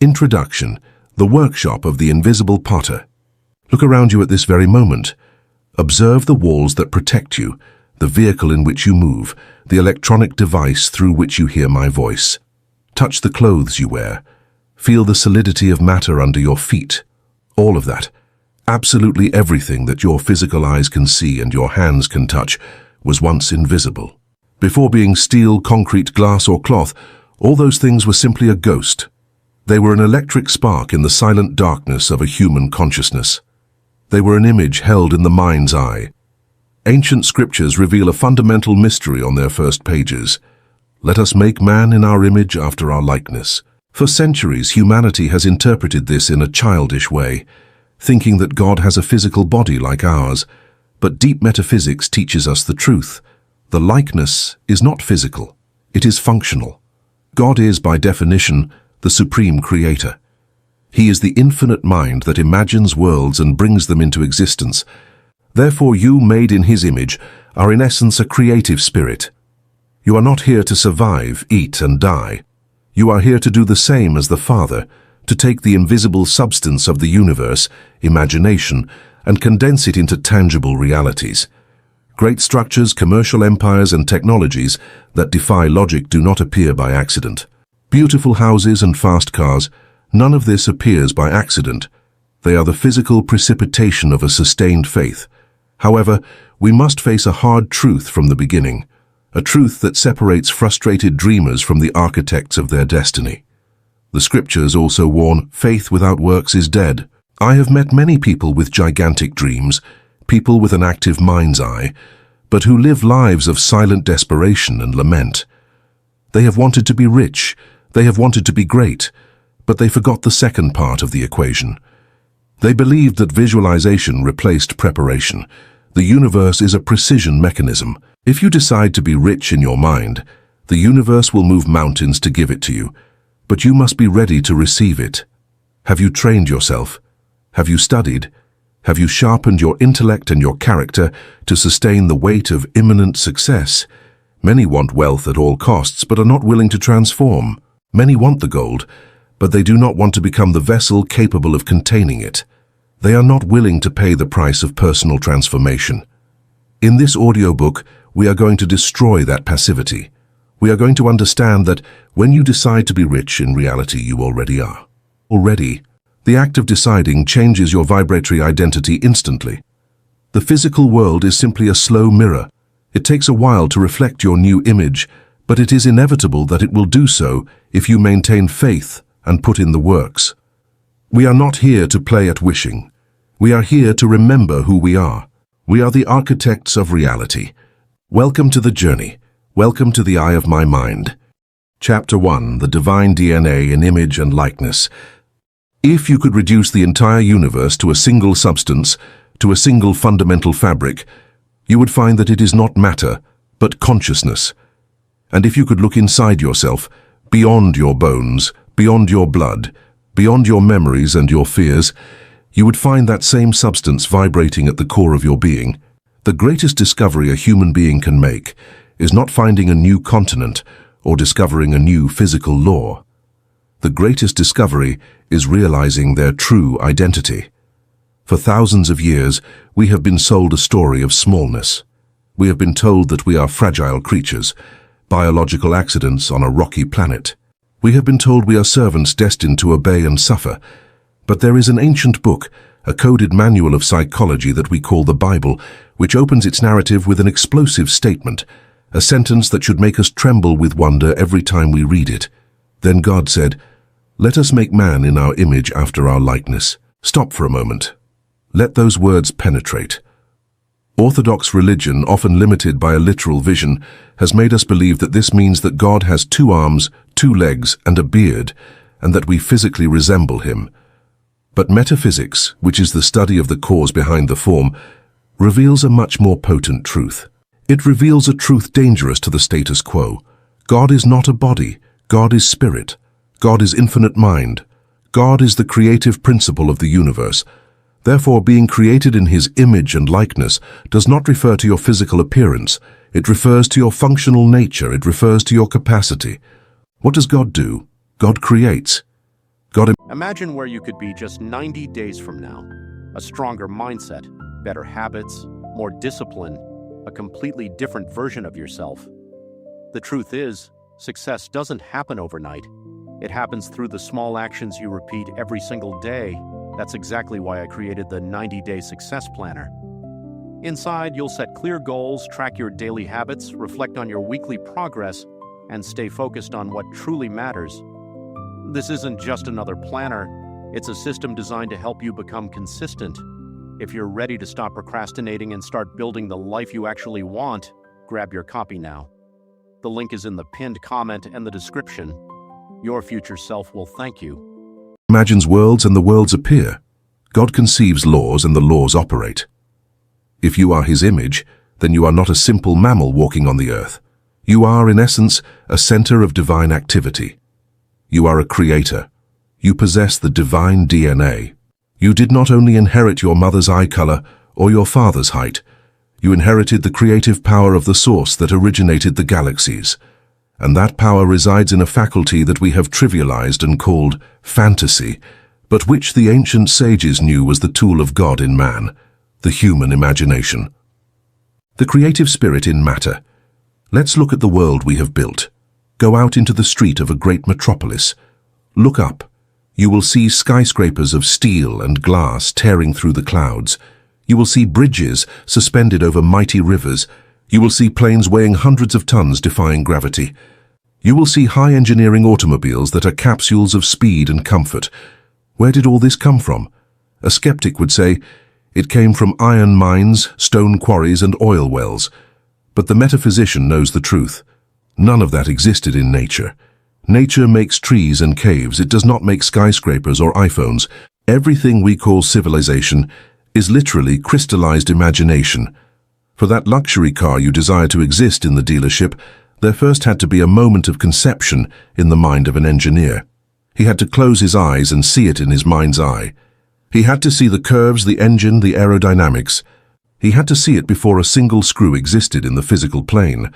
Introduction, the workshop of the invisible potter. Look around you at this very moment. Observe the walls that protect you, the vehicle in which you move, the electronic device through which you hear my voice. Touch the clothes you wear. Feel the solidity of matter under your feet. All of that, absolutely everything that your physical eyes can see and your hands can touch, was once invisible. Before being steel, concrete, glass, or cloth, all those things were simply a ghost. They were an electric spark in the silent darkness of a human consciousness. They were an image held in the mind's eye. Ancient scriptures reveal a fundamental mystery on their first pages. Let us make man in our image after our likeness. For centuries, humanity has interpreted this in a childish way, thinking that God has a physical body like ours. But deep metaphysics teaches us the truth. The likeness is not physical, it is functional. God is, by definition, the supreme creator. He is the infinite mind that imagines worlds and brings them into existence. Therefore, you, made in his image, are in essence a creative spirit. You are not here to survive, eat, and die. You are here to do the same as the Father, to take the invisible substance of the universe, imagination, and condense it into tangible realities. Great structures, commercial empires, and technologies that defy logic do not appear by accident. Beautiful houses and fast cars, none of this appears by accident. They are the physical precipitation of a sustained faith. However, we must face a hard truth from the beginning, a truth that separates frustrated dreamers from the architects of their destiny. The scriptures also warn, faith without works is dead. I have met many people with gigantic dreams, people with an active mind's eye, but who live lives of silent desperation and lament. They have wanted to be rich, they have wanted to be great, but they forgot the second part of the equation. They believed that visualization replaced preparation. The universe is a precision mechanism. If you decide to be rich in your mind, the universe will move mountains to give it to you, but you must be ready to receive it. Have you trained yourself? Have you studied? Have you sharpened your intellect and your character to sustain the weight of imminent success? Many want wealth at all costs, but are not willing to transform. Many want the gold, but they do not want to become the vessel capable of containing it. They are not willing to pay the price of personal transformation. In this audiobook, we are going to destroy that passivity. We are going to understand that when you decide to be rich, in reality you already are. Already, the act of deciding changes your vibratory identity instantly. The physical world is simply a slow mirror. It takes a while to reflect your new image, but it is inevitable that it will do so if you maintain faith and put in the works. We are not here to play at wishing. We are here to remember who we are. We are the architects of reality. Welcome to the journey. Welcome to the eye of my mind. Chapter 1, the divine DNA in image and likeness. If you could reduce the entire universe to a single substance, to a single fundamental fabric, you would find that it is not matter, but consciousness. And if you could look inside yourself, beyond your bones, beyond your blood, beyond your memories and your fears, you would find that same substance vibrating at the core of your being. The greatest discovery a human being can make is not finding a new continent or discovering a new physical law. The greatest discovery is realizing their true identity. For thousands of years, we have been sold a story of smallness. We have been told that we are fragile creatures, biological accidents on a rocky planet. We have been told we are servants destined to obey and suffer. But there is an ancient book, a coded manual of psychology that we call the Bible, which opens its narrative with an explosive statement, a sentence that should make us tremble with wonder every time we read it. Then God said, "Let us make man in our image after our likeness." Stop for a moment. Let those words penetrate. Orthodox religion, often limited by a literal vision, has made us believe that this means that God has 2 arms, 2 legs, and a beard, and that we physically resemble him. But metaphysics, which is the study of the cause behind the form, reveals a much more potent truth. It reveals a truth dangerous to the status quo. God is not a body. God is spirit. God is infinite mind. God is the creative principle of the universe. Therefore, being created in his image and likeness does not refer to your physical appearance. It refers to your functional nature. It refers to your capacity. What does God do? God creates. God Imagine where you could be just 90 days from now. A stronger mindset, better habits, more discipline, a completely different version of yourself. The truth is, success doesn't happen overnight. It happens through the small actions you repeat every single day. That's exactly why I created the 90-Day Success Planner. Inside, you'll set clear goals, track your daily habits, reflect on your weekly progress, and stay focused on what truly matters. This isn't just another planner. It's a system designed to help you become consistent. If you're ready to stop procrastinating and start building the life you actually want, grab your copy now. The link is in the pinned comment and the description. Your future self will thank you. imagines worlds and the worlds appear. God conceives laws and the laws operate. If you are his image, then you are not a simple mammal walking on the earth. You are, in essence, a center of divine activity. You are a creator. You possess the divine DNA. You did not only inherit your mother's eye color or your father's height. You inherited the creative power of the source that originated the galaxies. And that power resides in a faculty that we have trivialized and called fantasy, but which the ancient sages knew was the tool of God in man, the human imagination. The creative spirit in matter. Let's look at the world we have built. Go out into the street of a great metropolis. Look up. You will see skyscrapers of steel and glass tearing through the clouds. You will see bridges suspended over mighty rivers. You will see planes weighing hundreds of tons defying gravity. You will see high engineering automobiles that are capsules of speed and comfort. Where did all this come from? A skeptic would say, it came from iron mines, stone quarries, and oil wells. But the metaphysician knows the truth. None of that existed in nature. Nature makes trees and caves. It does not make skyscrapers or iPhones. Everything we call civilization is literally crystallized imagination. For that luxury car you desire to exist in the dealership, there first had to be a moment of conception in the mind of an engineer. He had to close his eyes and see it in his mind's eye. He had to see the curves, the engine, the aerodynamics. He had to see it before a single screw existed in the physical plane.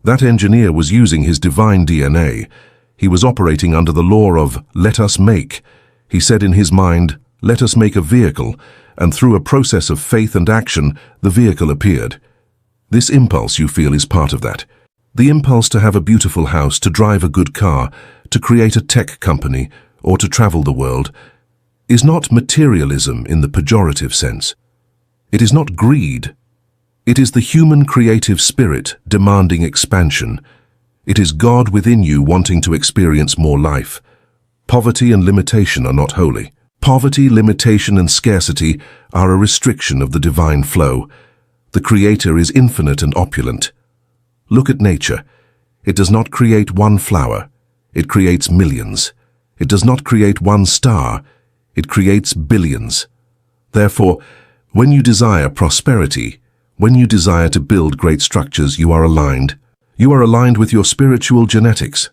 That engineer was using his divine DNA. He was operating under the law of let us make. He said in his mind, let us make a vehicle, and through a process of faith and action, the vehicle appeared. This impulse you feel is part of that. The impulse to have a beautiful house, to drive a good car, to create a tech company, or to travel the world, is not materialism in the pejorative sense. It is not greed. It is the human creative spirit demanding expansion. It is God within you wanting to experience more life. Poverty and limitation are not holy. Poverty, limitation, and scarcity are a restriction of the divine flow. The Creator is infinite and opulent. Look at nature. It does not create one flower. It creates millions. It does not create one star. It creates billions. Therefore, when you desire prosperity, when you desire to build great structures, you are aligned. You are aligned with your spiritual genetics.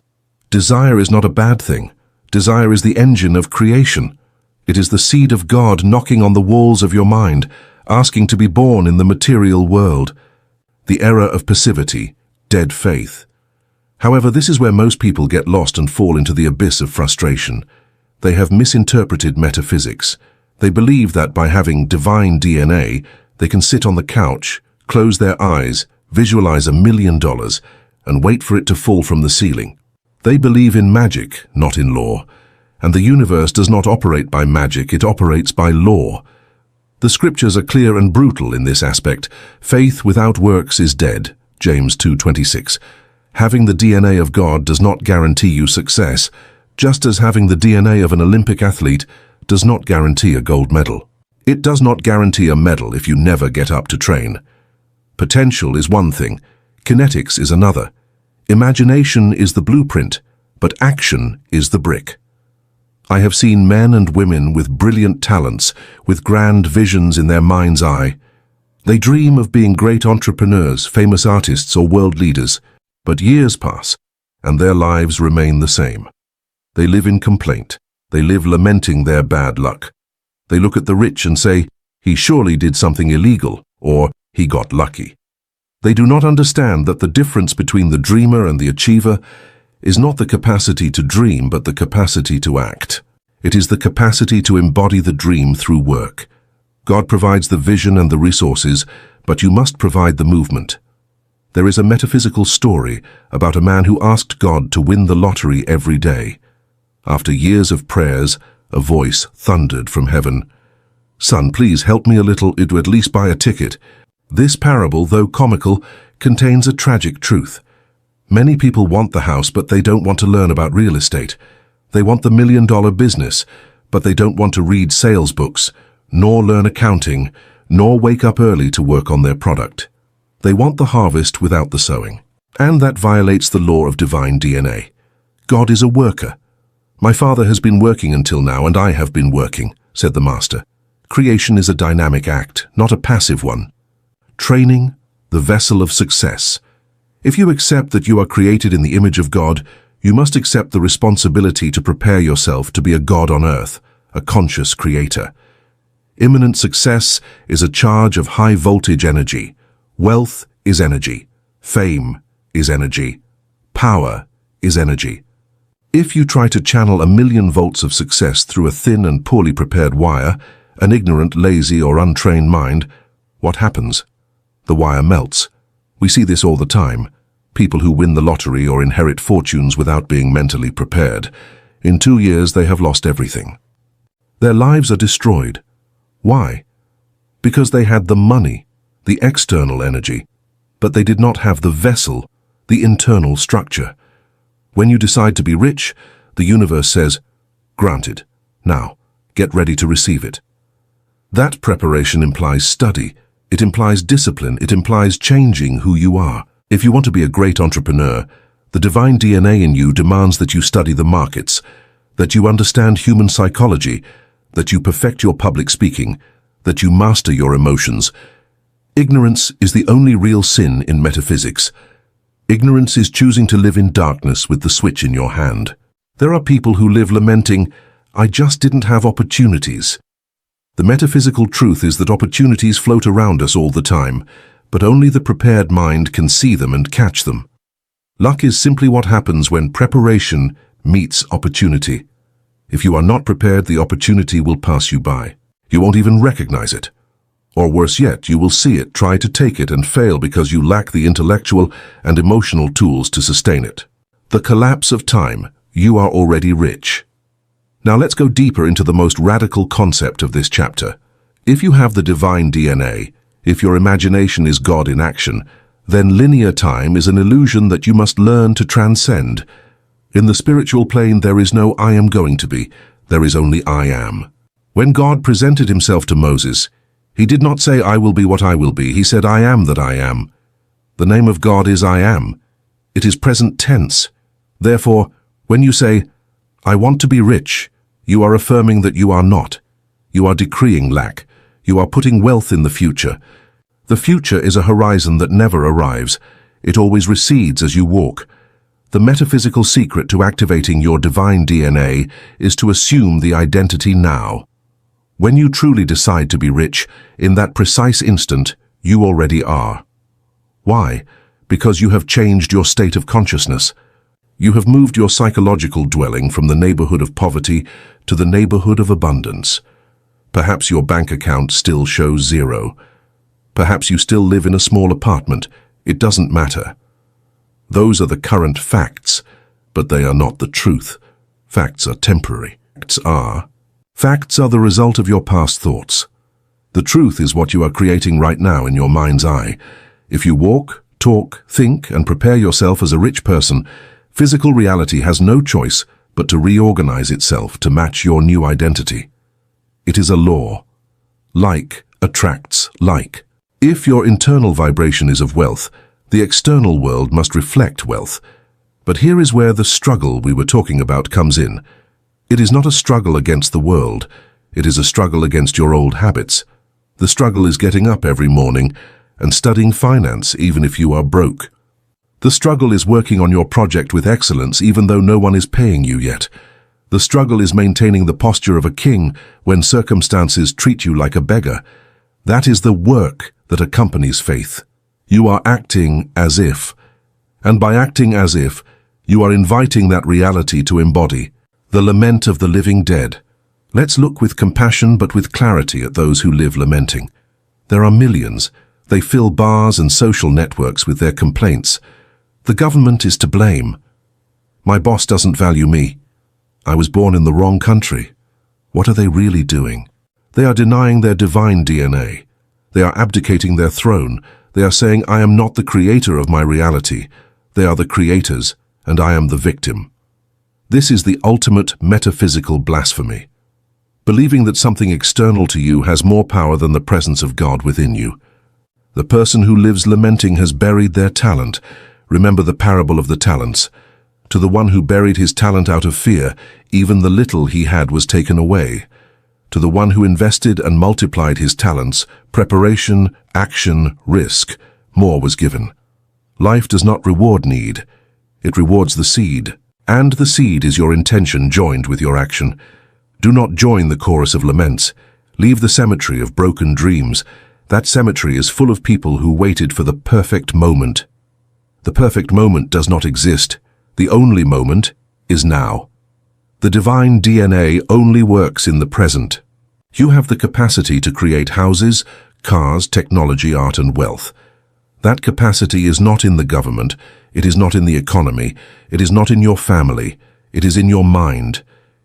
Desire is not a bad thing. Desire is the engine of creation. It is the seed of God knocking on the walls of your mind, asking to be born in the material world. The error of passivity, dead faith. However, this is where most people get lost and fall into the abyss of frustration. They have misinterpreted metaphysics. They believe that by having divine DNA, they can sit on the couch, close their eyes, visualize $1 million, and wait for it to fall from the ceiling. They believe in magic, not in law. And the universe does not operate by magic, it operates by law. The scriptures are clear and brutal in this aspect. Faith without works is dead, James 2:26. Having the DNA of God does not guarantee you success, just as having the DNA of an Olympic athlete does not guarantee a gold medal. It does not guarantee a medal if you never get up to train. Potential is one thing, kinetics is another. Imagination is the blueprint, but action is the brick. I have seen men and women with brilliant talents, with grand visions in their mind's eye. They dream of being great entrepreneurs, famous artists, or world leaders. But years pass, and their lives remain the same. They live in complaint. They live lamenting their bad luck. They look at the rich and say, he surely did something illegal, or he got lucky. They do not understand that the difference between the dreamer and the achiever is not the capacity to dream, but the capacity to act. It is the capacity to embody the dream through work. God provides the vision and the resources, but you must provide the movement. There is a metaphysical story about a man who asked God to win the lottery every day. After years of prayers, a voice thundered from heaven. "Son, please help me a little to at least buy a ticket." This parable, though comical, contains a tragic truth. Many people want the house, but they don't want to learn about real estate. They want the million-dollar business, but they don't want to read sales books, nor learn accounting, nor wake up early to work on their product. They want the harvest without the sowing. And that violates the law of divine DNA. God is a worker. "My father has been working until now, and I have been working," said the master. Creation is a dynamic act, not a passive one. Training, the vessel of success. If you accept that you are created in the image of God, you must accept the responsibility to prepare yourself to be a God on earth, a conscious creator. Imminent success is a charge of high-voltage energy. Wealth is energy. Fame is energy. Power is energy. If you try to channel 1,000,000 volts of success through a thin and poorly prepared wire, an ignorant, lazy, or untrained mind, what happens? The wire melts. We see this all the time. People who win the lottery or inherit fortunes without being mentally prepared. In 2 years, they have lost everything. Their lives are destroyed. Why? Because they had the money, the external energy, but they did not have the vessel, the internal structure. When you decide to be rich, the universe says, "Granted. Now, get ready to receive it." That preparation implies study. It implies discipline. It implies changing who you are. If you want to be a great entrepreneur, the divine DNA in you demands that you study the markets, that you understand human psychology, that you perfect your public speaking, that you master your emotions. Ignorance is the only real sin in metaphysics. Ignorance is choosing to live in darkness with the switch in your hand. There are people who live lamenting, "I just didn't have opportunities." The metaphysical truth is that opportunities float around us all the time, but only the prepared mind can see them and catch them. Luck is simply what happens when preparation meets opportunity. If you are not prepared, the opportunity will pass you by. You won't even recognize it. Or worse yet, you will see it, try to take it, and fail because you lack the intellectual and emotional tools to sustain it. The collapse of time. You are already rich. Now let's go deeper into the most radical concept of this chapter. If you have the divine DNA, if your imagination is God in action, then linear time is an illusion that you must learn to transcend. In the spiritual plane, there is no "I am going to be," there is only "I am." When God presented himself to Moses, he did not say, "I will be what I will be." He said, "I am that I am." The name of God is I am. It is present tense. Therefore, when you say, "I want to be rich," you are affirming that you are not. You are decreeing lack. You are putting wealth in the future. The future is a horizon that never arrives. It always recedes as you walk. The metaphysical secret to activating your divine DNA is to assume the identity now. When you truly decide to be rich, in that precise instant, you already are. Why? Because you have changed your state of consciousness. You have moved your psychological dwelling from the neighborhood of poverty to the neighborhood of abundance. Perhaps your bank account still shows 0. Perhaps you still live in a small apartment. It doesn't matter. Those are the current facts, but they are not the truth. Facts are temporary. Facts are the result of your past thoughts. The truth is what you are creating right now in your mind's eye. If you walk, talk, think, and prepare yourself as a rich person, physical reality has no choice but to reorganize itself to match your new identity. It is a law. Like attracts like. If your internal vibration is of wealth, the external world must reflect wealth. But here is where the struggle we were talking about comes in. It is not a struggle against the world. It is a struggle against your old habits. The struggle is getting up every morning and studying finance even if you are broke. The struggle is working on your project with excellence even though no one is paying you yet. The struggle is maintaining the posture of a king when circumstances treat you like a beggar. That is the work that accompanies faith. You are acting as if, and by acting as if, you are inviting that reality to embody. The lament of the living dead. Let's look with compassion but with clarity at those who live lamenting. There are millions. They fill bars and social networks with their complaints. The government is to blame. My boss doesn't value me. I was born in the wrong country. What are they really doing? They are denying their divine DNA. They are abdicating their throne. They are saying, I am not the creator of my reality. They are the creators, and I am the victim. This is the ultimate metaphysical blasphemy. Believing that something external to you has more power than the presence of God within you. The person who lives lamenting has buried their talent. Remember the parable of the talents. To the one who buried his talent out of fear, even the little he had was taken away. To the one who invested and multiplied his talents, preparation, action, risk, more was given. Life does not reward need. It rewards the seed. And the seed is your intention joined with your action. Do not join the chorus of laments. Leave the cemetery of broken dreams. That cemetery is full of people who waited for the perfect moment. The perfect moment does not exist. The only moment is now. The divine DNA only works in the present. You have the capacity to create houses, cars, technology, art, and wealth. That capacity is not in the government. It is not in the economy. It is not in your family. It is in your mind.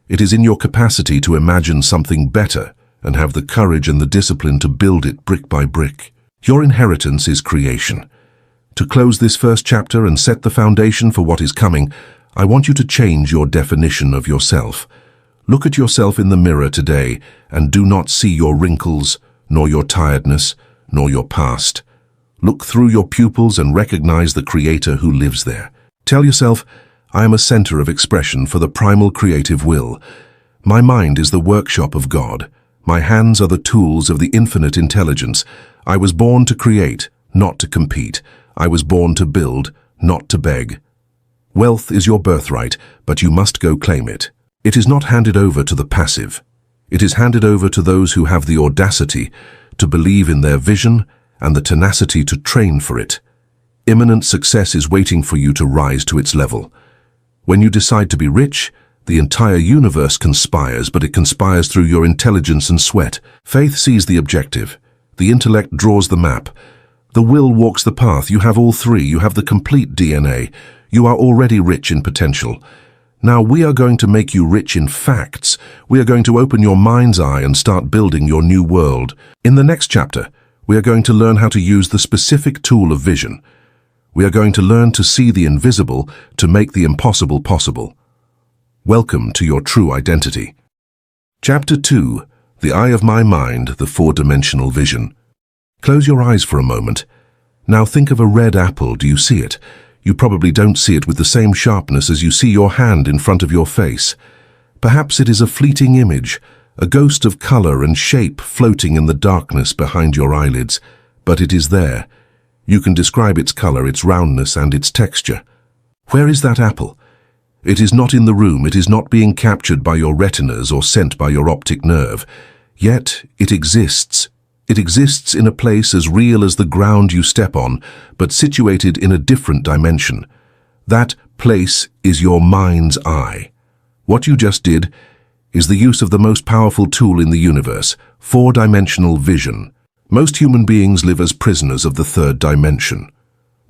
It is in your capacity to imagine something better and have the courage and the discipline to build it brick by brick. Your inheritance is creation. To close this first chapter and set the foundation for what is coming, I want you to change your definition of yourself. Look at yourself in the mirror today and do not see your wrinkles, nor your tiredness, nor your past. Look through your pupils and recognize the Creator who lives there. Tell yourself, I am a center of expression for the primal creative will. My mind is the workshop of God. My hands are the tools of the infinite intelligence. I was born to create, not to compete. I was born to build, not to beg. Wealth is your birthright, but you must go claim it. It is not handed over to the passive. It is handed over to those who have the audacity to believe in their vision and the tenacity to train for it. Imminent success is waiting for you to rise to its level. When you decide to be rich, the entire universe conspires, but it conspires through your intelligence and sweat. Faith sees the objective. The intellect draws the map. The will walks the path. You have all three. You have the complete DNA. You are already rich in potential. Now we are going to make you rich in facts. We are going to open your mind's eye and start building your new world. In the next chapter, we are going to learn how to use the specific tool of vision. We are going to learn to see the invisible to make the impossible possible. Welcome to your true identity. Chapter 2, The Eye of My Mind, the Four-Dimensional Vision. Close your eyes for a moment. Now think of a red apple. Do you see it? You probably don't see it with the same sharpness as you see your hand in front of your face. Perhaps it is a fleeting image, a ghost of color and shape floating in the darkness behind your eyelids, but it is there. You can describe its color, its roundness, and its texture. Where is that apple? It is not in the room. It is not being captured by your retinas or sent by your optic nerve. Yet it exists. It exists in a place as real as the ground you step on, but situated in a different dimension. That place is your mind's eye. What you just did is the use of the most powerful tool in the universe, four-dimensional vision. Most human beings live as prisoners of the third dimension.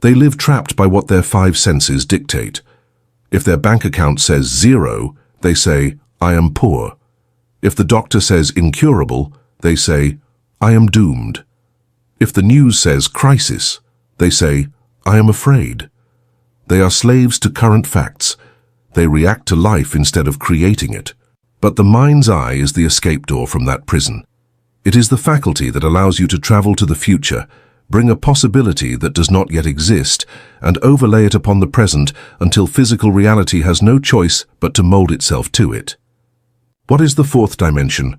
They live trapped by what their five senses dictate. If their bank account says 0, they say, I am poor. If the doctor says incurable, they say, I am doomed. If the news says crisis, they say, I am afraid. They are slaves to current facts. They react to life instead of creating it. But the mind's eye is the escape door from that prison. It is the faculty that allows you to travel to the future, bring a possibility that does not yet exist, and overlay it upon the present until physical reality has no choice but to mold itself to it. What is the fourth dimension?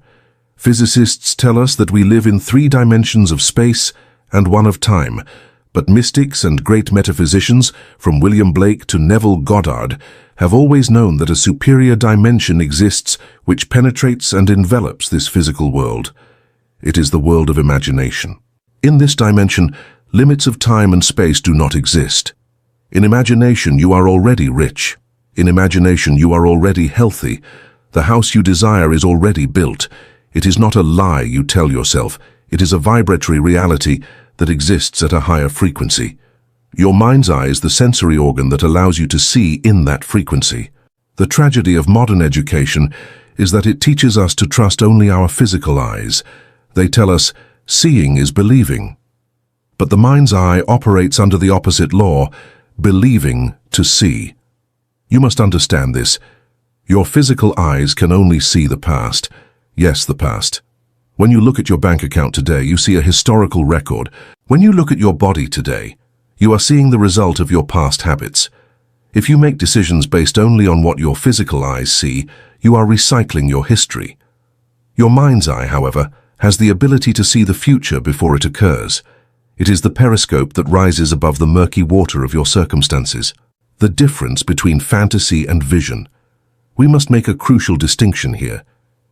Physicists tell us that we live in 3 dimensions of space and 1 of time, but mystics and great metaphysicians, from William Blake to Neville Goddard, have always known that a superior dimension exists which penetrates and envelops this physical world. It is the world of imagination. In this dimension, limits of time and space do not exist. In imagination, you are already rich. In imagination, you are already healthy. The house you desire is already built. It is not a lie you tell yourself. It is a vibratory reality that exists at a higher frequency. Your mind's eye is the sensory organ that allows you to see in that frequency. The tragedy of modern education is that it teaches us to trust only our physical eyes. They tell us, seeing is believing. But the mind's eye operates under the opposite law, believing to see. You must understand this. Your physical eyes can only see the past. Yes, the past. When you look at your bank account today, you see a historical record. When you look at your body today, you are seeing the result of your past habits. If you make decisions based only on what your physical eyes see, you are recycling your history. Your mind's eye, however, has the ability to see the future before it occurs. It is the periscope that rises above the murky water of your circumstances. The difference between fantasy and vision. We must make a crucial distinction here.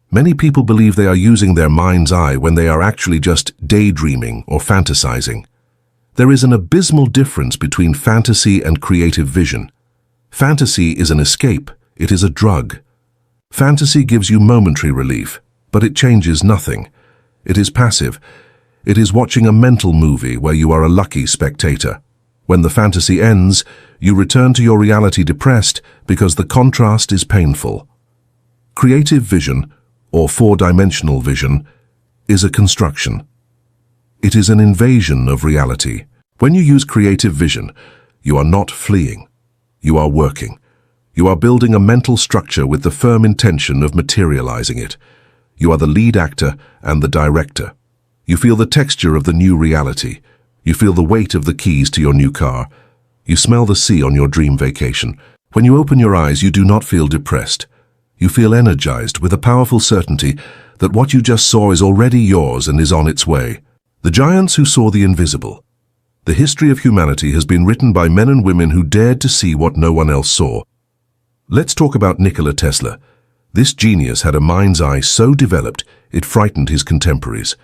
Many people believe they are using their mind's eye when they are actually just daydreaming or fantasizing. There is an abysmal difference between fantasy and creative vision. Fantasy is an escape. It is a drug. Fantasy gives you momentary relief, but it changes nothing. It is passive. It is watching a mental movie where you are a lucky spectator. When the fantasy ends, you return to your reality depressed because the contrast is painful. Creative vision, or four-dimensional vision, is a construction. It is an invasion of reality. When you use creative vision, you are not fleeing. You are working. You are building a mental structure with the firm intention of materializing it. You are the lead actor and the director. You feel the texture of the new reality. You feel the weight of the keys to your new car. You smell the sea on your dream vacation. When you open your eyes, you do not feel depressed. You feel energized with a powerful certainty that what you just saw is already yours and is on its way. The giants who saw the invisible. The history of humanity has been written by men and women who dared to see what no one else saw. Let's talk about Nikola Tesla. This genius had a mind's eye so developed it frightened his contemporaries.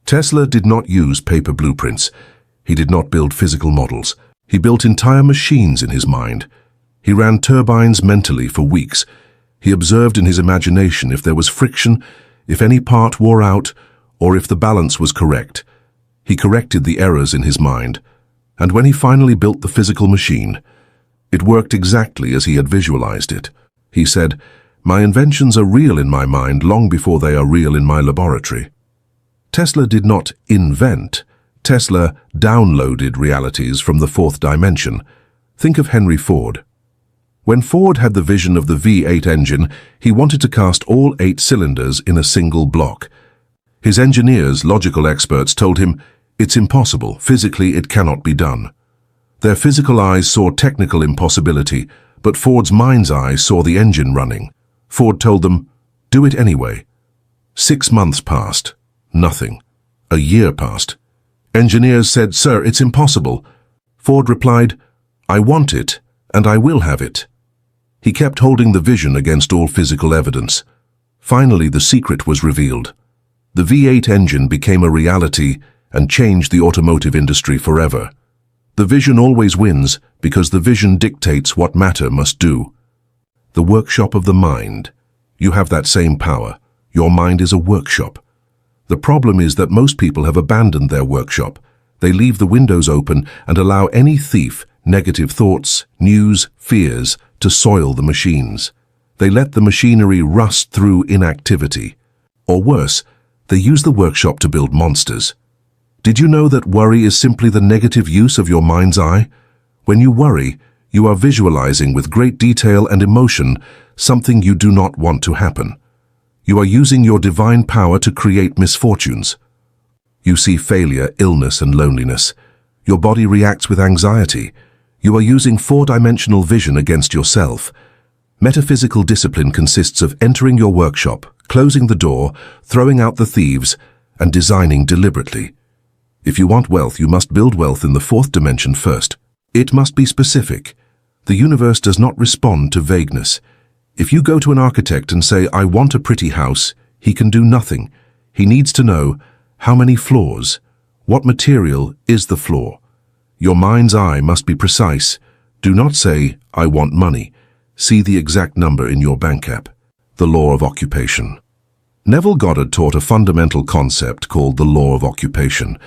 Tesla did not use paper blueprints. He did not build physical models. He built entire machines in his mind. He ran turbines mentally for weeks. He observed in his imagination if there was friction, if any part wore out, or if the balance was correct. He corrected the errors in his mind. And when he finally built the physical machine, it worked exactly as he had visualized it. He said, "My inventions are real in my mind long before they are real in my laboratory." Tesla did not invent. Tesla downloaded realities from the fourth dimension. Think of Henry Ford. When Ford had the vision of the V8 engine, he wanted to cast all 8 cylinders in a single block. His engineers, logical experts, told him, "It's impossible. Physically, it cannot be done." Their physical eyes saw technical impossibility, but Ford's mind's eye saw the engine running. Ford told them, "Do it anyway." 6 months passed. Nothing. A year passed. Engineers said, "Sir, it's impossible." Ford replied, "I want it, and I will have it." He kept holding the vision against all physical evidence. Finally, the secret was revealed. The V8 engine became a reality and changed the automotive industry forever. The vision always wins because the vision dictates what matter must do. The workshop of the mind. You have that same power. Your mind is a workshop. The problem is that most people have abandoned their workshop. They leave the windows open and allow any thief, negative thoughts, news, fears to soil the machines. They let the machinery rust through inactivity. Or worse, they use the workshop to build monsters. Did you know that worry is simply the negative use of your mind's eye? When you worry, you are visualizing with great detail and emotion something you do not want to happen. You are using your divine power to create misfortunes. You see failure, illness, and loneliness. Your body reacts with anxiety. You are using four-dimensional vision against yourself. Metaphysical discipline consists of entering your workshop, closing the door, throwing out the thieves, and designing deliberately. If you want wealth, you must build wealth in the fourth dimension first. It must be specific. The universe does not respond to vagueness. If you go to an architect and say, "I want a pretty house," he can do nothing. He needs to know how many floors, what material is the floor. Your mind's eye must be precise. Do not say, "I want money." See the exact number in your bank app. the law of occupation. Neville Goddard taught a fundamental concept called the law of occupation.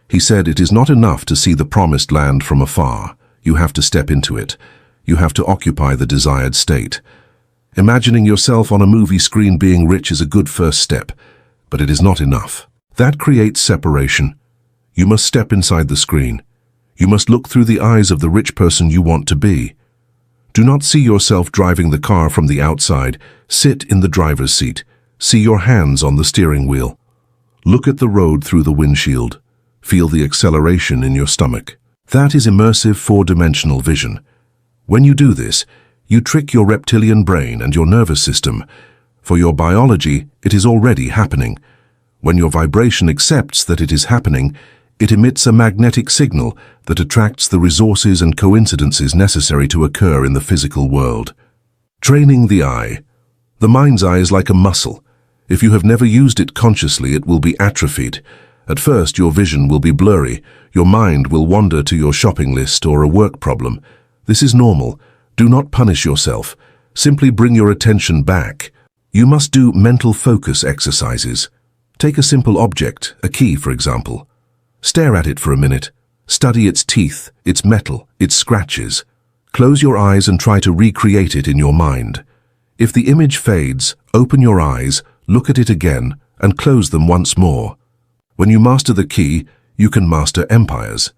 He said it is not enough to see the promised land from afar. You have to step into it. You have to occupy the desired state. Imagining yourself on a movie screen being rich is a good first step, but it is not enough. That creates separation. You must step inside the screen. You must look through the eyes of the rich person you want to be. Do not see yourself driving the car from the outside. Sit in the driver's seat. See your hands on the steering wheel. Look at the road through the windshield. Feel the acceleration in your stomach. That is immersive four-dimensional vision. When you do this, you trick your reptilian brain and your nervous system. For your biology, it is already happening. When your vibration accepts that it is happening, it emits a magnetic signal that attracts the resources and coincidences necessary to occur in the physical world. Training the eye. The mind's eye is like a muscle. If you have never used it consciously, it will be atrophied. At first, your vision will be blurry. Your mind will wander to your shopping list or a work problem. This is normal. Do not punish yourself. Simply bring your attention back. You must do mental focus exercises. Take a simple object, a key for example. Stare at it for a minute. Study its teeth, its metal, its scratches. Close your eyes and try to recreate it in your mind. If the image fades, open your eyes, look at it again, and close them once more. When you master the key, you can master empires.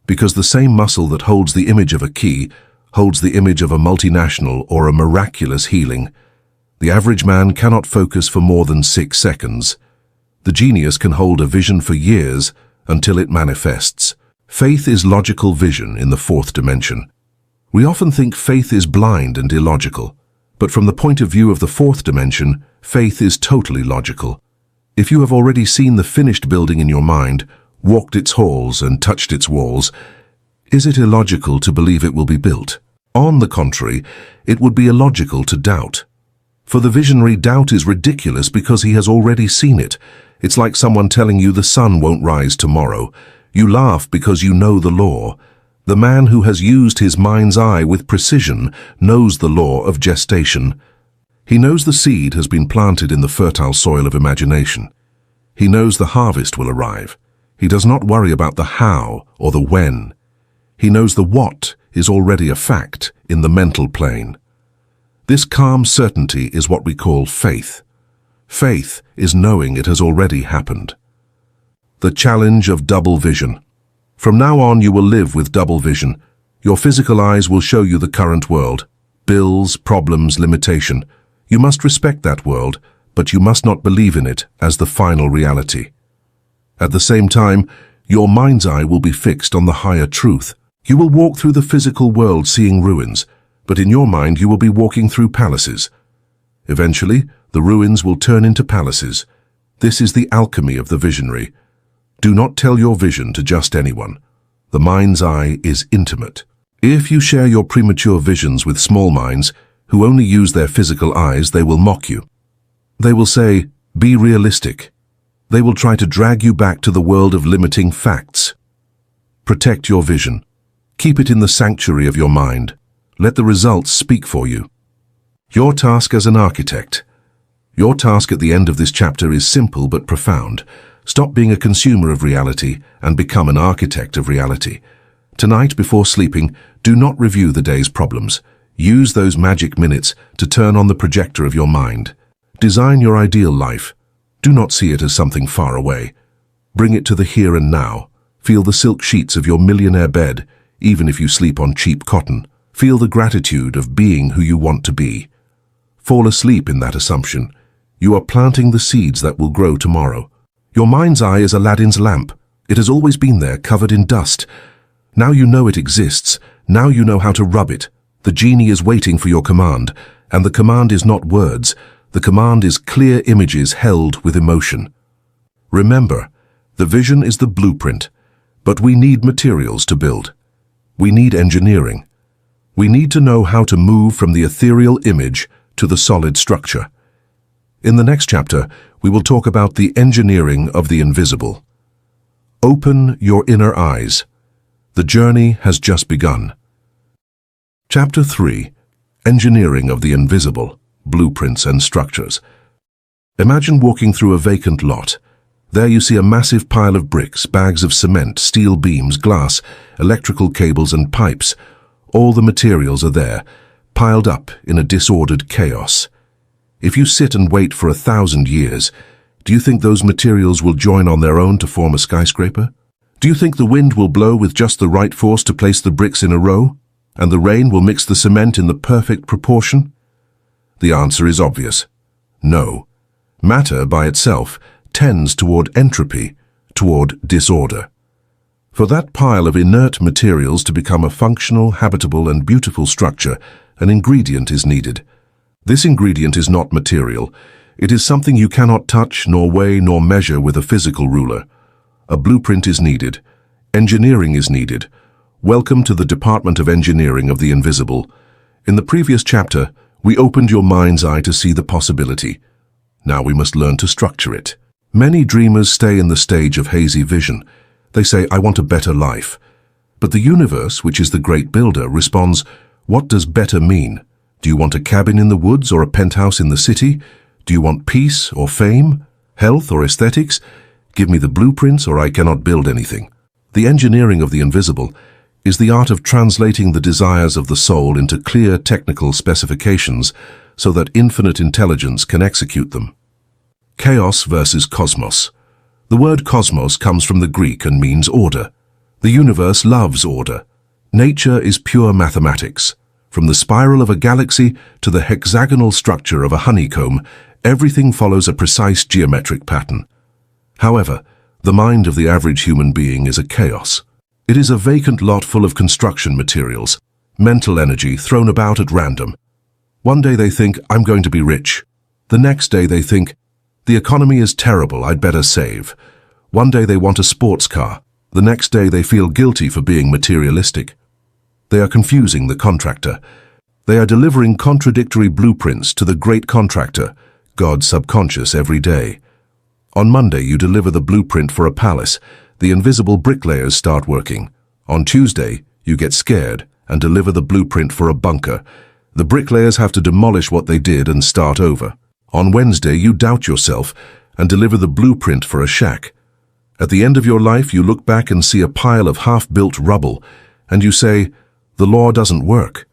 Because the same muscle that holds the image of a key holds the image of a multinational or a miraculous healing. The average man cannot focus for more than 6 seconds. The genius can hold a vision for years until it manifests. Faith is logical vision in the 4th dimension. We often think faith is blind and illogical, but from the point of view of the 4th dimension, faith is totally logical. If you have already seen the finished building in your mind, walked its halls and touched its walls, is it illogical to believe it will be built? On the contrary, it would be illogical to doubt. For the visionary, doubt is ridiculous because he has already seen it. It's like someone telling you the sun won't rise tomorrow. You laugh because you know the law. The man who has used his mind's eye with precision knows the law of gestation. He knows the seed has been planted in the fertile soil of imagination. He knows the harvest will arrive. He does not worry about the how or the when. He knows the what is already a fact in the mental plane. This calm certainty is what we call faith. Faith is knowing it has already happened. The challenge of double vision. From now on, you will live with double vision. Your physical eyes will show you the current world. Bills, problems, limitation. You must respect that world, but you must not believe in it as the final reality. At the same time, your mind's eye will be fixed on the higher truth. You will walk through the physical world seeing ruins, but in your mind you will be walking through palaces. Eventually, the ruins will turn into palaces. This is the alchemy of the visionary. Do not tell your vision to just anyone. The mind's eye is intimate. If you share your premature visions with small minds, who only use their physical eyes, they will mock you. They will say, "Be realistic." They will try to drag you back to the world of limiting facts. Protect your vision. Keep it in the sanctuary of your mind. Let the results speak for you. Your task as an architect. Your task at the end of this chapter is simple but profound. Stop being a consumer of reality and become an architect of reality. Tonight, before sleeping, do not review the day's problems. Use those magic minutes to turn on the projector of your mind. Design your ideal life. Do not see it as something far away. Bring it to the here and now. Feel the silk sheets of your millionaire bed, even if you sleep on cheap cotton. Feel the gratitude of being who you want to be. Fall asleep in that assumption. You are planting the seeds that will grow tomorrow. Your mind's eye is Aladdin's lamp. It has always been there, covered in dust. Now you know it exists. Now you know how to rub it. The genie is waiting for your command, and the command is not words. The command is clear images held with emotion. Remember, the vision is the blueprint, but we need materials to build. We need engineering. We need to know how to move from the ethereal image to the solid structure. In the next chapter, we will talk about the engineering of the invisible. Open your inner eyes. The journey has just begun. Chapter 3. Engineering of the Invisible. blueprints and structures. Imagine walking through a vacant lot. There you see a massive pile of bricks, bags of cement, steel beams, glass, electrical cables and pipes. All the materials are there, piled up in a disordered chaos. If you sit and wait for 1,000 years, do you think those materials will join on their own to form a skyscraper? Do you think the wind will blow with just the right force to place the bricks in a row, and the rain will mix the cement in the perfect proportion? The answer is obvious. No. Matter by itself tends toward entropy, toward disorder. For that pile of inert materials to become a functional, habitable, and beautiful structure, an ingredient is needed. This ingredient is not material. It is something you cannot touch, nor weigh, nor measure with a physical ruler. A blueprint is needed. Engineering is needed. Welcome to the Department of Engineering of the Invisible. In the previous chapter, we opened your mind's eye to see the possibility. Now we must learn to structure it. Many dreamers stay in the stage of hazy vision. They say, I want a better life. But the universe, which is the great builder, responds, what does better mean? Do you want a cabin in the woods or a penthouse in the city? Do you want peace or fame, health or aesthetics? Give me the blueprints or I cannot build anything. The engineering of the invisible is the art of translating the desires of the soul into clear technical specifications so that infinite intelligence can execute them. Chaos versus cosmos. The word cosmos comes from the Greek and means order. The universe loves order. Nature is pure mathematics. From the spiral of a galaxy to the hexagonal structure of a honeycomb, everything follows a precise geometric pattern. However, the mind of the average human being is a chaos. It is a vacant lot full of construction materials, mental energy thrown about at random. One day they think, I'm going to be rich. The next day they think, the economy is terrible, I'd better save. One day they want a sports car. The next day they feel guilty for being materialistic. They are confusing the contractor. They are delivering contradictory blueprints to the great contractor, God's subconscious, every day. On Monday you deliver the blueprint for a palace. The invisible bricklayers start working. On Tuesday you get scared and deliver the blueprint for a bunker. The bricklayers have to demolish what they did and start over. On Wednesday you doubt yourself and deliver the blueprint for a shack. At the end of your life you look back and see a pile of half-built rubble, and you say, the law doesn't work.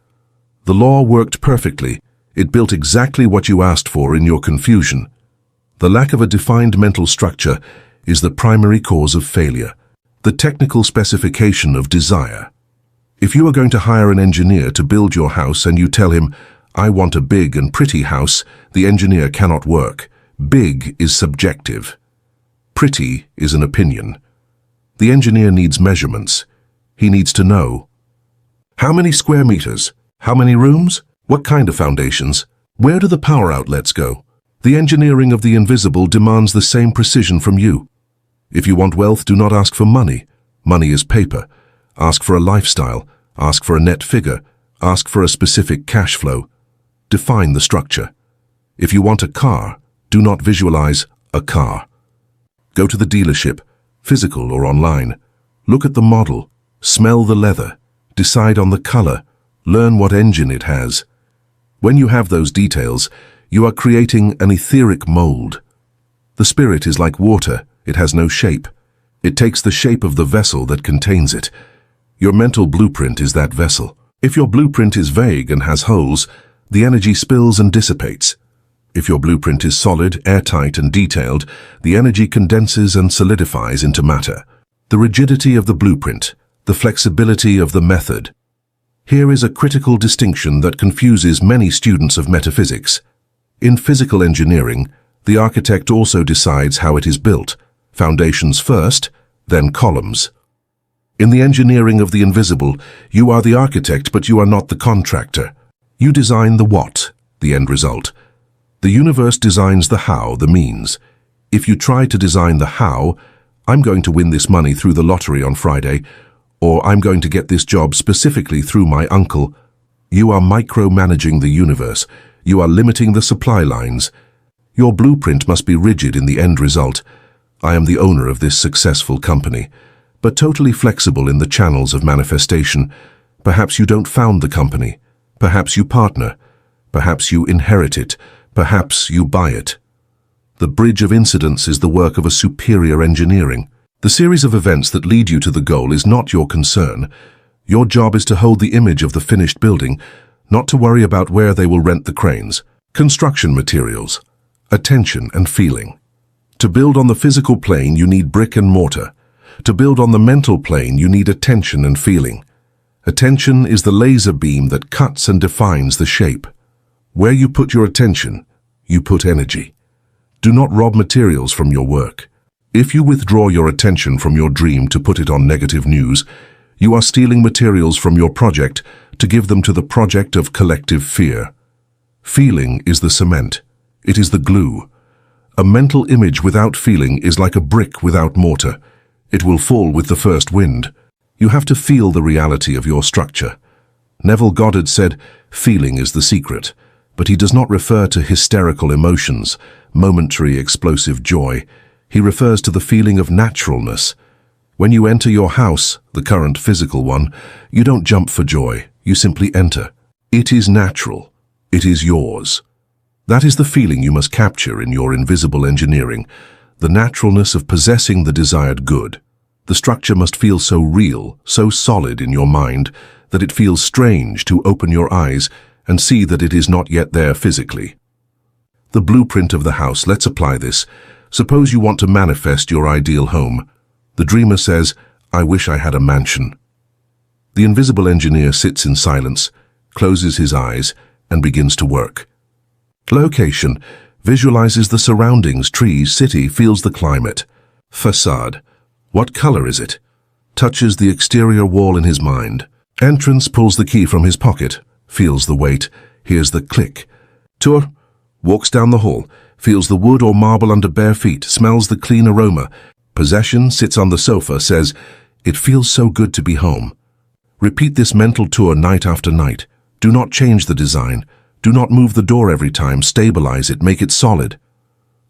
The law worked perfectly. It built exactly what you asked for in your confusion. The lack of a defined mental structure is the primary cause of failure, the technical specification of desire. If you are going to hire an engineer to build your house and you tell him, I want a big and pretty house, the engineer cannot work. Big is subjective. Pretty is an opinion. The engineer needs measurements. He needs to know. How many square meters? How many rooms? What kind of foundations? Where do the power outlets go? The engineering of the invisible demands the same precision from you. If you want wealth, do not ask for money. Money is paper. Ask for a lifestyle. Ask for a net figure. Ask for a specific cash flow. Define the structure. If you want a car, do not visualize a car. Go to the dealership, physical or online. Look at the model. Smell the leather. Decide on the color. Learn what engine it has. When you have those details, you are creating an etheric mold. The spirit is like water. It has no shape. It takes the shape of the vessel that contains it. Your mental blueprint is that vessel. If your blueprint is vague and has holes, the energy spills and dissipates. If your blueprint is solid, airtight, and detailed, the energy condenses and solidifies into matter. The rigidity of the blueprint, the flexibility of the method. Here is a critical distinction that confuses many students of metaphysics. In physical engineering, the architect also decides how it is built, foundations first, then columns. In the engineering of the invisible, you are the architect, but you are not the contractor. You design the what, the end result. The universe designs the how, the means. If you try to design the how, I'm going to win this money through the lottery on Friday, or I'm going to get this job specifically through my uncle, you are micromanaging the universe. You are limiting the supply lines. Your blueprint must be rigid in the end result. I am the owner of this successful company, but totally flexible in the channels of manifestation. Perhaps you don't found the company. Perhaps you partner. Perhaps you inherit it. Perhaps you buy it. The bridge of incidents is the work of a superior engineering. The series of events that lead you to the goal is not your concern. Your job is to hold the image of the finished building, not to worry about where they will rent the cranes. Construction materials, attention and feeling. To build on the physical plane, you need brick and mortar. To build on the mental plane, you need attention and feeling. Attention is the laser beam that cuts and defines the shape. Where you put your attention, you put energy. Do not rob materials from your work. If you withdraw your attention from your dream to put it on negative news, you are stealing materials from your project to give them to the project of collective fear. Feeling is the cement. It is the glue. A mental image without feeling is like a brick without mortar. It will fall with the first wind. You have to feel the reality of your structure. Neville Goddard said, "Feeling is the secret," but he does not refer to hysterical emotions, momentary explosive joy. He refers to the feeling of naturalness. When you enter your house, the current physical one, you don't jump for joy, you simply enter. It is natural. It is yours. That is the feeling you must capture in your invisible engineering, the naturalness of possessing the desired good. The structure must feel so real, so solid in your mind, that it feels strange to open your eyes and see that it is not yet there physically. The blueprint of the house, let's apply this. Suppose you want to manifest your ideal home. The dreamer says, "I wish I had a mansion." The invisible engineer sits in silence, closes his eyes, and begins to work. Location visualizes the surroundings, trees, city, feels the climate. Facade. What color is it? Touches the exterior wall in his mind. Entrance pulls the key from his pocket, feels the weight, hears the click. Tour walks down the hall, feels the wood or marble under bare feet, smells the clean aroma. Possession sits on the sofa, says, "It feels so good to be home." Repeat this mental tour night after night. Do not change the design. Do not move the door every time. Stabilize it, make it solid.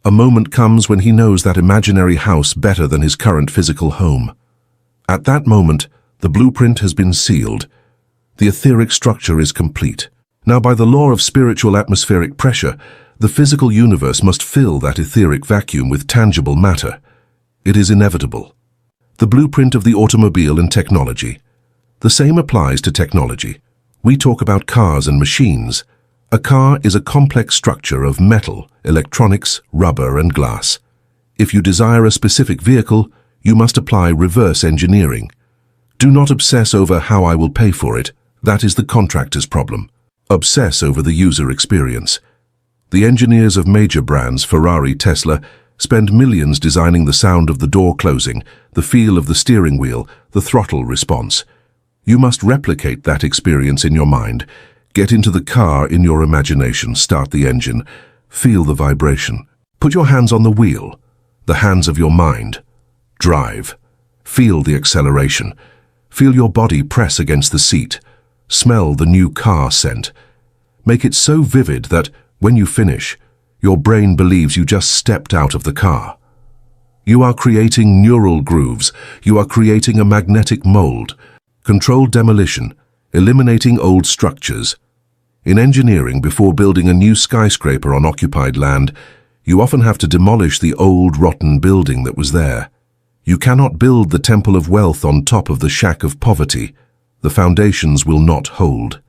A moment comes when he knows that imaginary house better than his current physical home. At that moment, the blueprint has been sealed. The etheric structure is complete. Now, by the law of spiritual atmospheric pressure, the physical universe must fill that etheric vacuum with tangible matter. It is inevitable. The blueprint of the automobile and technology. The same applies to technology. We talk about cars and machines. A car is a complex structure of metal, electronics, rubber, and glass. If you desire a specific vehicle, you must apply reverse engineering. Do not obsess over how I will pay for it. That is the contractor's problem. Obsess over the user experience. The engineers of major brands, Ferrari, Tesla, spend millions designing the sound of the door closing, the feel of the steering wheel, the throttle response. You must replicate that experience in your mind. Get into the car in your imagination, start the engine, feel the vibration. Put your hands on the wheel, the hands of your mind. Drive. Feel the acceleration. Feel your body press against the seat. Smell the new car scent. Make it so vivid that, when you finish, your brain believes you just stepped out of the car. You are creating neural grooves. You are creating a magnetic mold. Controlled demolition, eliminating old structures. In engineering, before building a new skyscraper on occupied land, you often have to demolish the old, rotten building that was there. You cannot build the temple of wealth on top of the shack of poverty. The foundations will not hold.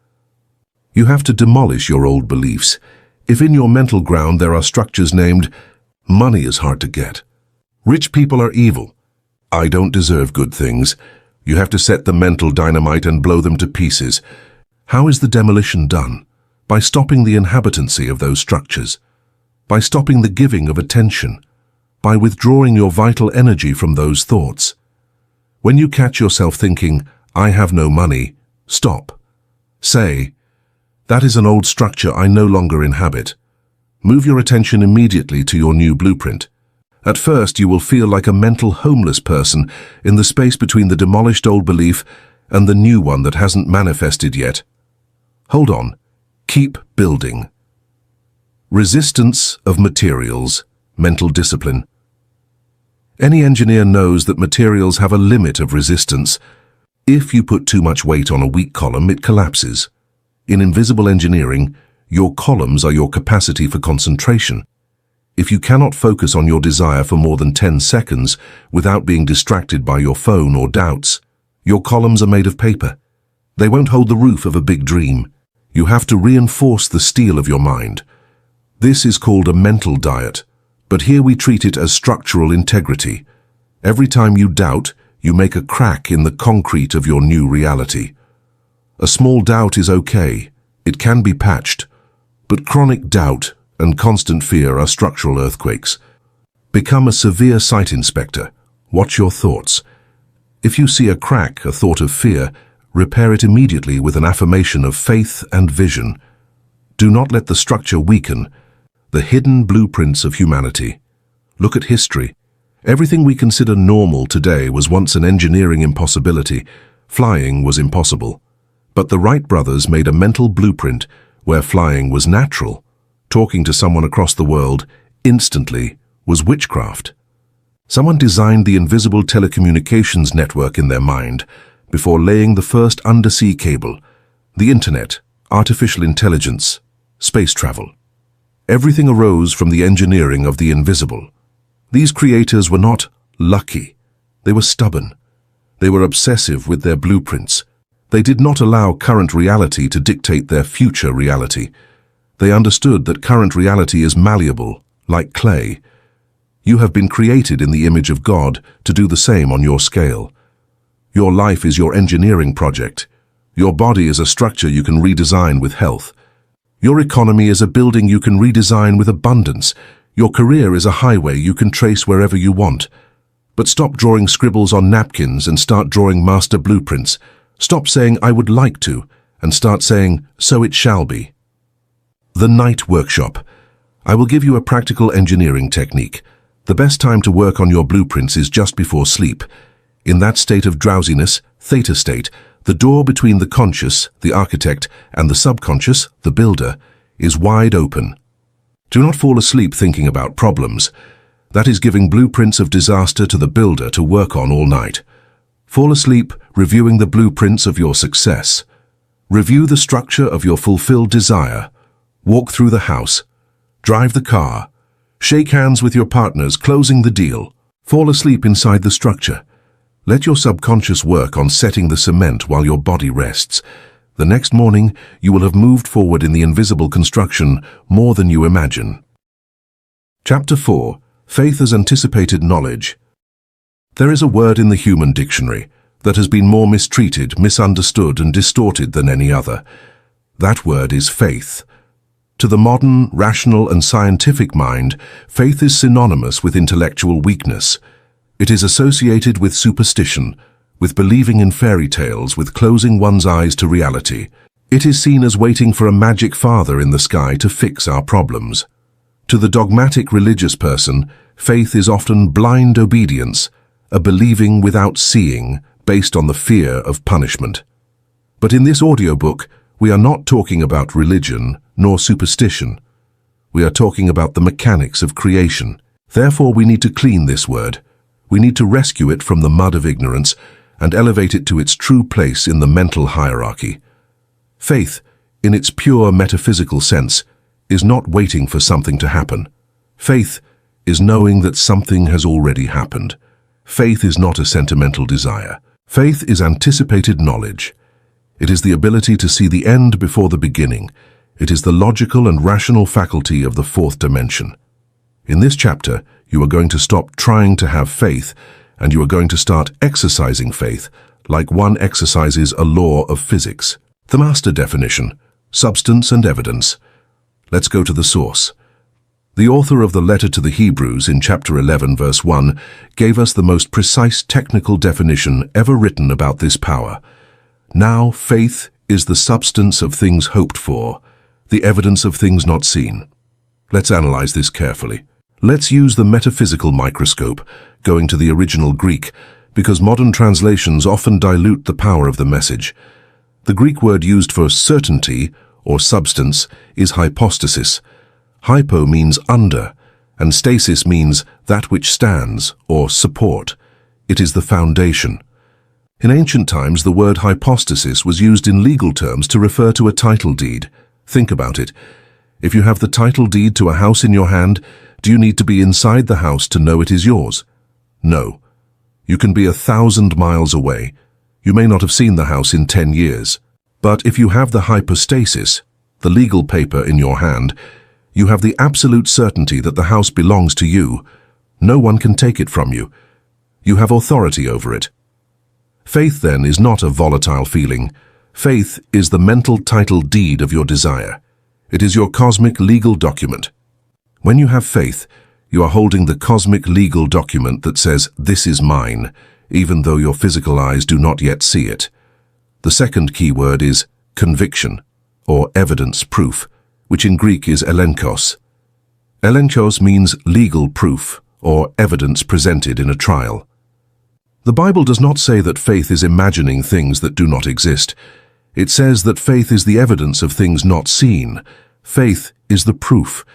You have to demolish your old beliefs. If in your mental ground there are structures named, "Money is hard to get," "Rich people are evil," "I don't deserve good things," you have to set the mental dynamite and blow them to pieces. How is the demolition done? By stopping the inhabitancy of those structures. By stopping the giving of attention. By withdrawing your vital energy from those thoughts. When you catch yourself thinking, "I have no money," stop. Say, "That is an old structure I no longer inhabit." Move your attention immediately to your new blueprint. At first, you will feel like a mental homeless person in the space between the demolished old belief and the new one that hasn't manifested yet. Hold on. Keep building. Resistance of materials, mental discipline. Any engineer knows that materials have a limit of resistance. If you put too much weight on a weak column, it collapses. In invisible engineering, Your columns are your capacity for concentration. If you cannot focus on your desire for more than 10 seconds without being distracted by your phone or doubts, your columns are made of paper. They won't hold the roof of a big dream. You have to reinforce the steel of your mind. This is called a mental diet, but here we treat it as structural integrity. Every time you doubt, you make a crack in the concrete of your new reality. A small doubt is okay. It can be patched. But chronic doubt and constant fear are structural earthquakes. Become a severe site inspector. Watch your thoughts. If you see a crack, a thought of fear, repair it immediately with an affirmation of faith and vision. Do not let the structure weaken. The hidden blueprints of humanity. Look at history. Everything we consider normal today was once an engineering impossibility. Flying was impossible. But the Wright brothers made a mental blueprint where flying was natural. Talking to someone across the world instantly was witchcraft. Someone designed the invisible telecommunications network in their mind before laying the first undersea cable, the internet, artificial intelligence, space travel. Everything arose from the engineering of the invisible. These creators were not lucky. They were stubborn. They were obsessive with their blueprints. They did not allow current reality to dictate their future reality. They understood that current reality is malleable, like clay. You have been created in the image of God to do the same on your scale. Your life is your engineering project. Your body is a structure you can redesign with health. Your economy is a building you can redesign with abundance. Your career is a highway you can trace wherever you want. But stop drawing scribbles on napkins and start drawing master blueprints. Stop saying, "I would like to," and start saying, "So it shall be." The Night Workshop. I will give you a practical engineering technique. The best time to work on your blueprints is just before sleep. In that state of drowsiness, theta state, the door between the conscious, the architect, and the subconscious, the builder, is wide open. Do not fall asleep thinking about problems. That is giving blueprints of disaster to the builder to work on all night. Fall asleep reviewing the blueprints of your success. Review the structure of your fulfilled desire. Walk through the house. Drive the car. Shake hands with your partners, closing the deal. Fall asleep inside the structure. Let your subconscious work on setting the cement while your body rests. The next morning, you will have moved forward in the invisible construction more than you imagine. Chapter 4. Faith as Anticipated Knowledge. There is a word in the human dictionary that has been more mistreated, misunderstood, and distorted than any other. That word is faith. To the modern, rational, and scientific mind, faith is synonymous with intellectual weakness. It is associated with superstition, with believing in fairy tales, with closing one's eyes to reality. It is seen as waiting for a magic father in the sky to fix our problems. To the dogmatic religious person, faith is often blind obedience, a believing without seeing, based on the fear of punishment. But in this audiobook, we are not talking about religion nor superstition. We are talking about the mechanics of creation. Therefore, we need to clean this word. We need to rescue it from the mud of ignorance and elevate it to its true place in the mental hierarchy. Faith, in its pure metaphysical sense, is not waiting for something to happen. Faith is knowing that something has already happened. Faith is not a sentimental desire. Faith is anticipated knowledge. It is the ability to see the end before the beginning. It is the logical and rational faculty of the fourth dimension. In this chapter, you are going to stop trying to have faith, and you are going to start exercising faith, like one exercises a law of physics. The master definition: substance and evidence. Let's go to the source. The author of the letter to the Hebrews in chapter 11, verse 1, gave us the most precise technical definition ever written about this power. Now faith is the substance of things hoped for, the evidence of things not seen. Let's analyze this carefully. Let's use the metaphysical microscope, going to the original Greek, because modern translations often dilute the power of the message. The Greek word used for certainty, or substance, is hypostasis. Hypo means under, and stasis means that which stands, or support. It is the foundation. In ancient times, the word hypostasis was used in legal terms to refer to a title deed. Think about it. If you have the title deed to a house in your hand, do you need to be inside the house to know it is yours? No. You can be 1,000 miles away. You may not have seen the house in 10 years. But if you have the hypostasis, the legal paper in your hand, you have the absolute certainty that the house belongs to you. No one can take it from you. You have authority over it. Faith, then, is not a volatile feeling. Faith is the mental title deed of your desire. It is your cosmic legal document. When you have faith, you are holding the cosmic legal document that says, "This is mine," even though your physical eyes do not yet see it. The second key word is conviction, or evidence proof, which in Greek is elenkos. Elenkos means legal proof, or evidence presented in a trial. The Bible does not say that faith is imagining things that do not exist. It says that faith is the evidence of things not seen. Faith is the proof.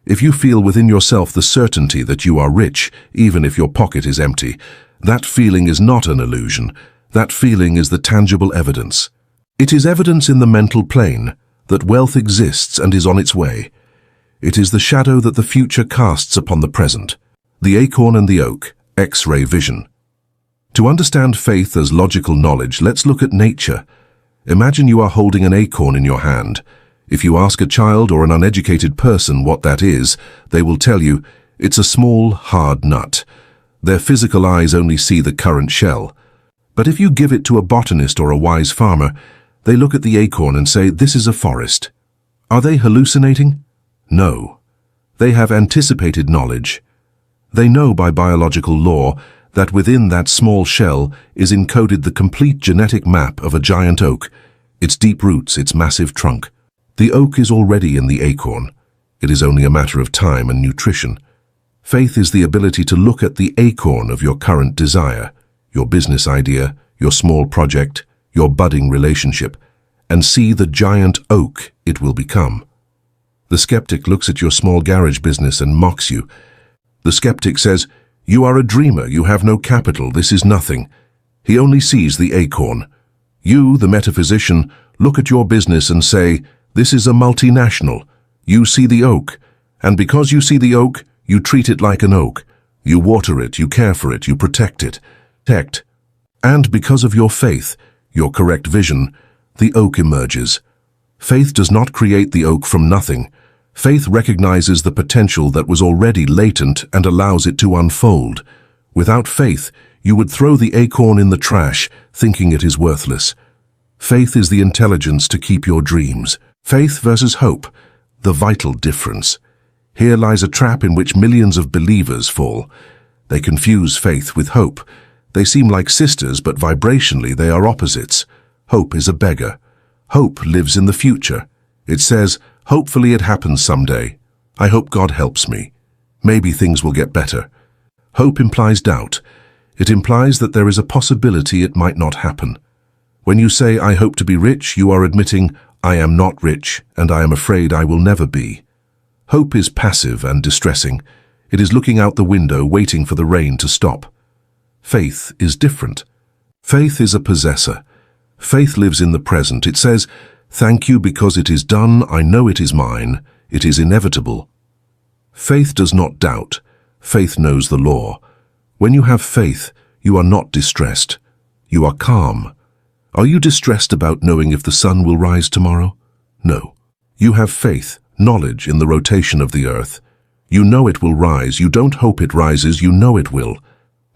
If you feel within yourself the certainty that you are rich, even if your pocket is empty, that feeling is not an illusion. That feeling is the tangible evidence. It is evidence in the mental plane that wealth exists and is on its way. It is the shadow that the future casts upon the present. The acorn and the oak, X-ray vision. To understand faith as logical knowledge, let's look at nature. Imagine you are holding an acorn in your hand. If you ask a child or an uneducated person what that is, they will tell you it's a small, hard nut. Their physical eyes only see the current shell. But if you give it to a botanist or a wise farmer, they look at the acorn and say, "This is a forest." Are they hallucinating? No. They have anticipated knowledge. They know by biological law that within that small shell is encoded the complete genetic map of a giant oak, its deep roots, its massive trunk. The oak is already in the acorn. It is only a matter of time and nutrition. Faith is the ability to look at the acorn of your current desire, your business idea, your small project, your budding relationship, and see the giant oak it will become. The skeptic looks at your small garage business and mocks you. The skeptic says, "You are a dreamer, you have no capital, this is nothing." He only sees the acorn. You, the metaphysician, look at your business and say, "This is a multinational." You see the oak, and because you see the oak, you treat it like an oak. You water it, you care for it, you protect it. And because of your faith, your correct vision, the oak emerges. Faith does not create the oak from nothing. Faith recognizes the potential that was already latent and allows it to unfold. Without faith, you would throw the acorn in the trash, thinking it is worthless. Faith is the intelligence to keep your dreams. Faith versus hope, the vital difference. Here lies a trap in which millions of believers fall. They confuse faith with hope. They seem like sisters, but vibrationally they are opposites. Hope is a beggar. Hope lives in the future. It says, "Hopefully it happens someday. I hope God helps me. Maybe things will get better." Hope implies doubt. It implies that there is a possibility it might not happen. When you say, "I hope to be rich," you are admitting, "I am not rich, and I am afraid I will never be." Hope is passive and distressing. It is looking out the window, waiting for the rain to stop. Faith is different. Faith is a possessor. Faith lives in the present. It says, "Thank you because it is done. I know it is mine. It is inevitable." Faith does not doubt. Faith knows the law. When you have faith, you are not distressed. You are calm. Are you distressed about knowing if the sun will rise tomorrow? No. You have faith, knowledge in the rotation of the earth. You know it will rise. You don't hope it rises. You know it will.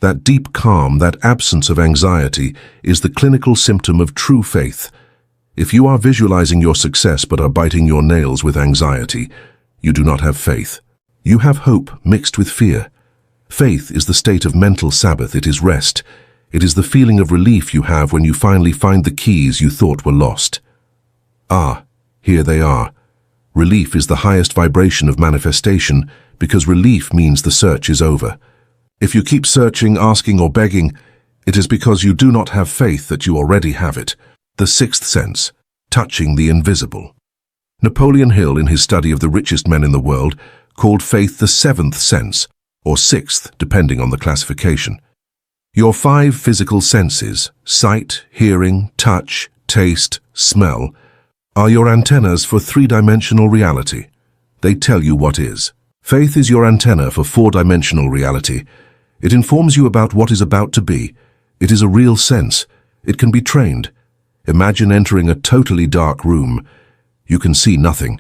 That deep calm, that absence of anxiety, is the clinical symptom of true faith. If you are visualizing your success but are biting your nails with anxiety, you do not have faith. You have hope mixed with fear. Faith is the state of mental Sabbath. It is rest. It is the feeling of relief you have when you finally find the keys you thought were lost. Ah, here they are. Relief is the highest vibration of manifestation because relief means the search is over. If you keep searching, asking, or begging, it is because you do not have faith that you already have it. The sixth sense, touching the invisible. Napoleon Hill, in his study of the richest men in the world, called faith the seventh sense, or sixth, depending on the classification. Your 5 physical senses, sight, hearing, touch, taste, smell, are your antennas for 3-dimensional reality. They tell you what is. Faith is your antenna for four-dimensional reality. It informs you about what is about to be. It is a real sense. It can be trained. Imagine entering a totally dark room. You can see nothing.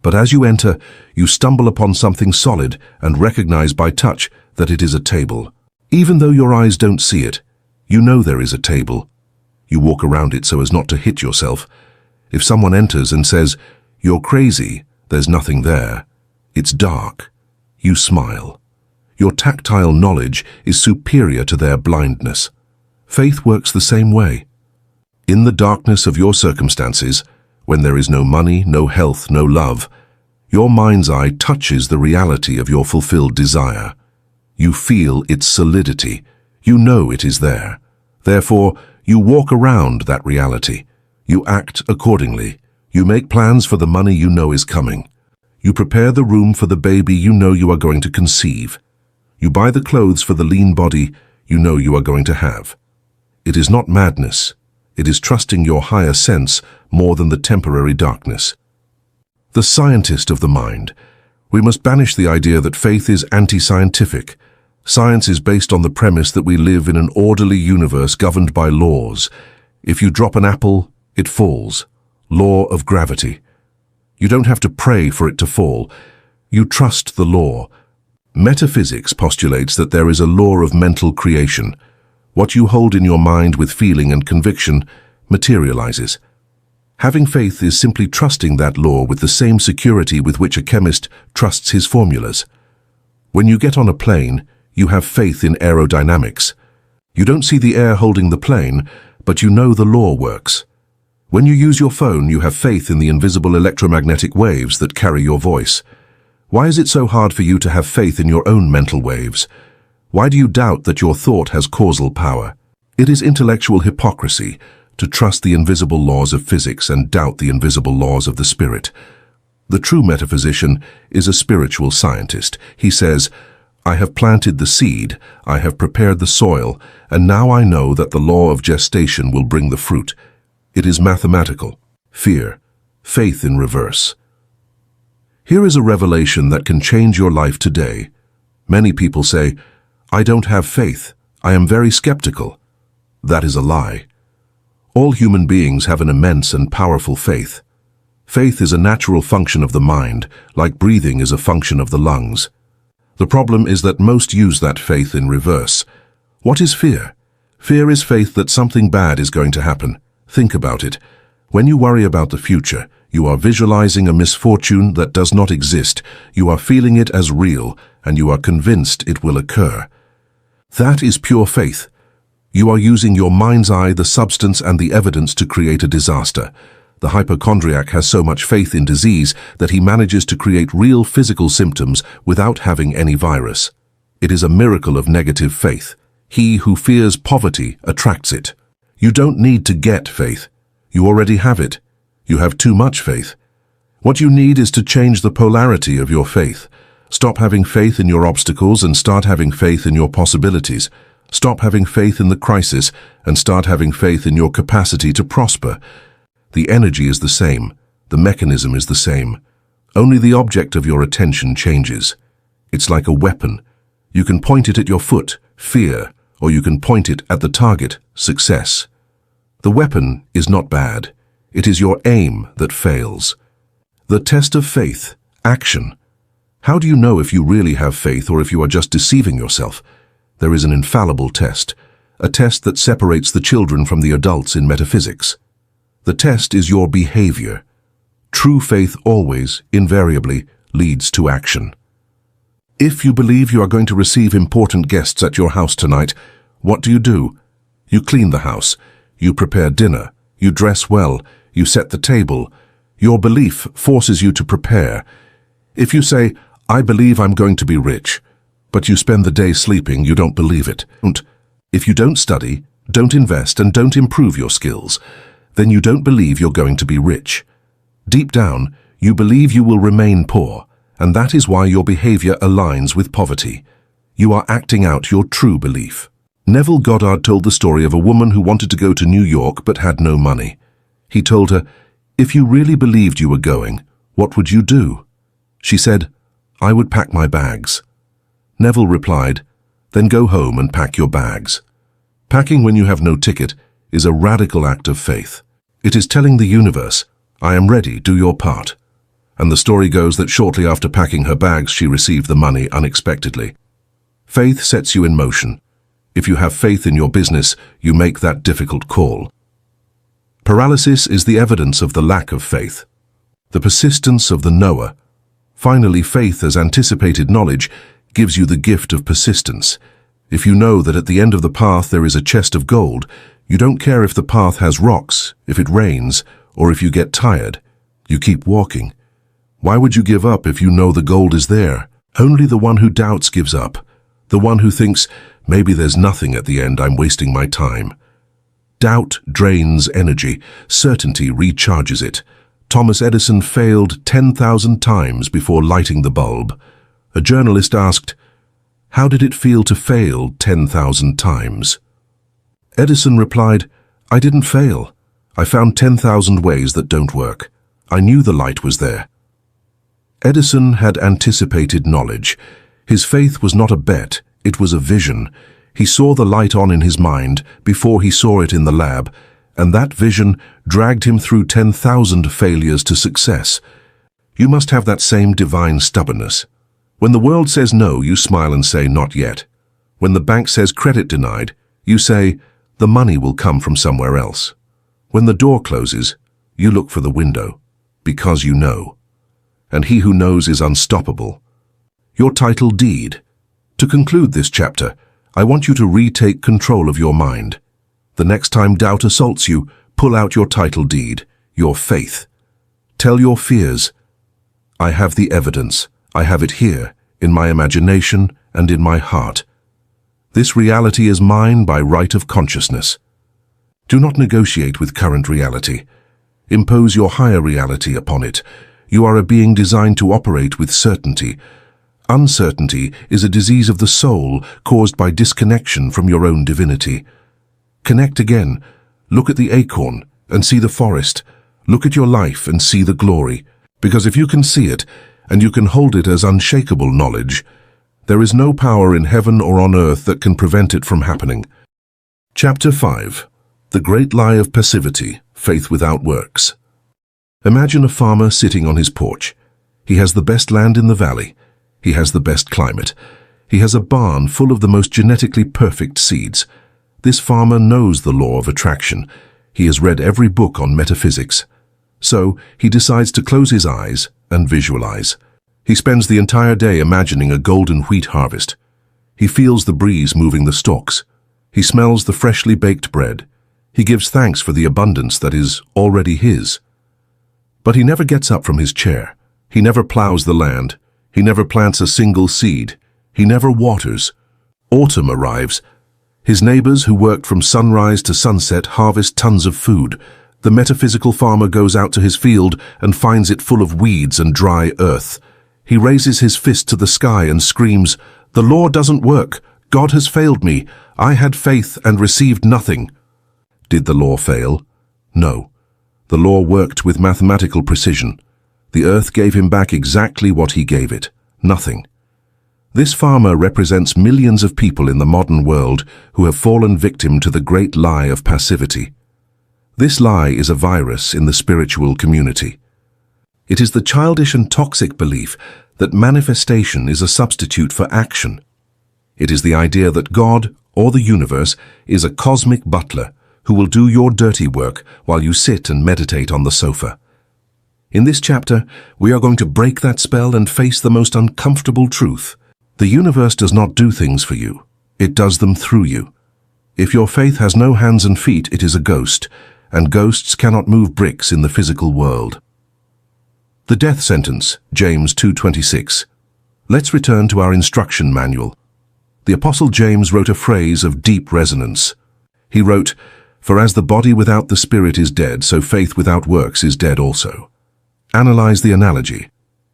But as you enter, you stumble upon something solid and recognize by touch that it is a table. Even though your eyes don't see it, you know there is a table. You walk around it so as not to hit yourself. If someone enters and says, "You're crazy," there's nothing there. It's dark. You smile. Your tactile knowledge is superior to their blindness. Faith works the same way. In the darkness of your circumstances, when there is no money, no health, no love, your mind's eye touches the reality of your fulfilled desire. You feel its solidity. You know it is there. Therefore, you walk around that reality. You act accordingly. You make plans for the money you know is coming. You prepare the room for the baby you know you are going to conceive. You buy the clothes for the lean body you know you are going to have. It is not madness. It is trusting your higher sense more than the temporary darkness. The scientist of the mind. We must banish the idea that faith is anti-scientific. Science is based on the premise that we live in an orderly universe governed by laws. If you drop an apple, it falls. Law of gravity. You don't have to pray for it to fall. You trust the law. Metaphysics postulates that there is a law of mental creation. What you hold in your mind with feeling and conviction materializes. Having faith is simply trusting that law with the same security with which a chemist trusts his formulas. When you get on a plane, you have faith in aerodynamics. You don't see the air holding the plane, but you know the law works. When you use your phone, you have faith in the invisible electromagnetic waves that carry your voice. Why is it so hard for you to have faith in your own mental waves? Why do you doubt that your thought has causal power? It is intellectual hypocrisy to trust the invisible laws of physics and doubt the invisible laws of the spirit. The true metaphysician is a spiritual scientist. He says, "I have planted the seed, I have prepared the soil, and now I know that the law of gestation will bring the fruit." It is mathematical. Fear. Faith in reverse. Here is a revelation that can change your life today. Many people say, "I don't have faith. I am very skeptical." That is a lie. All human beings have an immense and powerful faith. Faith is a natural function of the mind, like breathing is a function of the lungs. The problem is that most use that faith in reverse. What is fear? Fear is faith that something bad is going to happen. Think about it. When you worry about the future, you are visualizing a misfortune that does not exist. You are feeling it as real, and you are convinced it will occur. That is pure faith. You are using your mind's eye, the substance, and the evidence to create a disaster. The hypochondriac has so much faith in disease that he manages to create real physical symptoms without having any virus. It is a miracle of negative faith. He who fears poverty attracts it. You don't need to get faith. You already have it. You have too much faith. What you need is to change the polarity of your faith. Stop having faith in your obstacles and start having faith in your possibilities. Stop having faith in the crisis and start having faith in your capacity to prosper. The energy is the same. The mechanism is the same. Only the object of your attention changes. It's like a weapon. You can point it at your foot, fear, or you can point it at the target, success. The weapon is not bad. It is your aim that fails. The test of faith, action. How do you know if you really have faith or if you are just deceiving yourself? There is an infallible test, a test that separates the children from the adults in metaphysics. The test is your behavior. True faith always, invariably, leads to action. If you believe you are going to receive important guests at your house tonight, what do? You clean the house. You prepare dinner. You dress well. You set the table. Your belief forces you to prepare. If you say, "I believe I'm going to be rich," but you spend the day sleeping, you don't believe it. If you don't study, don't invest, and don't improve your skills, then you don't believe you're going to be rich. Deep down, you believe you will remain poor, and that is why your behavior aligns with poverty. You are acting out your true belief. Neville Goddard told the story of a woman who wanted to go to New York but had no money. He told her, "If you really believed you were going, what would you do?" She said, "I would pack my bags." Neville replied, "Then go home and pack your bags." Packing when you have no ticket is a radical act of faith. It is telling the universe, "I am ready, do your part." And the story goes that shortly after packing her bags, she received the money unexpectedly. Faith sets you in motion. If you have faith in your business, you make that difficult call. Paralysis is the evidence of the lack of faith. The persistence of the knower. Finally, faith as anticipated knowledge gives you the gift of persistence. If you know that at the end of the path there is a chest of gold, you don't care if the path has rocks, if it rains, or if you get tired. You keep walking. Why would you give up if you know the gold is there? Only the one who doubts gives up. The one who thinks, maybe there's nothing at the end, I'm wasting my time. Doubt drains energy. Certainty recharges it. Thomas Edison failed 10,000 times before lighting the bulb. A journalist asked, "How did it feel to fail 10,000 times?" Edison replied, "I didn't fail. I found 10,000 ways that don't work. I knew the light was there." Edison had anticipated knowledge. His faith was not a bet, it was a vision. He saw the light on in his mind before he saw it in the lab, and that vision dragged him through 10,000 failures to success. You must have that same divine stubbornness. When the world says no, you smile and say, "Not yet." When the bank says credit denied, you say, "The money will come from somewhere else." When the door closes, you look for the window, because you know. And he who knows is unstoppable. Your title deed. To conclude this chapter, I want you to retake control of your mind. The next time doubt assaults you, pull out your title deed, your faith. Tell your fears, "I have the evidence. I have it here, in my imagination and in my heart. This reality is mine by right of consciousness." Do not negotiate with current reality. Impose your higher reality upon it. You are a being designed to operate with certainty. Uncertainty is a disease of the soul caused by disconnection from your own divinity. Connect again. Look at the acorn and see the forest. Look at your life and see the glory. Because if you can see it, and you can hold it as unshakable knowledge, there is no power in heaven or on earth that can prevent it from happening. Chapter 5. The Great Lie of Passivity, Faith Without Works. Imagine a farmer sitting on his porch. He has the best land in the valley. He has the best climate. He has a barn full of the most genetically perfect seeds. This farmer knows the law of attraction. He has read every book on metaphysics. So he decides to close his eyes and visualize. He spends the entire day imagining a golden wheat harvest. He feels the breeze moving the stalks. He smells the freshly baked bread. He gives thanks for the abundance that is already his. But he never gets up from his chair. He never plows the land. He never plants a single seed. He never waters. Autumn arrives. His neighbors who worked from sunrise to sunset harvest tons of food. The metaphysical farmer goes out to his field and finds it full of weeds and dry earth. He raises his fist to the sky and screams, "The law doesn't work. God has failed me. I had faith and received nothing." Did the law fail? No. The law worked with mathematical precision. The earth gave him back exactly what he gave it, nothing. This farmer represents millions of people in the modern world who have fallen victim to the great lie of passivity. This lie is a virus in the spiritual community. It is the childish and toxic belief that manifestation is a substitute for action. It is the idea that God, or the universe, is a cosmic butler who will do your dirty work while you sit and meditate on the sofa. In this chapter, we are going to break that spell and face the most uncomfortable truth. The universe does not do things for you. It does them through you. If your faith has no hands and feet, it is a ghost, and ghosts cannot move bricks in the physical world. The death sentence, James 2:26. Let's return to our instruction manual. The Apostle James wrote a phrase of deep resonance. He wrote, "For as the body without the spirit is dead, so faith without works is dead also." Analyze the analogy.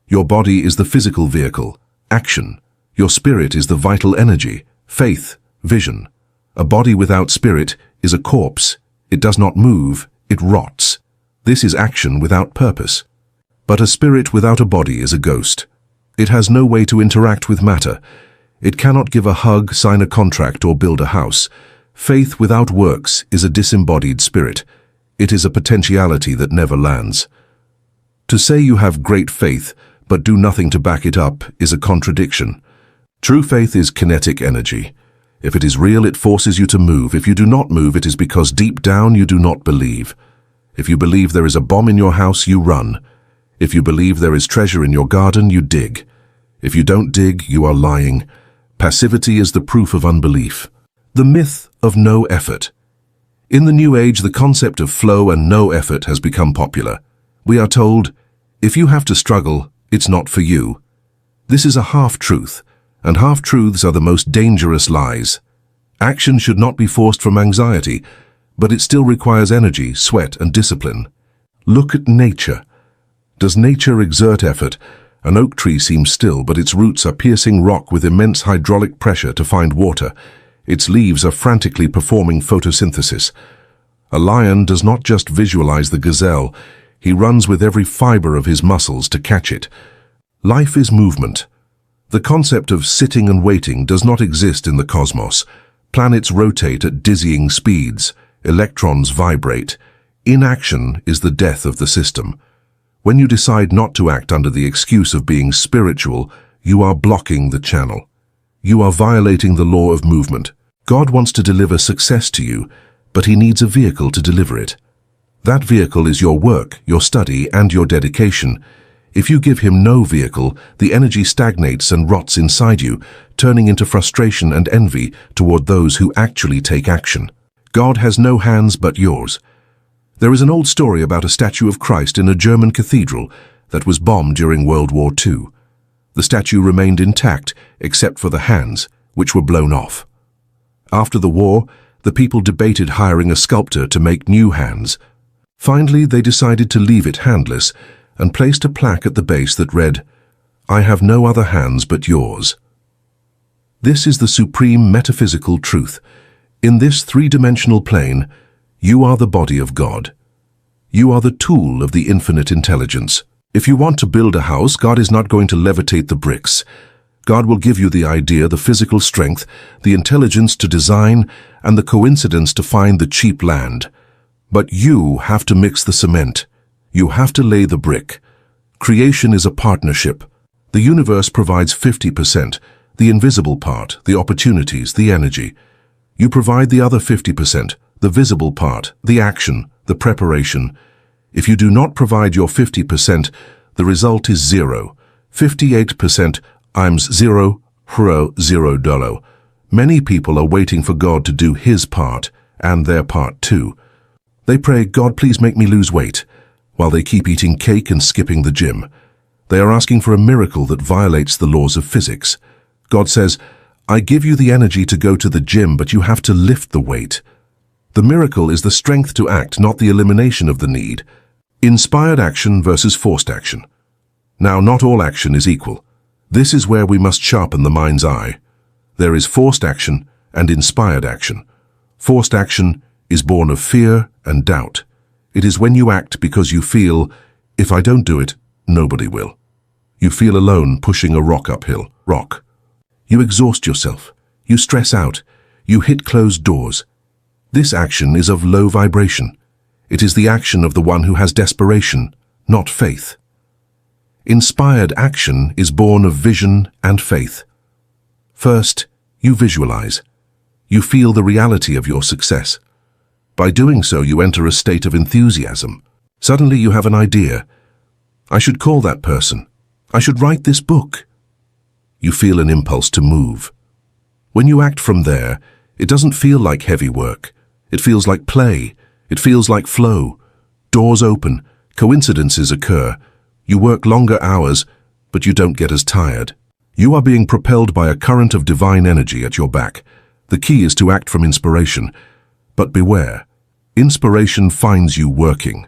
Your body is the physical vehicle, action. Your spirit is the vital energy, faith, vision. A body without spirit is a corpse. It does not move, it rots. This is action without purpose. But a spirit without a body is a ghost. It has no way to interact with matter. It cannot give a hug, sign a contract, or build a house. Faith without works is a disembodied spirit. It is a potentiality that never lands. To say you have great faith, but do nothing to back it up, is a contradiction. True faith is kinetic energy. If it is real, it forces you to move. If you do not move, it is because deep down you do not believe. If you believe there is a bomb in your house, you run. If you believe there is treasure in your garden, you dig. If you don't dig, you are lying. Passivity is the proof of unbelief. The myth of no effort. In the New Age, the concept of flow and no effort has become popular. We are told, if you have to struggle, it's not for you. This is a half-truth, and half-truths are the most dangerous lies. Action should not be forced from anxiety, but it still requires energy, sweat, and discipline. Look at nature. Does nature exert effort? An oak tree seems still, but its roots are piercing rock with immense hydraulic pressure to find water. Its leaves are frantically performing photosynthesis. A lion does not just visualize the gazelle, he runs with every fiber of his muscles to catch it. Life is movement. The concept of sitting and waiting does not exist in the cosmos. Planets rotate at dizzying speeds. Electrons vibrate. Inaction is the death of the system. When you decide not to act under the excuse of being spiritual, you are blocking the channel. You are violating the law of movement. God wants to deliver success to you, but he needs a vehicle to deliver it. That vehicle is your work, your study, and your dedication. If you give him no vehicle, the energy stagnates and rots inside you, turning into frustration and envy toward those who actually take action. God has no hands but yours. There is an old story about a statue of Christ in a German cathedral that was bombed during World War II. The statue remained intact except for the hands, which were blown off. After the war, the people debated hiring a sculptor to make new hands. Finally, they decided to leave it handless and placed a plaque at the base that read, "I have no other hands but yours." This is the supreme metaphysical truth. In this three-dimensional plane, you are the body of God. You are the tool of the infinite intelligence. If you want to build a house, God is not going to levitate the bricks. God will give you the idea, the physical strength, the intelligence to design, and the coincidence to find the cheap land. But you have to mix the cement. You have to lay the brick. Creation is a partnership. The universe provides 50%, the invisible part, the opportunities, the energy. You provide the other 50%, the visible part, the action, the preparation. If you do not provide your 50%, the result is zero. 58% times zero, $0. Many people are waiting for God to do his part, and their part too. They pray, "God, please make me lose weight," while they keep eating cake and skipping the gym. They are asking for a miracle that violates the laws of physics. God says, "I give you the energy to go to the gym, but you have to lift the weight." The miracle is the strength to act, not the elimination of the need. Inspired action versus forced action. Now, not all action is equal. This is where we must sharpen the mind's eye. There is forced action and inspired action. Forced action is born of fear and doubt. It is when you act because you feel, if I don't do it, nobody will. You feel alone pushing a rock uphill. You exhaust yourself. You stress out. You hit closed doors. This action is of low vibration. It is the action of the one who has desperation, not faith. Inspired action is born of vision and faith. First, you visualize. You feel the reality of your success. By doing so, you enter a state of enthusiasm. Suddenly you have an idea. I should call that person. I should write this book. You feel an impulse to move. When you act from there, it doesn't feel like heavy work. It feels like play. It feels like flow. Doors open. Coincidences occur. You work longer hours, but you don't get as tired. You are being propelled by a current of divine energy at your back. The key is to act from inspiration. But beware, inspiration finds you working.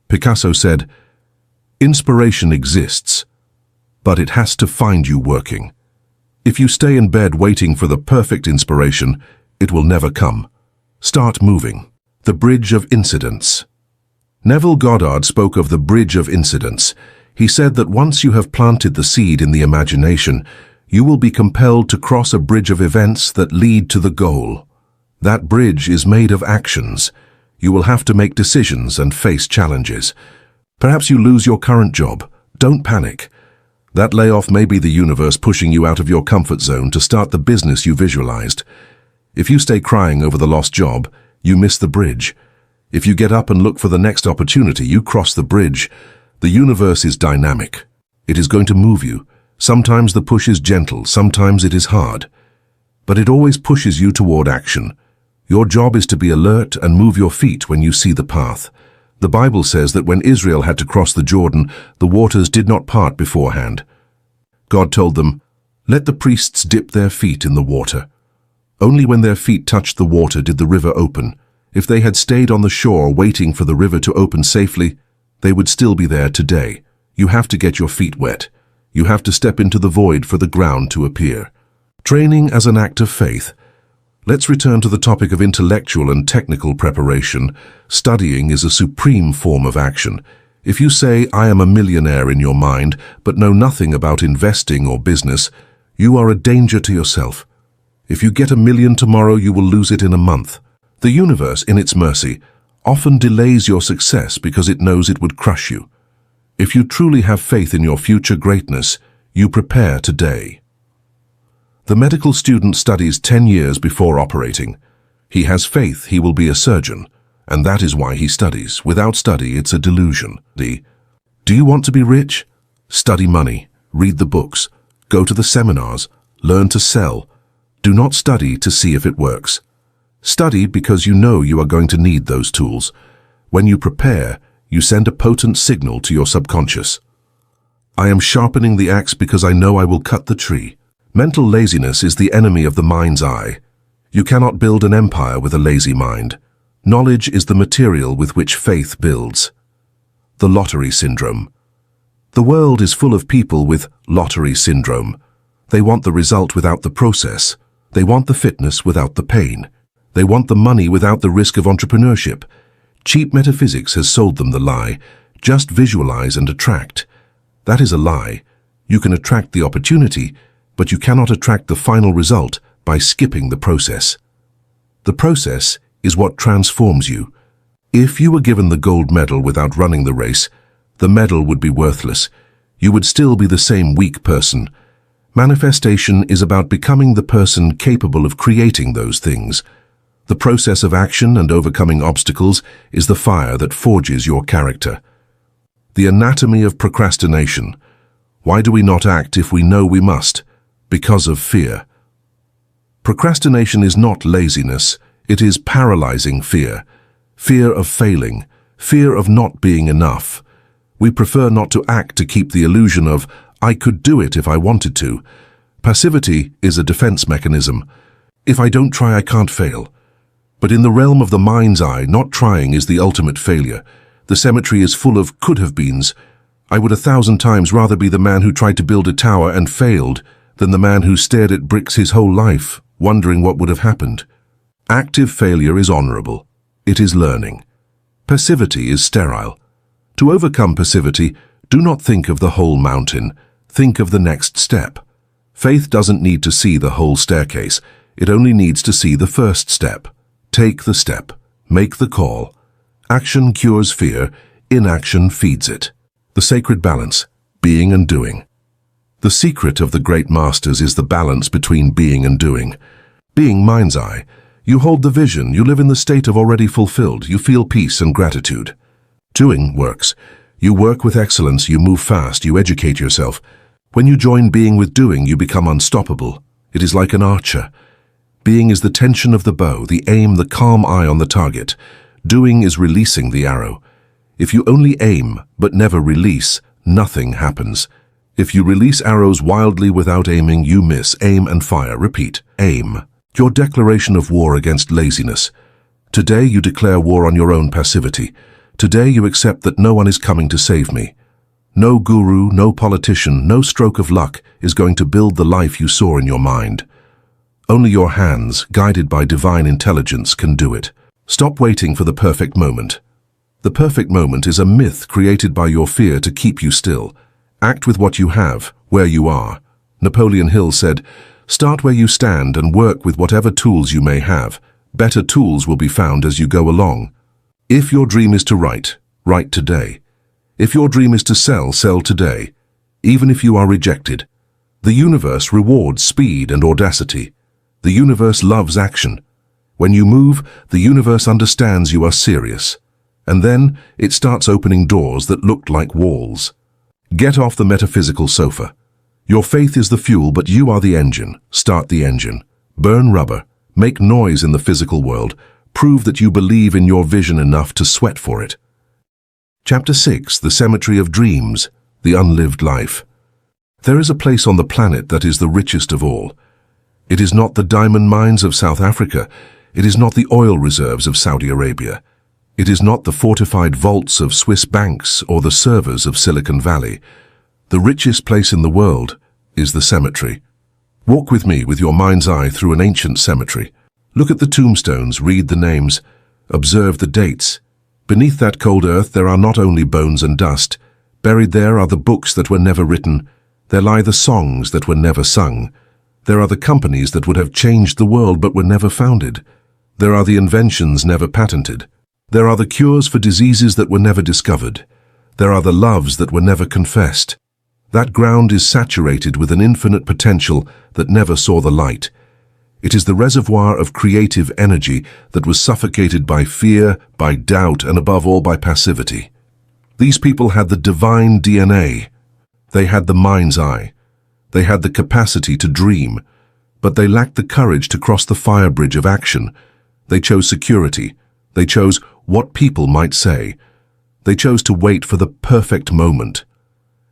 Picasso said, "Inspiration exists, but it has to find you working." If you stay in bed waiting for the perfect inspiration, it will never come. Start moving. The bridge of incidents. Neville Goddard spoke of the bridge of incidents. He said that once you have planted the seed in the imagination, you will be compelled to cross a bridge of events that lead to the goal. That bridge is made of actions. You will have to make decisions and face challenges. Perhaps you lose your current job. Don't panic. That layoff may be the universe pushing you out of your comfort zone to start the business you visualized. If you stay crying over the lost job, you miss the bridge. If you get up and look for the next opportunity, you cross the bridge. The universe is dynamic. It is going to move you. Sometimes the push is gentle, sometimes it is hard. But it always pushes you toward action. Your job is to be alert and move your feet when you see the path. The Bible says that when Israel had to cross the Jordan, the waters did not part beforehand. God told them, "Let the priests dip their feet in the water." Only when their feet touched the water did the river open. If they had stayed on the shore waiting for the river to open safely, they would still be there today. You have to get your feet wet. You have to step into the void for the ground to appear. Training as an act of faith. Let's return to the topic of intellectual and technical preparation. Studying is a supreme form of action. If you say, "I am a millionaire" in your mind, but know nothing about investing or business, you are a danger to yourself. If you get 1 million tomorrow, you will lose it in a month. The universe, in its mercy, often delays your success because it knows it would crush you. If you truly have faith in your future greatness, you prepare today. The medical student studies 10 years before operating. He has faith he will be a surgeon, and that is why he studies. Without study, it's a delusion. Do you want to be rich? Study money, read the books, go to the seminars, learn to sell. Do not study to see if it works. Study because you know you are going to need those tools. When you prepare, you send a potent signal to your subconscious. I am sharpening the axe because I know I will cut the tree. Mental laziness is the enemy of the mind's eye. You cannot build an empire with a lazy mind. Knowledge is the material with which faith builds. The lottery syndrome. The world is full of people with lottery syndrome. They want the result without the process. They want the fitness without the pain. They want the money without the risk of entrepreneurship. Cheap metaphysics has sold them the lie. Just visualize and attract. That is a lie. You can attract the opportunity, but you cannot attract the final result by skipping the process. The process is what transforms you. If you were given the gold medal without running the race, the medal would be worthless. You would still be the same weak person. Manifestation is about becoming the person capable of creating those things. The process of action and overcoming obstacles is the fire that forges your character. The anatomy of procrastination. Why do we not act if we know we must? Because of fear. Procrastination is not laziness, it is paralyzing fear. Fear of failing, fear of not being enough. We prefer not to act to keep the illusion of, "I could do it if I wanted to." Passivity is a defense mechanism. If I don't try, I can't fail. But in the realm of the mind's eye, not trying is the ultimate failure. The cemetery is full of could-have-beens. I would 1,000 times rather be the man who tried to build a tower and failed than the man who stared at bricks his whole life, wondering what would have happened. Active failure is honorable. It is learning. Passivity is sterile. To overcome passivity, do not think of the whole mountain. Think of the next step. Faith doesn't need to see the whole staircase. It only needs to see the first step. Take the step. Make the call. Action cures fear. Inaction feeds it. The sacred balance, being and doing. The secret of the great masters is the balance between being and doing. Being, mind's eye. You hold the vision, you live in the state of already fulfilled, you feel peace and gratitude. Doing works. You work with excellence, you move fast, you educate yourself. When you join being with doing, you become unstoppable. It is like an archer. Being is the tension of the bow, the aim, the calm eye on the target. Doing is releasing the arrow. If you only aim, but never release, nothing happens. If you release arrows wildly without aiming, you miss. Aim and fire. Repeat. Aim. Your declaration of war against laziness. Today you declare war on your own passivity. Today you accept that no one is coming to save me. No guru, no politician, no stroke of luck is going to build the life you saw in your mind. Only your hands, guided by divine intelligence, can do it. Stop waiting for the perfect moment. The perfect moment is a myth created by your fear to keep you still. Act with what you have, where you are. Napoleon Hill said, "Start where you stand and work with whatever tools you may have. Better tools will be found as you go along." If your dream is to write, write today. If your dream is to sell, sell today. Even if you are rejected. The universe rewards speed and audacity. The universe loves action. When you move, the universe understands you are serious. And then it starts opening doors that looked like walls. Get off the metaphysical sofa. Your faith is the fuel, but you are the engine. Start the engine. Burn rubber. Make noise in the physical world. Prove that you believe in your vision enough to sweat for it. Chapter 6. The Cemetery of Dreams. The Unlived Life. There is a place on the planet that is the richest of all. It is not the diamond mines of South Africa. It is not the oil reserves of Saudi Arabia. It is not the fortified vaults of Swiss banks or the servers of Silicon Valley. The richest place in the world is the cemetery. Walk with me with your mind's eye through an ancient cemetery. Look at the tombstones, read the names, observe the dates. Beneath that cold earth there are not only bones and dust. Buried there are the books that were never written. There lie the songs that were never sung. There are the companies that would have changed the world but were never founded. There are the inventions never patented. There are the cures for diseases that were never discovered. There are the loves that were never confessed. That ground is saturated with an infinite potential that never saw the light. It is the reservoir of creative energy that was suffocated by fear, by doubt, and above all by passivity. These people had the divine DNA. They had the mind's eye. They had the capacity to dream, but they lacked the courage to cross the fire bridge of action. They chose security. They chose what people might say. They chose to wait for the perfect moment.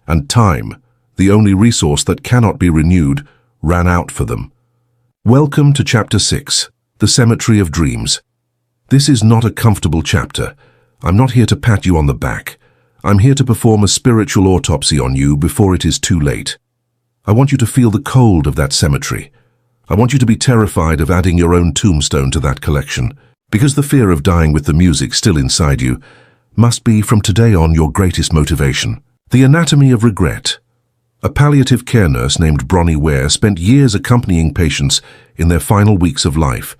And time, the only resource that cannot be renewed, ran out for them. Welcome to Chapter 6, The Cemetery of Dreams. This is not a comfortable chapter. I'm not here to pat you on the back. I'm here to perform a spiritual autopsy on you before it is too late. I want you to feel the cold of that cemetery. I want you to be terrified of adding your own tombstone to that collection, because the fear of dying with the music still inside you must be from today on your greatest motivation. The Anatomy of Regret. A palliative care nurse named Bronnie Ware spent years accompanying patients in their final weeks of life.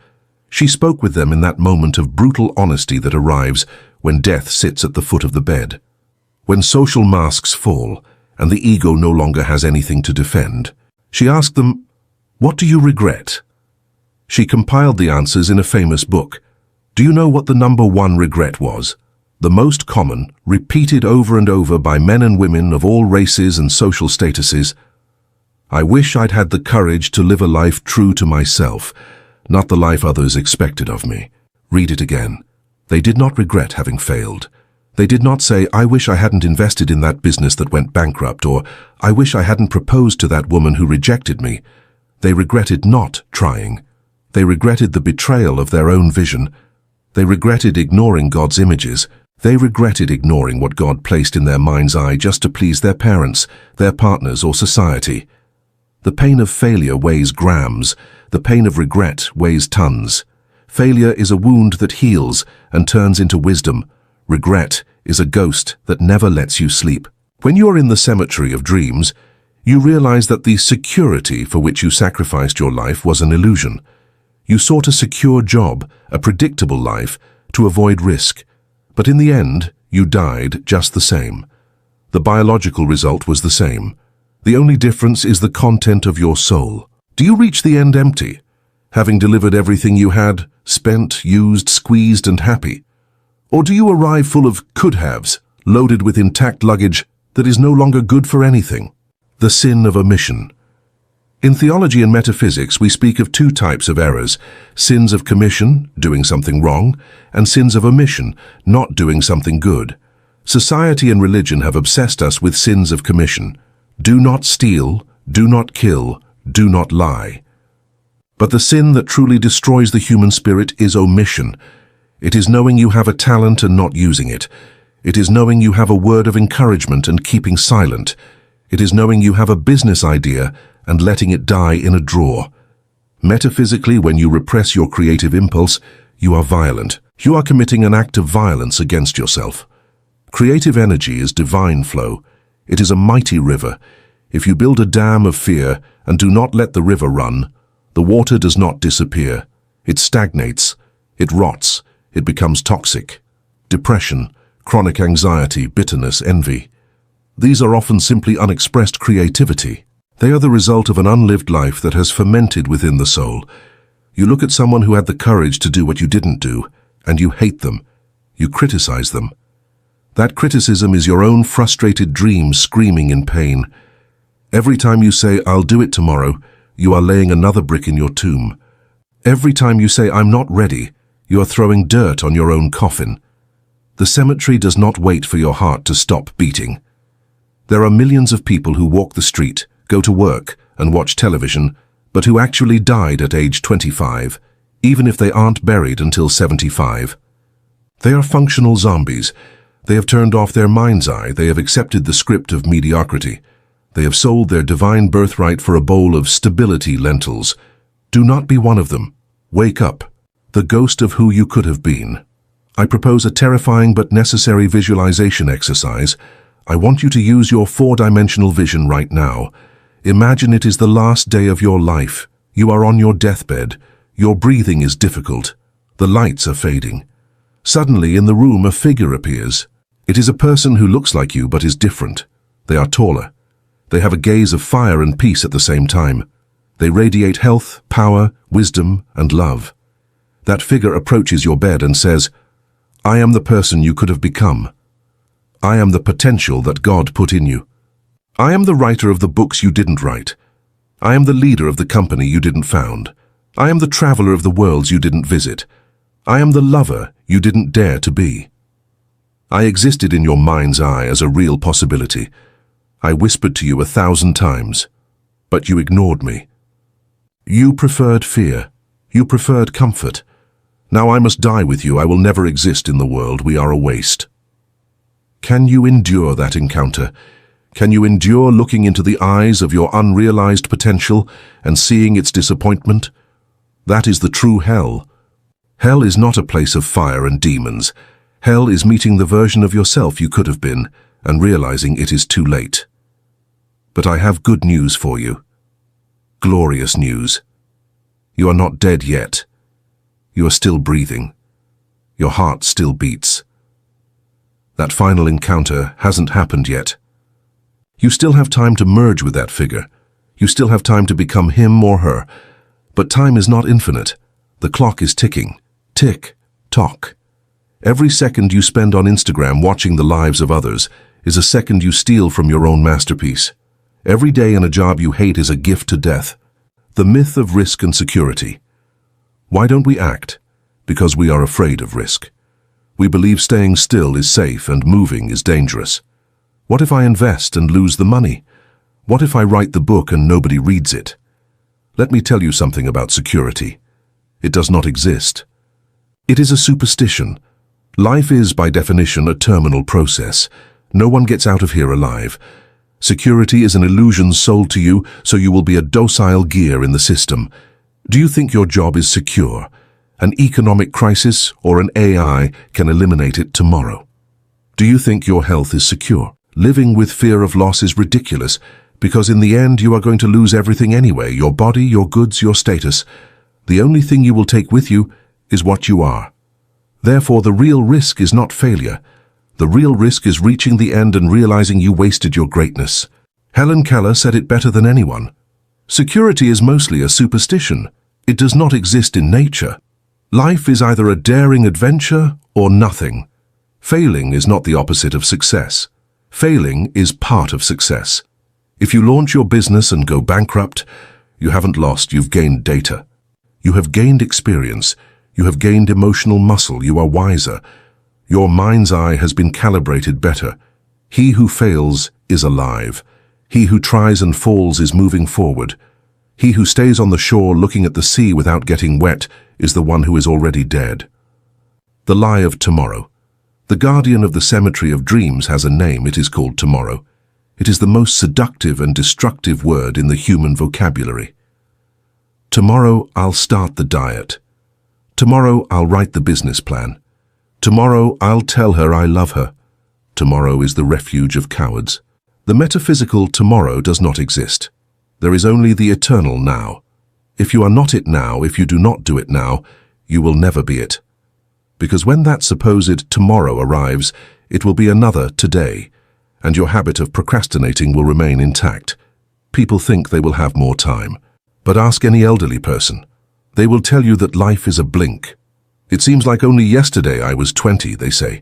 She spoke with them in that moment of brutal honesty that arrives when death sits at the foot of the bed. When social masks fall and the ego no longer has anything to defend, she asked them, "What do you regret?" She compiled the answers in a famous book. Do you know what the number one regret was? The most common, repeated over and over by men and women of all races and social statuses. "I wish I'd had the courage to live a life true to myself, not the life others expected of me." Read it again. They did not regret having failed. They did not say, "I wish I hadn't invested in that business that went bankrupt," or "I wish I hadn't proposed to that woman who rejected me." They regretted not trying. They regretted the betrayal of their own vision. They regretted ignoring God's images. They regretted ignoring what God placed in their mind's eye just to please their parents, their partners, or society. The pain of failure weighs grams. The pain of regret weighs tons. Failure is a wound that heals and turns into wisdom. Regret is a ghost that never lets you sleep. When you are in the cemetery of dreams, you realize that the security for which you sacrificed your life was an illusion. You sought a secure job, a predictable life, to avoid risk. But in the end, you died just the same. The biological result was the same. The only difference is the content of your soul. Do you reach the end empty, having delivered everything you had, spent, used, squeezed, and happy? Or do you arrive full of could-haves, loaded with intact luggage that is no longer good for anything? The sin of omission. In theology and metaphysics, we speak of two types of errors: sins of commission, doing something wrong, and sins of omission, not doing something good. Society and religion have obsessed us with sins of commission. Do not steal, do not kill, do not lie. But the sin that truly destroys the human spirit is omission. It is knowing you have a talent and not using it. It is knowing you have a word of encouragement and keeping silent. It is knowing you have a business idea and letting it die in a drawer. Metaphysically, when you repress your creative impulse, you are violent. You are committing an act of violence against yourself. Creative energy is divine flow. It is a mighty river. If you build a dam of fear and do not let the river run, the water does not disappear. It stagnates, it rots, it becomes toxic. Depression, chronic anxiety, bitterness, envy. These are often simply unexpressed creativity. They are the result of an unlived life that has fermented within the soul. You look at someone who had the courage to do what you didn't do, and you hate them. You criticize them. That criticism is your own frustrated dream screaming in pain. Every time you say, "I'll do it tomorrow," you are laying another brick in your tomb. Every time you say, "I'm not ready," you are throwing dirt on your own coffin. The cemetery does not wait for your heart to stop beating. There are millions of people who walk the street, go to work, and watch television, but who actually died at age 25, even if they aren't buried until 75. They are functional zombies. They have turned off their mind's eye. They have accepted the script of mediocrity. They have sold their divine birthright for a bowl of stability lentils. Do not be one of them. Wake up, the ghost of who you could have been. I propose a terrifying but necessary visualization exercise. I want you to use your four-dimensional vision right now. Imagine it is the last day of your life. You are on your deathbed. Your breathing is difficult. The lights are fading. Suddenly, in the room, a figure appears. It is a person who looks like you but is different. They are taller. They have a gaze of fire and peace at the same time. They radiate health, power, wisdom, and love. That figure approaches your bed and says, "I am the person you could have become. I am the potential that God put in you. I am the writer of the books you didn't write. I am the leader of the company you didn't found. I am the traveler of the worlds you didn't visit. I am the lover you didn't dare to be. I existed in your mind's eye as a real possibility. I whispered to you 1,000 times, but you ignored me. You preferred fear. You preferred comfort. Now I must die with you. I will never exist in the world. We are a waste." Can you endure that encounter? Can you endure looking into the eyes of your unrealized potential and seeing its disappointment? That is the true hell. Hell is not a place of fire and demons. Hell is meeting the version of yourself you could have been and realizing it is too late. But I have good news for you. Glorious news. You are not dead yet. You are still breathing. Your heart still beats. That final encounter hasn't happened yet. You still have time to merge with that figure. You still have time to become him or her. But time is not infinite. The clock is ticking. Tick, tock. Every second you spend on Instagram watching the lives of others is a second you steal from your own masterpiece. Every day in a job you hate is a gift to death. The myth of risk and security. Why don't we act? Because we are afraid of risk. We believe staying still is safe and moving is dangerous. What if I invest and lose the money? What if I write the book and nobody reads it? Let me tell you something about security. It does not exist. It is a superstition. Life is, by definition, a terminal process. No one gets out of here alive. Security is an illusion sold to you, so you will be a docile gear in the system. Do you think your job is secure? An economic crisis or an AI can eliminate it tomorrow. Do you think your health is secure? Living with fear of loss is ridiculous, because in the end you are going to lose everything anyway, your body, your goods, your status. The only thing you will take with you is what you are. Therefore, the real risk is not failure. The real risk is reaching the end and realizing you wasted your greatness. Helen Keller said it better than anyone. Security is mostly a superstition. It does not exist in nature. Life is either a daring adventure or nothing. Failing is not the opposite of success. Failing is part of success. If you launch your business and go bankrupt, you haven't lost, you've gained data. You have gained experience. You have gained emotional muscle. You are wiser. Your mind's eye has been calibrated better. He who fails is alive. He who tries and falls is moving forward. He who stays on the shore looking at the sea without getting wet is the one who is already dead. The lie of tomorrow. The guardian of the cemetery of dreams has a name. It is called tomorrow. It is the most seductive and destructive word in the human vocabulary. Tomorrow I'll start the diet. Tomorrow I'll write the business plan. Tomorrow I'll tell her I love her. Tomorrow is the refuge of cowards. The metaphysical tomorrow does not exist. There is only the eternal now. If you are not it now, if you do not do it now, you will never be it. Because when that supposed tomorrow arrives, it will be another today, and your habit of procrastinating will remain intact. People think they will have more time, but ask any elderly person. They will tell you that life is a blink. It seems like only yesterday I was 20, they say.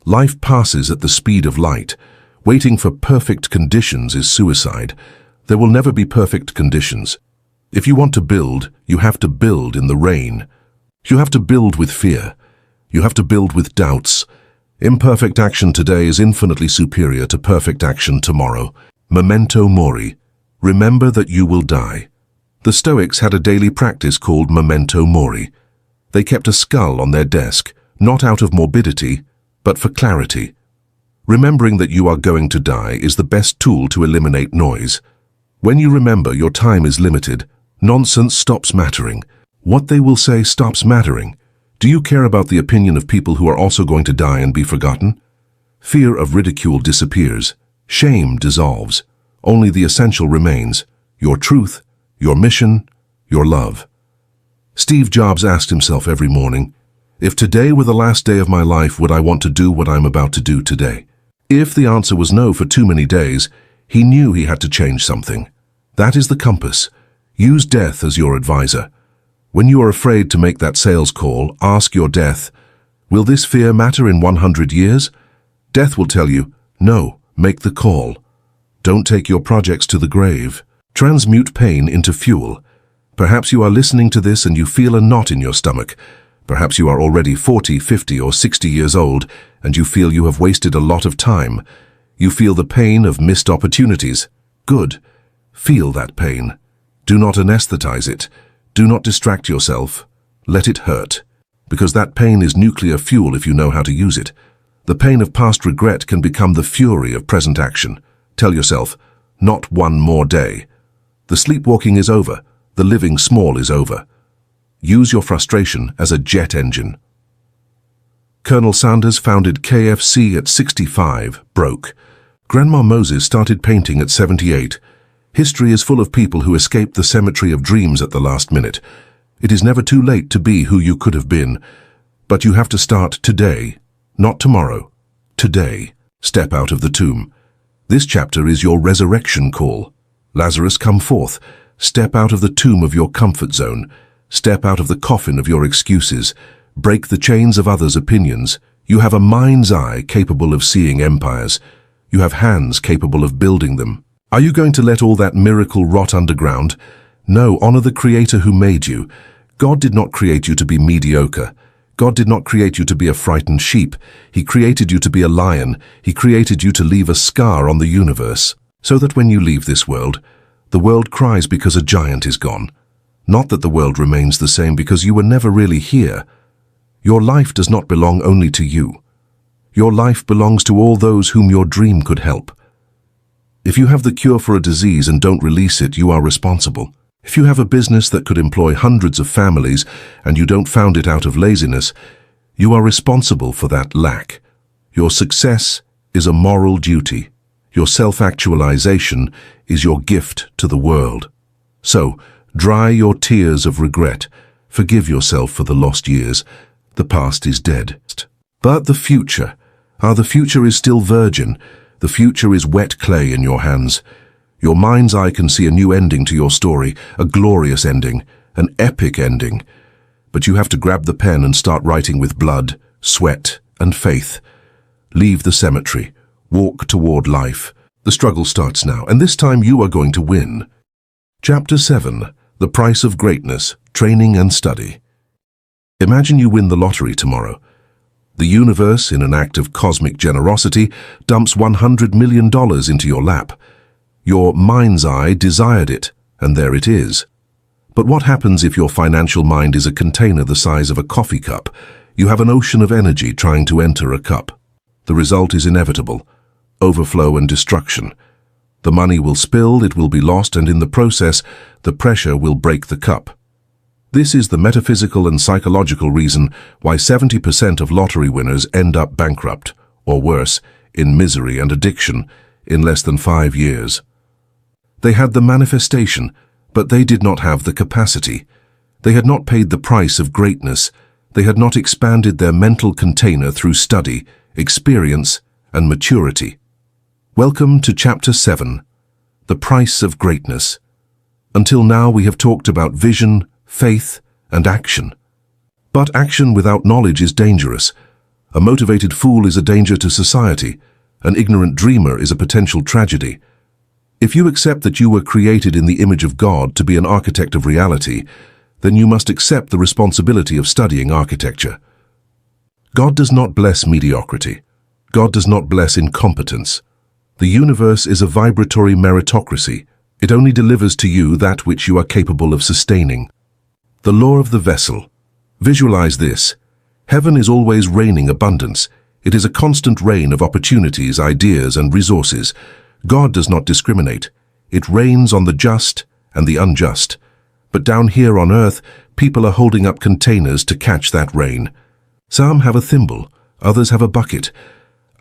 Life passes at the speed of light. Waiting for perfect conditions is suicide. There will never be perfect conditions. If you want to build, you have to build in the rain. You have to build with fear. You have to build with doubts. Imperfect action today is infinitely superior to perfect action tomorrow. Memento mori. Remember that you will die. The Stoics had a daily practice called memento mori. They kept a skull on their desk, not out of morbidity, but for clarity. Remembering that you are going to die is the best tool to eliminate noise. When you remember your time is limited, nonsense stops mattering. What they will say stops mattering. Do you care about the opinion of people who are also going to die and be forgotten? Fear of ridicule disappears. Shame dissolves. Only the essential remains: your truth, your mission, your love. Steve Jobs asked himself every morning, if today were the last day of my life, would I want to do what I'm about to do today? If the answer was no for too many days, he knew he had to change something. That is the compass. Use death as your advisor. When you are afraid to make that sales call, ask your death, will this fear matter in 100 years? Death will tell you, no, make the call. Don't take your projects to the grave. Transmute pain into fuel. Perhaps you are listening to this and you feel a knot in your stomach. Perhaps you are already 40, 50, or 60 years old and you feel you have wasted a lot of time. You feel the pain of missed opportunities. Good. Feel that pain. Do not anesthetize it. Do not distract yourself. Let it hurt. Because that pain is nuclear fuel if you know how to use it. The pain of past regret can become the fury of present action. Tell yourself, not one more day. The sleepwalking is over. The living small is over. Use your frustration as a jet engine. Colonel Sanders founded KFC at 65, broke. Grandma Moses started painting at 78. History is full of people who escaped the cemetery of dreams at the last minute. It is never too late to be who you could have been. But you have to start today, not tomorrow. Today, step out of the tomb. This chapter is your resurrection call. Lazarus, come forth. Step out of the tomb of your comfort zone. Step out of the coffin of your excuses. Break the chains of others' opinions. You have a mind's eye capable of seeing empires. You have hands capable of building them. Are you going to let all that miracle rot underground? No, honor the Creator who made you. God did not create you to be mediocre. God did not create you to be a frightened sheep. He created you to be a lion. He created you to leave a scar on the universe, so that when you leave this world, the world cries because a giant is gone. Not that the world remains the same because you were never really here. Your life does not belong only to you. Your life belongs to all those whom your dream could help. If you have the cure for a disease and don't release it, you are responsible. If you have a business that could employ hundreds of families and you don't found it out of laziness, you are responsible for that lack. Your success is a moral duty. Your self-actualization is your gift to the world. So, dry your tears of regret. Forgive yourself for the lost years. The past is dead. But the future, the future is still virgin. The future is wet clay in your hands. Your mind's eye can see a new ending to your story, a glorious ending, an epic ending. But you have to grab the pen and start writing with blood, sweat, and faith. Leave the cemetery. Walk toward life. The struggle starts now, and this time you are going to win. Chapter 7. The Price of Greatness, Training and Study. Imagine you win the lottery tomorrow. The universe, in an act of cosmic generosity, dumps $100 million into your lap. Your mind's eye desired it, and there it is. But what happens if your financial mind is a container the size of a coffee cup? You have an ocean of energy trying to enter a cup. The result is inevitable: overflow and destruction. The money will spill, it will be lost, and in the process, the pressure will break the cup. This is the metaphysical and psychological reason why 70% of lottery winners end up bankrupt, or worse, in misery and addiction. in less than 5 years. They had the manifestation, but they did not have the capacity. They had not paid the price of greatness. They had not expanded their mental container through study, experience, and maturity. Welcome to Chapter 7, The Price of Greatness. Until now we have talked about vision, faith, and action. But action without knowledge is dangerous. A motivated fool is a danger to society. An ignorant dreamer is a potential tragedy. If you accept that you were created in the image of God to be an architect of reality, then you must accept the responsibility of studying architecture. God does not bless mediocrity. God does not bless incompetence. The universe is a vibratory meritocracy. It only delivers to you that which you are capable of sustaining. The law of the vessel. Visualize this. Heaven is always raining abundance. It is a constant rain of opportunities, ideas, and resources. God does not discriminate. It rains on the just and the unjust. But down here on earth, people are holding up containers to catch that rain. Some have a thimble, others have a bucket.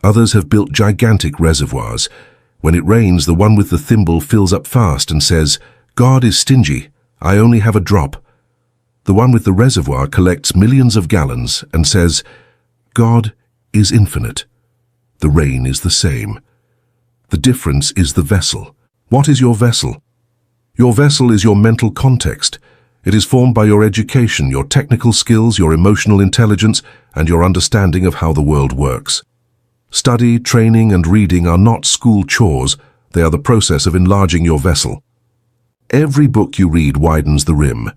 Others have built gigantic reservoirs. When it rains, the one with the thimble fills up fast and says, "God is stingy, I only have a drop." The one with the reservoir collects millions of gallons and says, "God is infinite." The rain is the same. The difference is the vessel. What is your vessel? Your vessel is your mental context. It is formed by your education, your technical skills, your emotional intelligence, and your understanding of how the world works. Study, training, and reading are not school chores. They are the process of enlarging your vessel. Every book you read widens the rim.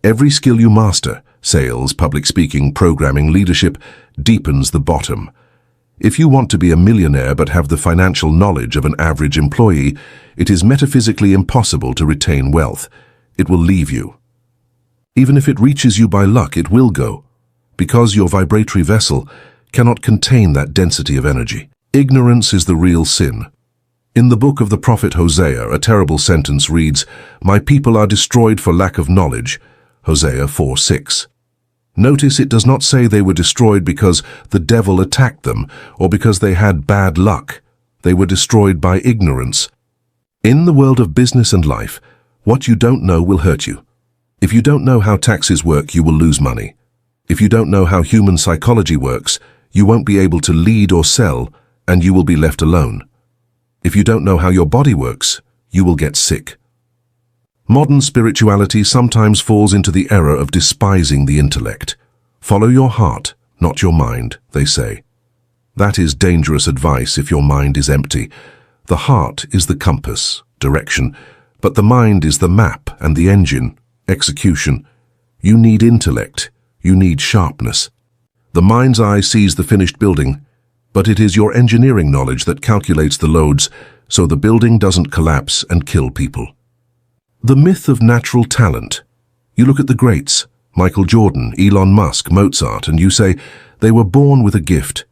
Every skill you master, sales, public speaking, programming, leadership, deepens the bottom. If you want to be a millionaire but have the financial knowledge of an average employee, it is metaphysically impossible to retain wealth. It will leave you. Even if it reaches you by luck, it will go, because your vibratory vessel cannot contain that density of energy. Ignorance is the real sin. In the book of the prophet Hosea, a terrible sentence reads, "My people are destroyed for lack of knowledge." Hosea 4:6. Notice it does not say they were destroyed because the devil attacked them or because they had bad luck. They were destroyed by ignorance. In the world of business and life, what you don't know will hurt you. If you don't know how taxes work, you will lose money. If you don't know how human psychology works, you won't be able to lead or sell, and you will be left alone. If you don't know how your body works, you will get sick. Modern spirituality sometimes falls into the error of despising the intellect. Follow your heart, not your mind, they say. That is dangerous advice if your mind is empty. The heart is the compass, direction, but the mind is the map and the engine, execution. You need intellect. You need sharpness. The mind's eye sees the finished building, but it is your engineering knowledge that calculates the loads so the building doesn't collapse and kill people. The myth of natural talent. You look at the greats, Michael Jordan, Elon Musk, Mozart, and you say they were born with a gift.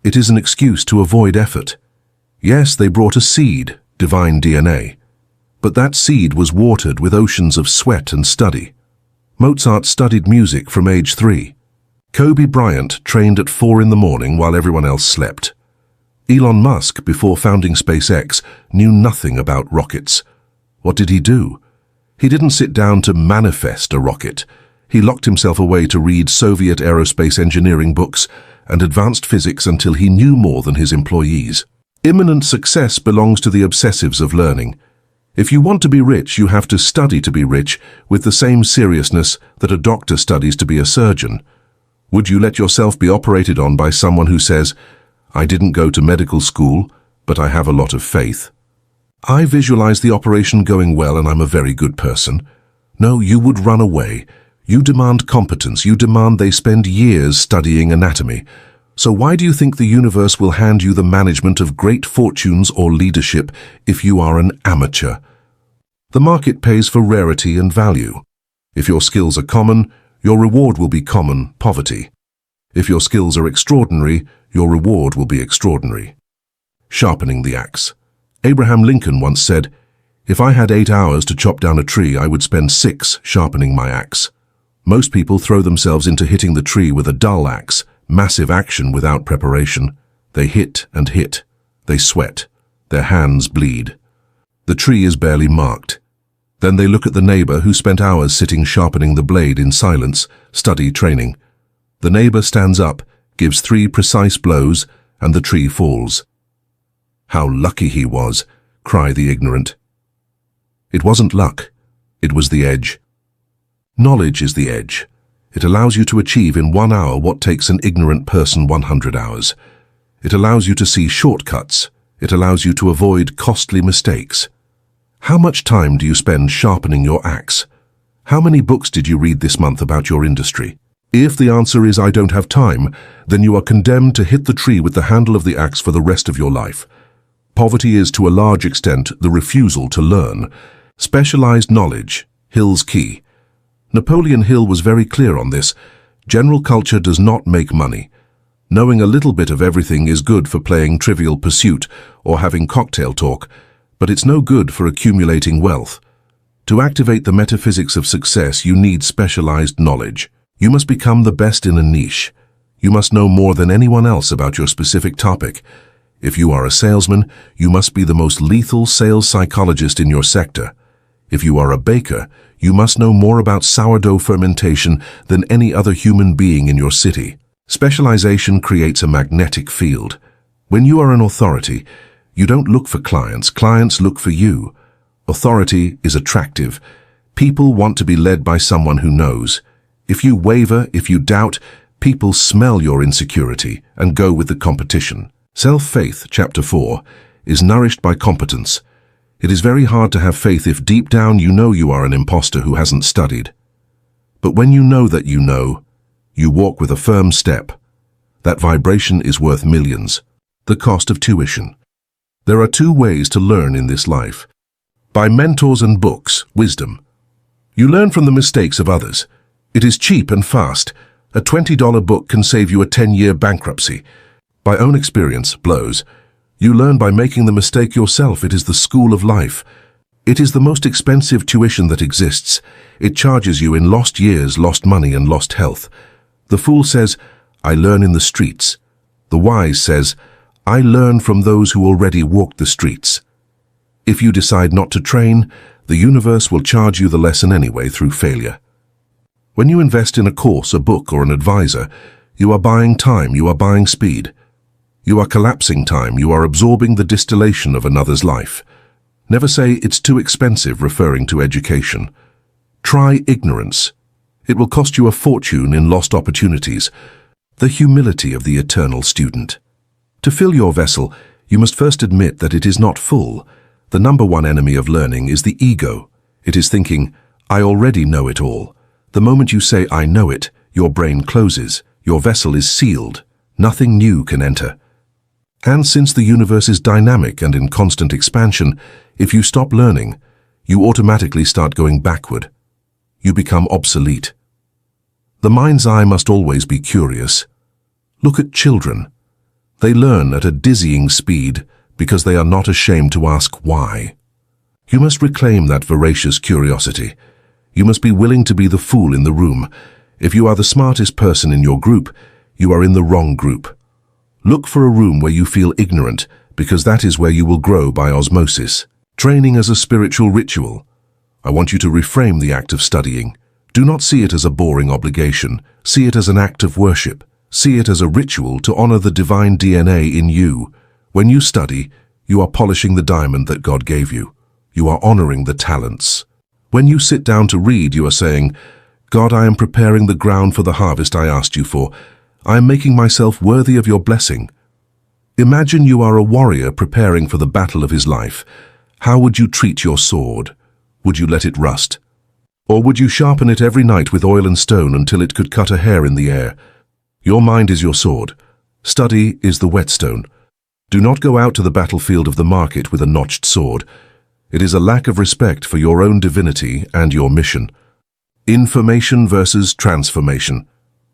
It is an excuse to avoid effort. Yes, they brought a seed, divine DNA, but that seed was watered with oceans of sweat and study. Mozart studied music from age 3. Kobe Bryant trained at 4 in the morning while everyone else slept. Elon Musk, before founding SpaceX, knew nothing about rockets. What did he do? He didn't sit down to manifest a rocket. He locked himself away to read Soviet aerospace engineering books and advanced physics until he knew more than his employees. Imminent success belongs to the obsessives of learning. If you want to be rich, you have to study to be rich with the same seriousness that a doctor studies to be a surgeon. Would you let yourself be operated on by someone who says, "I didn't go to medical school, but I have a lot of faith"? "I visualize the operation going well and I'm a very good person"? No, you would run away. You demand competence. You demand they spend years studying anatomy. So why do you think the universe will hand you the management of great fortunes or leadership if you are an amateur? The market pays for rarity and value. If your skills are common, your reward will be common, poverty. If your skills are extraordinary, your reward will be extraordinary. Sharpening the axe. Abraham Lincoln once said, "If I had 8 hours to chop down a tree, I would spend 6 sharpening my axe." Most people throw themselves into hitting the tree with a dull axe, massive action without preparation. They hit and hit. They sweat. Their hands bleed. The tree is barely marked. Then they look at the neighbor who spent hours sitting sharpening the blade in silence, study training. The neighbor stands up, gives 3 precise blows, and the tree falls. How lucky he was, cry the ignorant. It wasn't luck, it was the edge. Knowledge is the edge. It allows you to achieve in 1 hour what takes an ignorant person 100 hours. It allows you to see shortcuts. It allows you to avoid costly mistakes. How much time do you spend sharpening your axe? How many books did you read this month about your industry? If the answer is I don't have time, then you are condemned to hit the tree with the handle of the axe for the rest of your life. Poverty is to a large extent the refusal to learn. Specialized knowledge, Hill's key. Napoleon Hill was very clear on this. General culture does not make money. Knowing a little bit of everything is good for playing Trivial Pursuit or having cocktail talk, but it's no good for accumulating wealth. To activate the metaphysics of success, you need specialized knowledge. You must become the best in a niche. You must know more than anyone else about your specific topic. If you are a salesman, you must be the most lethal sales psychologist in your sector. If you are a baker, you must know more about sourdough fermentation than any other human being in your city. Specialization creates a magnetic field. When you are an authority, you don't look for clients, clients look for you. Authority is attractive. People want to be led by someone who knows. If you waver, if you doubt, people smell your insecurity and go with the competition. Self-faith, chapter 4, is nourished by competence. It is very hard to have faith if deep down you know you are an imposter who hasn't studied. But when you know that you know, you walk with a firm step. That vibration is worth millions. The cost of tuition. There are 2 ways to learn in this life. By mentors and books, wisdom. You learn from the mistakes of others. It is cheap and fast. A $20 book can save you a 10-year bankruptcy. By own experience, blows. You learn by making the mistake yourself. It is the school of life. It is the most expensive tuition that exists. It charges you in lost years, lost money, and lost health. The fool says, I learn in the streets. The wise says, I learn from those who already walked the streets. If you decide not to train, the universe will charge you the lesson anyway through failure. When you invest in a course, a book, or an advisor, you are buying time, you are buying speed. You are collapsing time, you are absorbing the distillation of another's life. Never say it's too expensive referring to education. Try ignorance. It will cost you a fortune in lost opportunities. The humility of the eternal student. To fill your vessel, you must first admit that it is not full. The number 1 enemy of learning is the ego. It is thinking, I already know it all. The moment you say, I know it, your brain closes. Your vessel is sealed. Nothing new can enter. And since the universe is dynamic and in constant expansion, if you stop learning, you automatically start going backward. You become obsolete. The mind's eye must always be curious. Look at children. They learn at a dizzying speed because they are not ashamed to ask why. You must reclaim that voracious curiosity. You must be willing to be the fool in the room. If you are the smartest person in your group, you are in the wrong group. Look for a room where you feel ignorant, because that is where you will grow by osmosis. Training as a spiritual ritual. I want you to reframe the act of studying. Do not see it as a boring obligation. See it as an act of worship. See it as a ritual to honor the divine DNA in you. When you study, you are polishing the diamond that God gave you. You are honoring the talents. When you sit down to read, you are saying, God, I am preparing the ground for the harvest I asked you for. I am making myself worthy of your blessing. Imagine you are a warrior preparing for the battle of his life. How would you treat your sword? Would you let it rust? Or would you sharpen it every night with oil and stone until it could cut a hair in the air? Your mind is your sword. Study is the whetstone. Do not go out to the battlefield of the market with a notched sword. It is a lack of respect for your own divinity and your mission. Information versus transformation.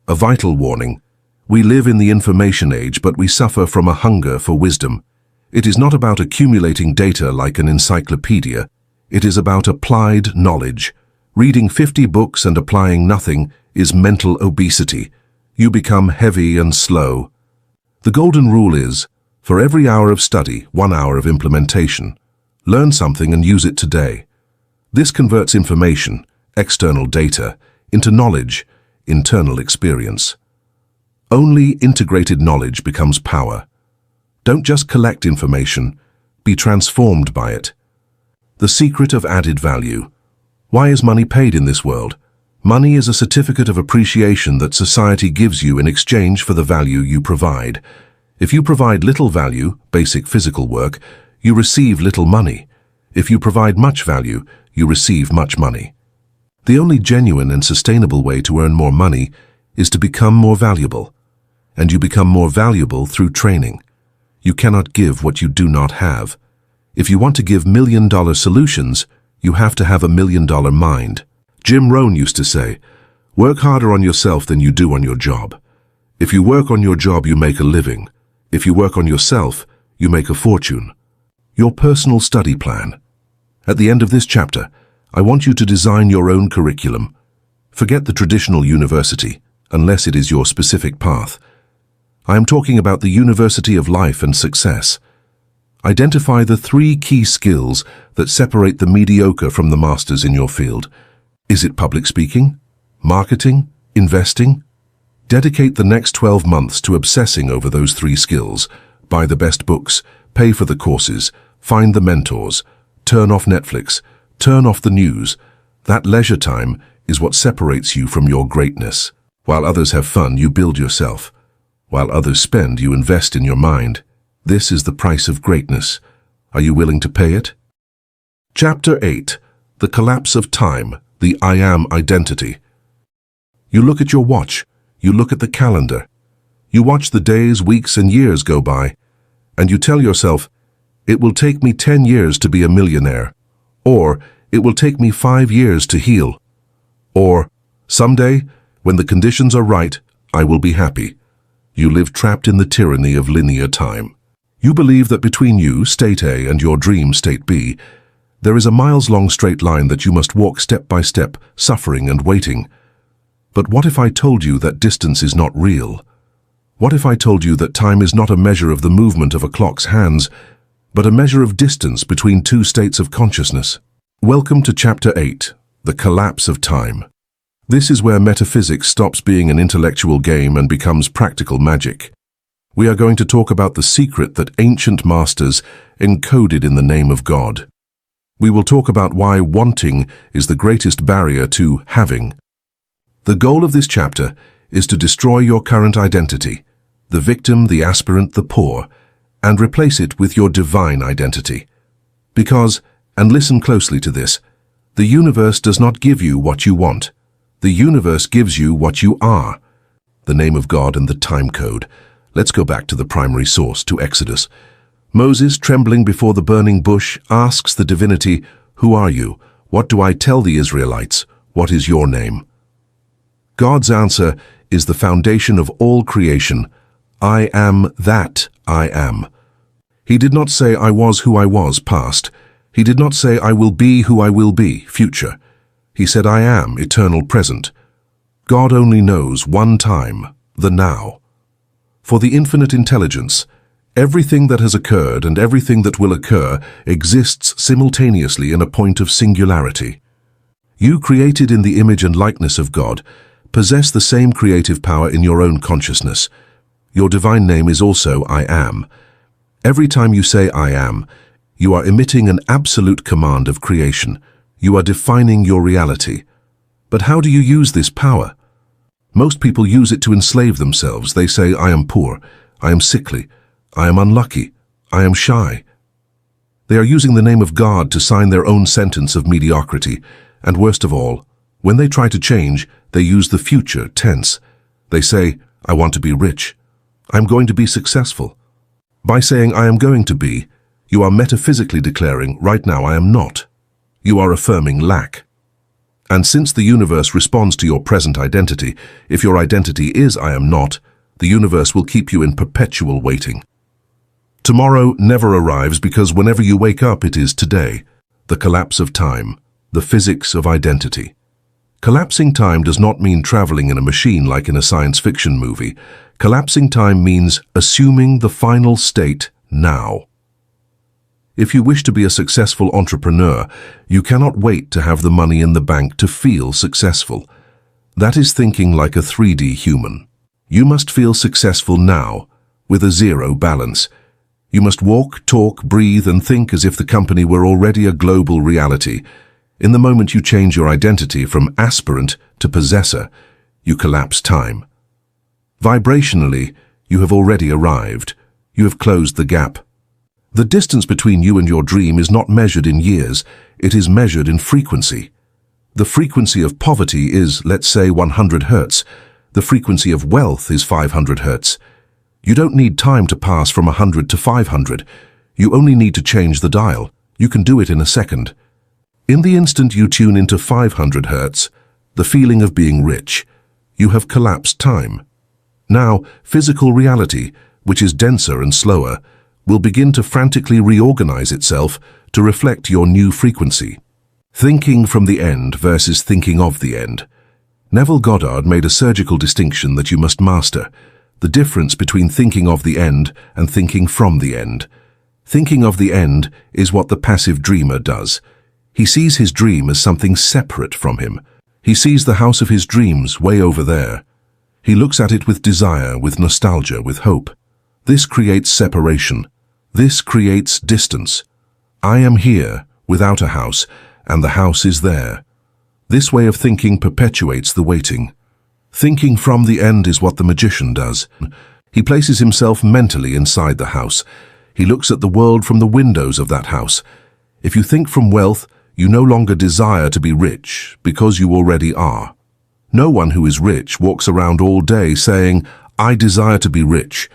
A vital warning. We live in the information age, but we suffer from a hunger for wisdom. It is not about accumulating data like an encyclopedia. It is about applied knowledge. Reading 50 books and applying nothing is mental obesity. You become heavy and slow. The golden rule is, For every hour of study, 1 hour of implementation. Learn something and use it today. This converts information, external data, into knowledge, internal experience. Only integrated knowledge becomes power. Don't just collect information, be transformed by it. The secret of added value. Why is money paid in this world? Money is a certificate of appreciation that society gives you in exchange for the value you provide. If you provide little value, basic physical work, you receive little money. If you provide much value, you receive much money. The only genuine and sustainable way to earn more money is to become more valuable. And you become more valuable through training. You cannot give what you do not have. If you want to give million-dollar solutions, you have to have a million-dollar mind. Jim Rohn used to say, "Work harder on yourself than you do on your job. If you work on your job, you make a living. If you work on yourself, you make a fortune." Your personal study plan. At the end of this chapter, I want you to design your own curriculum. Forget the traditional university, unless it is your specific path. I am talking about the University of Life and Success. Identify the 3 key skills that separate the mediocre from the masters in your field. Is it public speaking? Marketing? Investing? Dedicate the next 12 months to obsessing over those 3 skills. Buy the best books, pay for the courses, find the mentors, turn off Netflix, turn off the news. That leisure time is what separates you from your greatness. While others have fun, you build yourself. While others spend, you invest in your mind. This is the price of greatness. Are you willing to pay it? Chapter 8. The Collapse of Time, the I Am Identity. You look at your watch. You look at the calendar. You watch the days, weeks, and years go by, and you tell yourself, "It will take me 10 years to be a millionaire," or "It will take me 5 years to heal," or "Someday, when the conditions are right, I will be happy." You live trapped in the tyranny of linear time. You believe that between you, state A, and your dream, state B, there is a miles-long straight line that you must walk step by step, suffering and waiting. But what if I told you that distance is not real? What if I told you that time is not a measure of the movement of a clock's hands, but a measure of distance between 2 states of consciousness? Welcome to Chapter 8, The Collapse of Time. This is where metaphysics stops being an intellectual game and becomes practical magic. We are going to talk about the secret that ancient masters encoded in the name of God. We will talk about why wanting is the greatest barrier to having. The goal of this chapter is to destroy your current identity, the victim, the aspirant, the poor, and replace it with your divine identity. Because, and listen closely to this, the universe does not give you what you want. The universe gives you what you are. The name of God and the time code. Let's go back to the primary source, to Exodus. Moses, trembling before the burning bush, asks the divinity, "Who are you? What do I tell the Israelites? What is your name?" God's answer is the foundation of all creation. I am that I am. He did not say I was who I was, past. He did not say I will be who I will be, future. He said I am, eternal present. God only knows one time, the now. For the infinite intelligence, everything that has occurred and everything that will occur exists simultaneously in a point of singularity. You, created in the image and likeness of God, possess the same creative power in your own consciousness. Your divine name is also I am. Every time you say I am, you are emitting an absolute command of creation. You are defining your reality. But how do you use this power? Most people use it to enslave themselves. They say, I am poor, I am sickly, I am unlucky, I am shy. They are using the name of God to sign their own sentence of mediocrity, and worst of all, when they try to change, they use the future tense. They say, I want to be rich, I am going to be successful. By saying I am going to be, you are metaphysically declaring, right now I am not. You are affirming lack. And since the universe responds to your present identity, if your identity is I am not, the universe will keep you in perpetual waiting. Tomorrow never arrives because whenever you wake up it is today. The collapse of time, the physics of identity. Collapsing time does not mean traveling in a machine like in a science fiction movie. Collapsing time means assuming the final state now. If you wish to be a successful entrepreneur, you cannot wait to have the money in the bank to feel successful. That is thinking like a 3D human. You must feel successful now, with a zero balance. You must walk, talk, breathe, and think as if the company were already a global reality. In the moment you change your identity from aspirant to possessor, you collapse time. Vibrationally, you have already arrived. You have closed the gap. The distance between you and your dream is not measured in years, it is measured in frequency. The frequency of poverty is, let's say, 100 Hertz. The frequency of wealth is 500 Hertz. You don't need time to pass from 100 to 500. You only need to change the dial. You can do it in a second. In the instant you tune into 500 Hertz, the feeling of being rich, you have collapsed time. Now, physical reality, which is denser and slower, will begin to frantically reorganize itself to reflect your new frequency. Thinking from the end versus thinking of the end. Neville Goddard made a surgical distinction that you must master, the difference between thinking of the end and thinking from the end. Thinking of the end is what the passive dreamer does. He sees his dream as something separate from him. He sees the house of his dreams way over there. He looks at it with desire, with nostalgia, with hope. This creates separation. This creates distance. I am here, without a house, and the house is there. This way of thinking perpetuates the waiting. Thinking from the end is what the magician does. He places himself mentally inside the house. He looks at the world from the windows of that house. If you think from wealth, you no longer desire to be rich, because you already are. No one who is rich walks around all day saying, I desire to be rich.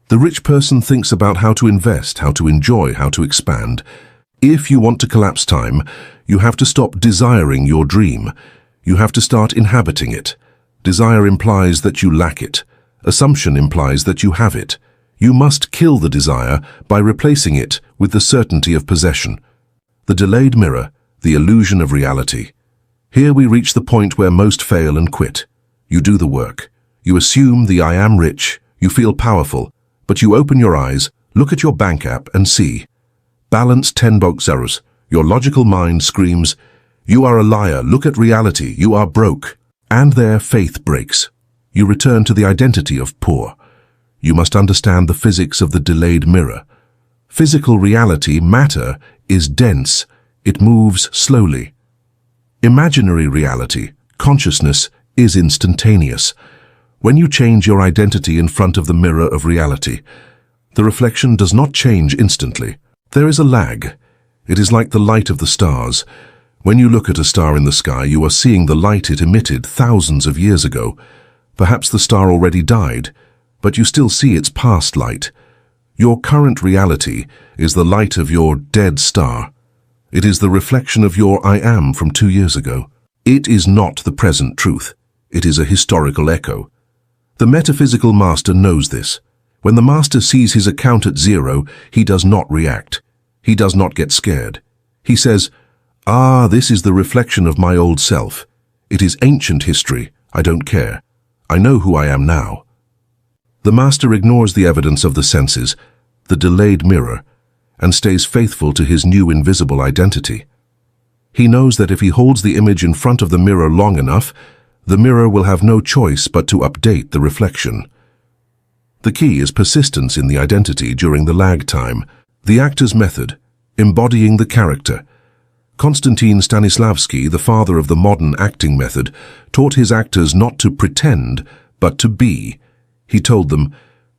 The rich person thinks about how to invest, how to enjoy, how to expand. If you want to collapse time, you have to stop desiring your dream. You have to start inhabiting it. Desire implies that you lack it. Assumption implies that you have it. You must kill the desire by replacing it with the certainty of possession. The delayed mirror, the illusion of reality. Here we reach the point where most fail and quit. You do the work. You assume the I am rich. You feel powerful. But you open your eyes, look at your bank app and see. Balance 10 zeros. Your logical mind screams, you are a liar, look at reality, you are broke. And their faith breaks. You return to the identity of poor. You must understand the physics of the delayed mirror. Physical reality, matter, is dense. It moves slowly. Imaginary reality, consciousness, is instantaneous. When you change your identity in front of the mirror of reality, the reflection does not change instantly. There is a lag. It is like the light of the stars. When you look at a star in the sky, you are seeing the light it emitted thousands of years ago. Perhaps the star already died, but you still see its past light. Your current reality is the light of your dead star. It is the reflection of your I am from 2 years ago. It is not the present truth. It is a historical echo. The metaphysical master knows this. When the master sees his account at zero, he does not react. He does not get scared. He says, this is the reflection of my old self. It is ancient history. I don't care. I know who I am now. The master ignores the evidence of the senses, the delayed mirror, and stays faithful to his new invisible identity. He knows that if he holds the image in front of the mirror long enough, the mirror will have no choice but to update the reflection. The key is persistence in the identity during the lag time, the actor's method, embodying the character. Konstantin Stanislavski, the father of the modern acting method, taught his actors not to pretend, but to be. He told them,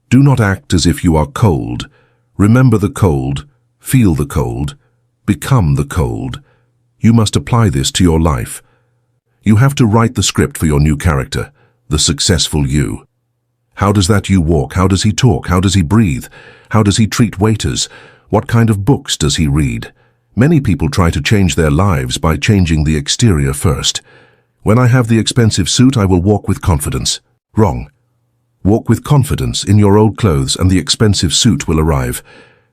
do not act as if you are cold. Remember the cold, feel the cold, become the cold. You must apply this to your life. You have to write the script for your new character, the successful you. How does that you walk? How does he talk? How does he breathe? How does he treat waiters? What kind of books does he read? Many people try to change their lives by changing the exterior first. When I have the expensive suit, I will walk with confidence. Wrong. Walk with confidence in your old clothes and the expensive suit will arrive.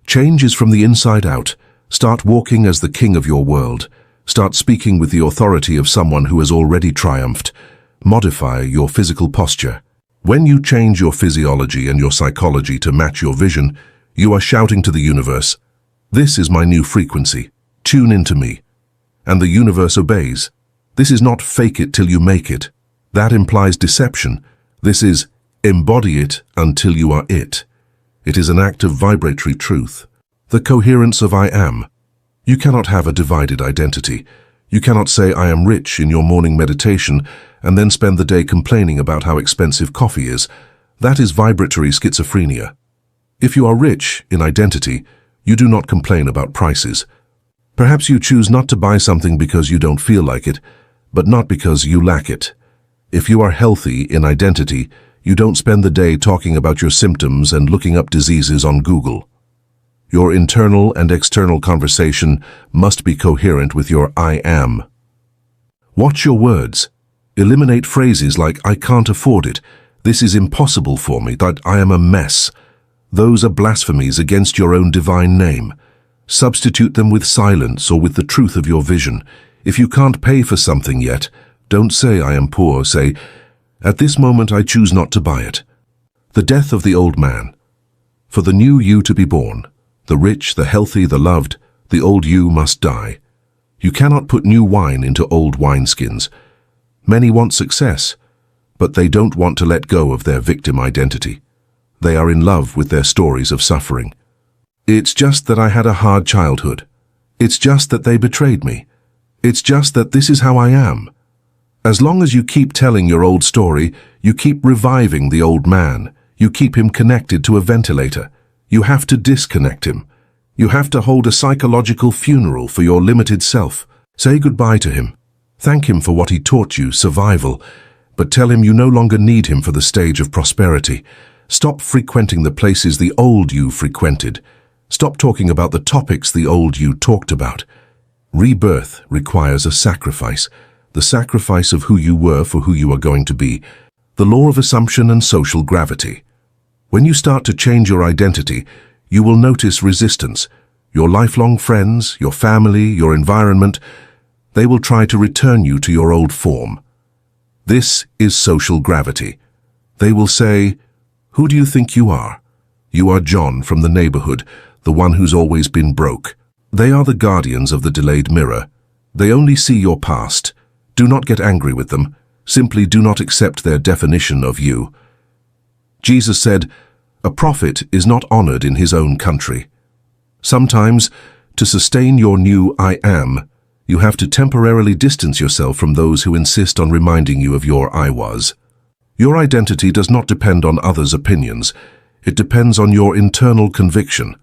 Change is from the inside out. Start walking as the king of your world. Start speaking with the authority of someone who has already triumphed. Modify your physical posture. When you change your physiology and your psychology to match your vision, You are shouting to the universe, "This is my new frequency. Tune into me." And the universe obeys. This is not fake it till you make it. That implies deception. This is embody it until you are it. It is an act of vibratory truth. The coherence of I am. You cannot have a divided identity. You cannot say I am rich in your morning meditation and then spend the day complaining about how expensive coffee is. That is vibratory schizophrenia. If you are rich in identity, you do not complain about prices. Perhaps you choose not to buy something because you don't feel like it, but not because you lack it. If you are healthy in identity, you don't spend the day talking about your symptoms and looking up diseases on Google. Your internal and external conversation must be coherent with your I am. Watch your words. Eliminate phrases like "I can't afford it," "This is impossible for me," that "I am a mess." Those are blasphemies against your own divine name. Substitute them with silence or with the truth of your vision. If you can't pay for something yet, don't say "I am poor." Say, "At this moment I choose not to buy it." The death of the old man. For the new you to be born, the rich, the healthy, the loved, the old you must die. You cannot put new wine into old wineskins. Many want success, but they don't want to let go of their victim identity. They are in love with their stories of suffering. It's just that I had a hard childhood. It's just that they betrayed me. It's just that this is how I am. As long as you keep telling your old story, you keep reviving the old man. You keep him connected to a ventilator. You have to disconnect him. You have to hold a psychological funeral for your limited self. Say goodbye to him. Thank him for what he taught you, survival, but tell him you no longer need him for the stage of prosperity. Stop frequenting the places the old you frequented. Stop talking about the topics the old you talked about. Rebirth requires a sacrifice, the sacrifice of who you were for who you are going to be, the law of assumption and social gravity. When you start to change your identity, you will notice resistance. Your lifelong friends, your family, your environment, they will try to return you to your old form. This is social gravity. They will say, "Who do you think you are? You are John from the neighborhood, the one who's always been broke." They are the guardians of the delayed mirror. They only see your past. Do not get angry with them. Simply do not accept their definition of you. Jesus said, "A prophet is not honored in his own country." Sometimes, to sustain your new I am, you have to temporarily distance yourself from those who insist on reminding you of your I was. Your identity does not depend on others' opinions. It depends on your internal conviction.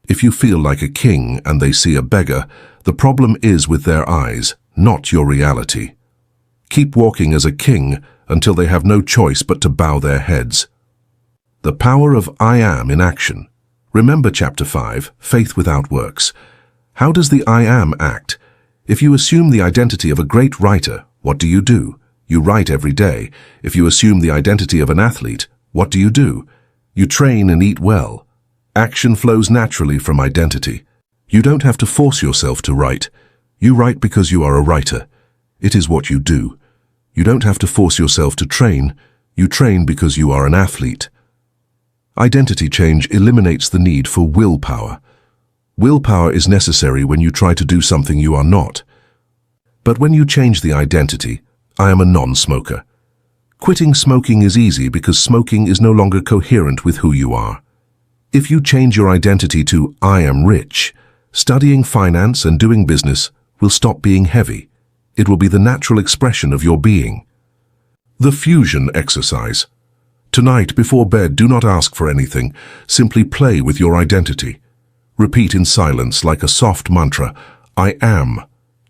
If you feel like a king and they see a beggar, the problem is with their eyes, not your reality. Keep walking as a king until they have no choice but to bow their heads. The power of I am in action. Remember chapter 5, Faith Without Works. How does the I am act? If you assume the identity of a great writer, what do? You write every day. If you assume the identity of an athlete, what do? You train and eat well. Action flows naturally from identity. You don't have to force yourself to write. You write because you are a writer. It is what you do. You don't have to force yourself to train. You train because you are an athlete. Identity change eliminates the need for willpower. Willpower is necessary when you try to do something you are not. But when you change the identity, I am a non-smoker. Quitting smoking is easy because smoking is no longer coherent with who you are. If you change your identity to I am rich, studying finance and doing business will stop being heavy. It will be the natural expression of your being. The fusion exercise. Tonight, before bed, do not ask for anything. Simply play with your identity. Repeat in silence like a soft mantra, I am.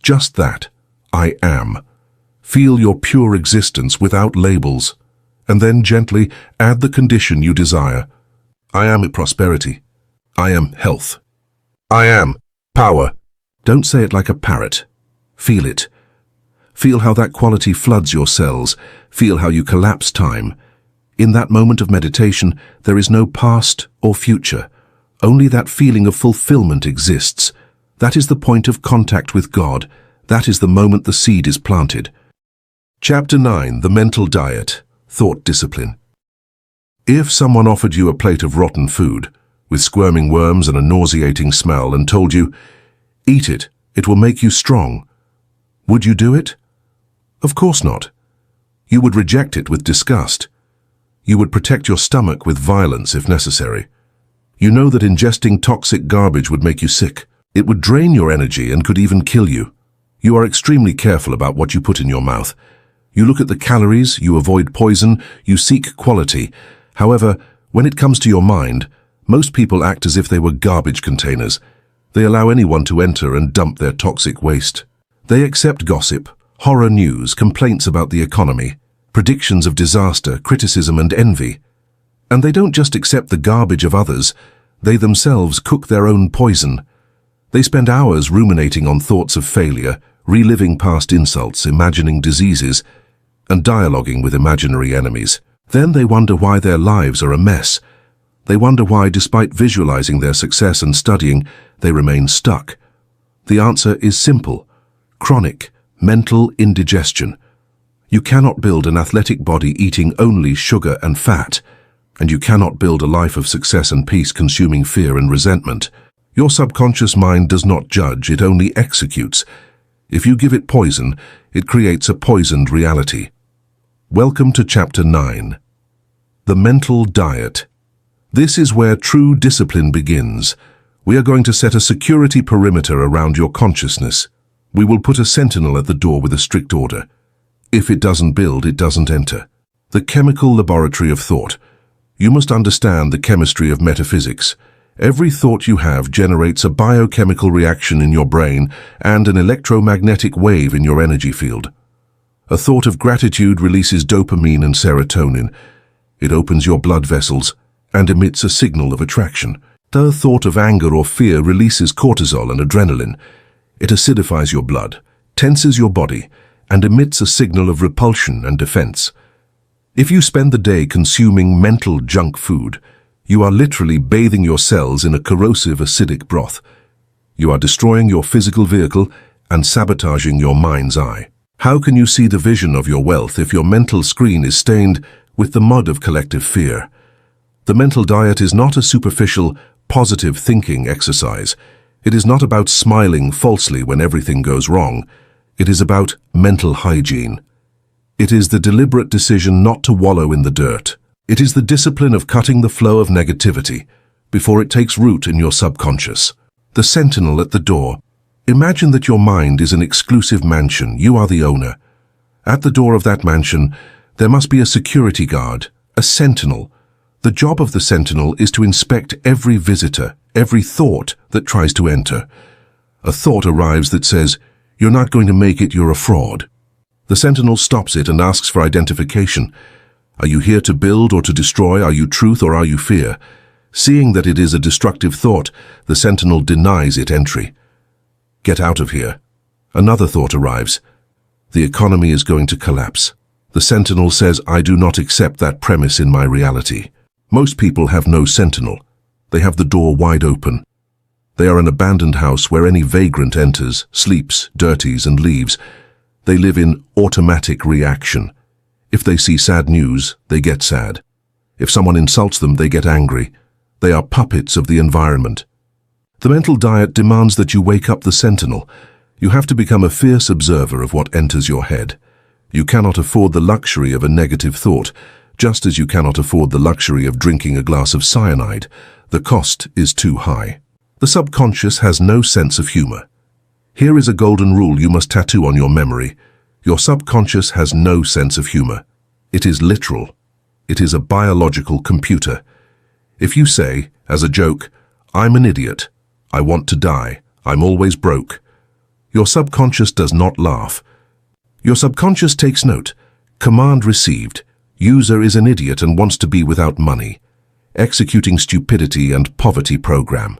Just that. I am. Feel your pure existence without labels. And then gently add the condition you desire. I am prosperity. I am health. I am power. Don't say it like a parrot. Feel it. Feel how that quality floods your cells. Feel how you collapse time. In that moment of meditation, there is no past or future. Only that feeling of fulfillment exists. That is the point of contact with God. That is the moment the seed is planted. Chapter 9, The Mental Diet, Thought Discipline. If someone offered you a plate of rotten food, with squirming worms and a nauseating smell, and told you, "Eat it, it will make you strong." Would you do it? Of course not. You would reject it with disgust. You would protect your stomach with violence if necessary. You know that ingesting toxic garbage would make you sick. It would drain your energy and could even kill you. You are extremely careful about what you put in your mouth. You look at the calories, you avoid poison, you seek quality. However, when it comes to your mind, most people act as if they were garbage containers. They allow anyone to enter and dump their toxic waste. They accept gossip, horror news, complaints about the economy, predictions of disaster, criticism and envy. And they don't just accept the garbage of others, they themselves cook their own poison. They spend hours ruminating on thoughts of failure, reliving past insults, imagining diseases, and dialoguing with imaginary enemies. Then they wonder why their lives are a mess. They wonder why, despite visualizing their success and studying, they remain stuck. The answer is simple: chronic mental indigestion. You cannot build an athletic body eating only sugar and fat, and you cannot build a life of success and peace consuming fear and resentment. Your subconscious mind does not judge, it only executes. If you give it poison, it creates a poisoned reality. Welcome to Chapter 9. The Mental Diet. This is where true discipline begins. We are going to set a security perimeter around your consciousness. We will put a sentinel at the door with a strict order. If it doesn't build, it doesn't enter. The chemical laboratory of thought. You must understand the chemistry of metaphysics. Every thought you have generates a biochemical reaction in your brain and an electromagnetic wave in your energy field. A thought of gratitude releases dopamine and serotonin. It opens your blood vessels and emits a signal of attraction. The thought of anger or fear releases cortisol and adrenaline. It acidifies your blood, tenses your body, and emits a signal of repulsion and defense. If you spend the day consuming mental junk food, you are literally bathing your cells in a corrosive acidic broth. You are destroying your physical vehicle and sabotaging your mind's eye. How can you see the vision of your wealth if your mental screen is stained with the mud of collective fear? The mental diet is not a superficial, positive thinking exercise. It is not about smiling falsely when everything goes wrong. It is about mental hygiene. It is the deliberate decision not to wallow in the dirt. It is the discipline of cutting the flow of negativity before it takes root in your subconscious. The sentinel at the door. Imagine that your mind is an exclusive mansion. You are the owner. At the door of that mansion, there must be a security guard, a sentinel. The job of the sentinel is to inspect every visitor, every thought that tries to enter. A thought arrives that says, "You're not going to make it, you're a fraud." The sentinel stops it and asks for identification. Are you here to build or to destroy? Are you truth or are you fear? Seeing that it is a destructive thought, the sentinel denies it entry. Get out of here. Another thought arrives. The economy is going to collapse. The sentinel says, I do not accept that premise in my reality. Most people have no sentinel. They have the door wide open. They are an abandoned house where any vagrant enters, sleeps, dirties, and leaves. They live in automatic reaction. If they see sad news, they get sad. If someone insults them, they get angry. They are puppets of the environment. The mental diet demands that you wake up the sentinel. You have to become a fierce observer of what enters your head. You cannot afford the luxury of a negative thought, just as you cannot afford the luxury of drinking a glass of cyanide. The cost is too high. The subconscious has no sense of humor. Here is a golden rule you must tattoo on your memory. Your subconscious has no sense of humor. It is literal. It is a biological computer. If you say, as a joke, I'm an idiot, I want to die, I'm always broke, your subconscious does not laugh. Your subconscious takes note. Command received. User is an idiot and wants to be without money. Executing stupidity and poverty program.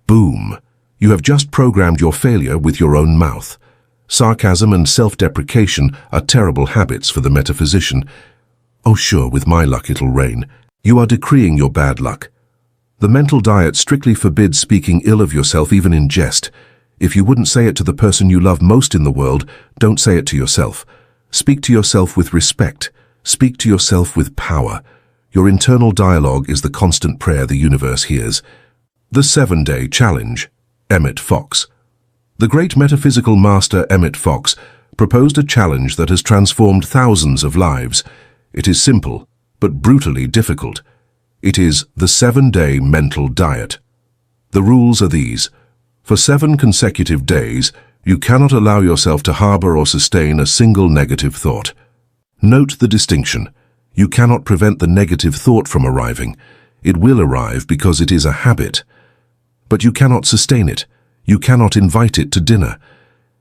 Boom. You have just programmed your failure with your own mouth. Sarcasm and self-deprecation are terrible habits for the metaphysician. Oh sure, with my luck it'll rain. You are decreeing your bad luck. The mental diet strictly forbids speaking ill of yourself even in jest. If you wouldn't say it to the person you love most in the world, don't say it to yourself. Speak to yourself with respect. Speak to yourself with power. Your internal dialogue is the constant prayer the universe hears. The 7-Day Challenge. Emmett Fox. The great metaphysical master Emmett Fox proposed a challenge that has transformed thousands of lives. It is simple, but brutally difficult. It is the 7-Day Mental Diet. The rules are these. For 7 consecutive days, you cannot allow yourself to harbor or sustain a single negative thought. Note the distinction. You cannot prevent the negative thought from arriving. It will arrive because it is a habit. But you cannot sustain it. You cannot invite it to dinner.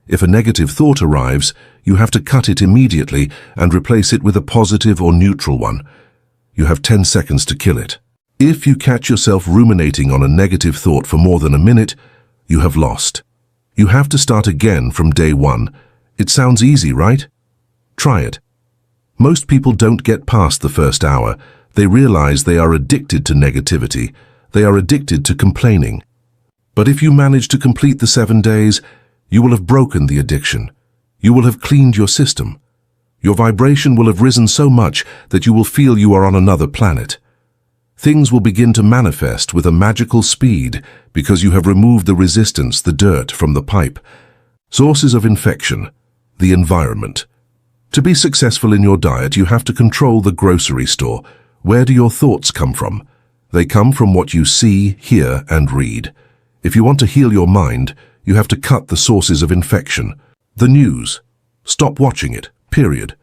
If a negative thought arrives, you have to cut it immediately and replace it with a positive or neutral one. You have 10 seconds to kill it. If you catch yourself ruminating on a negative thought for more than a minute, you have lost. You have to start again from day 1. It sounds easy, right? Try it. Most people don't get past the first hour. They realize they are addicted to negativity. They are addicted to complaining. But if you manage to complete the 7 days, you will have broken the addiction. You will have cleaned your system. Your vibration will have risen so much that you will feel you are on another planet. Things will begin to manifest with a magical speed because you have removed the resistance, the dirt from the pipe. Sources of infection, the environment. To be successful in your diet, you have to control the grocery store. Where do your thoughts come from? They come from what you see, hear, and read. If you want to heal your mind, you have to cut the sources of infection. The news. Stop watching it, period.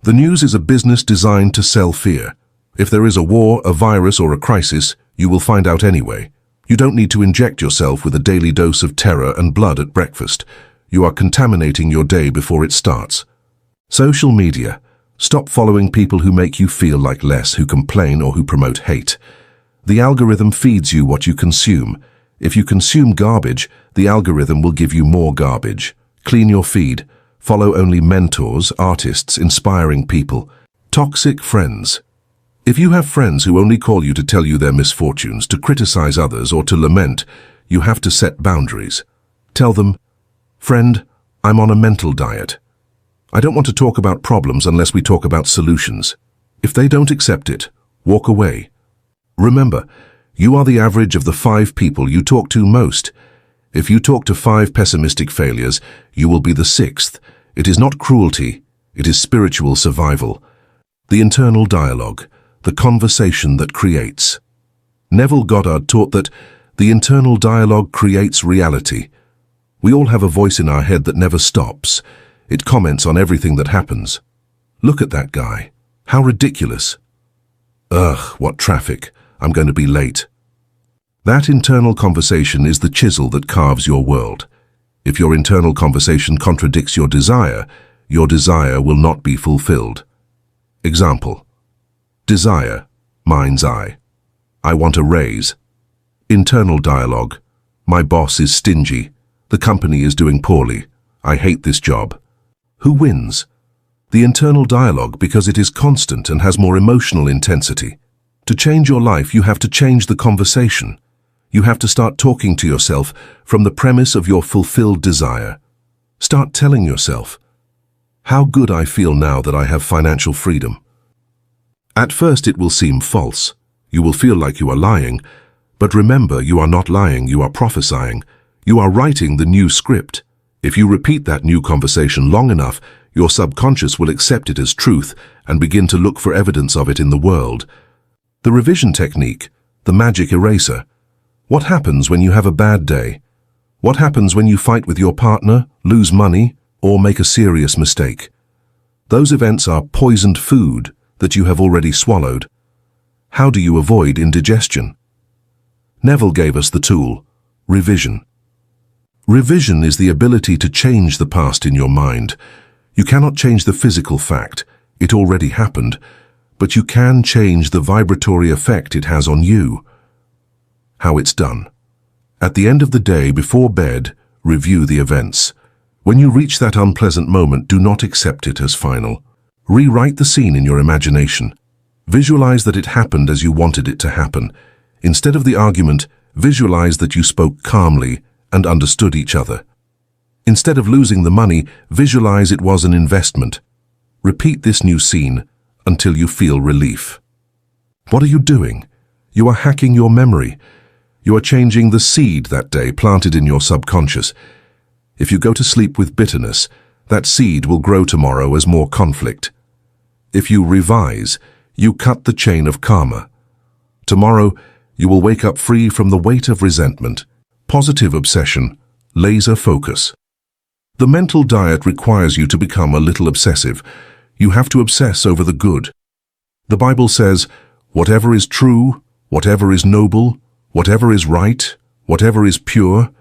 The news is a business designed to sell fear. If there is a war, a virus, or a crisis, you will find out anyway. You don't need to inject yourself with a daily dose of terror and blood at breakfast. You are contaminating your day before it starts. Social media. Stop following people who make you feel like less, who complain, or who promote hate. The algorithm feeds you what you consume. If you consume garbage, the algorithm will give you more garbage. Clean your feed. Follow only mentors, artists, inspiring people. Toxic friends. If you have friends who only call you to tell you their misfortunes, to criticize others, or to lament, you have to set boundaries. Tell them, "Friend, I'm on a mental diet. I don't want to talk about problems unless we talk about solutions." If they don't accept it, walk away. Remember, you are the average of the 5 people you talk to most. If you talk to 5 pessimistic failures, you will be the 6th. It is not cruelty, it is spiritual survival. The internal dialogue, the conversation that creates. Neville Goddard taught that the internal dialogue creates reality. We all have a voice in our head that never stops. It comments on everything that happens. Look at that guy. How ridiculous. Ugh, what traffic. I'm going to be late. That internal conversation is the chisel that carves your world. If your internal conversation contradicts your desire will not be fulfilled. Example. Desire, mind's eye. I want a raise. Internal dialogue. My boss is stingy. The company is doing poorly. I hate this job. Who wins? The internal dialogue, because it is constant and has more emotional intensity. To change your life, you have to change the conversation. You have to start talking to yourself from the premise of your fulfilled desire. Start telling yourself, "How good I feel now that I have financial freedom." At first it will seem false. You will feel like you are lying. But remember, you are not lying, you are prophesying. You are writing the new script. If you repeat that new conversation long enough, your subconscious will accept it as truth and begin to look for evidence of it in the world. The revision technique, the magic eraser. What happens when you have a bad day? What happens when you fight with your partner, lose money, or make a serious mistake? Those events are poisoned food that you have already swallowed. How do you avoid indigestion? Neville gave us the tool, revision. Revision is the ability to change the past in your mind. You cannot change the physical fact. It already happened. But you can change the vibratory effect it has on you. How it's done. At the end of the day, before bed, review the events. When you reach that unpleasant moment, do not accept it as final. Rewrite the scene in your imagination. Visualize that it happened as you wanted it to happen. Instead of the argument, visualize that you spoke calmly and understood each other. Instead of losing the money, visualize it was an investment. Repeat this new scene until you feel relief. What are you doing? You are hacking your memory. You are changing the seed that day planted in your subconscious. If you go to sleep with bitterness, that seed will grow tomorrow as more conflict. If you revise, you cut the chain of karma. Tomorrow, you will wake up free from the weight of resentment, positive obsession, laser focus. The mental diet requires you to become a little obsessive. You have to obsess over the good. The Bible says, whatever is true, whatever is noble, whatever is right, whatever is pure,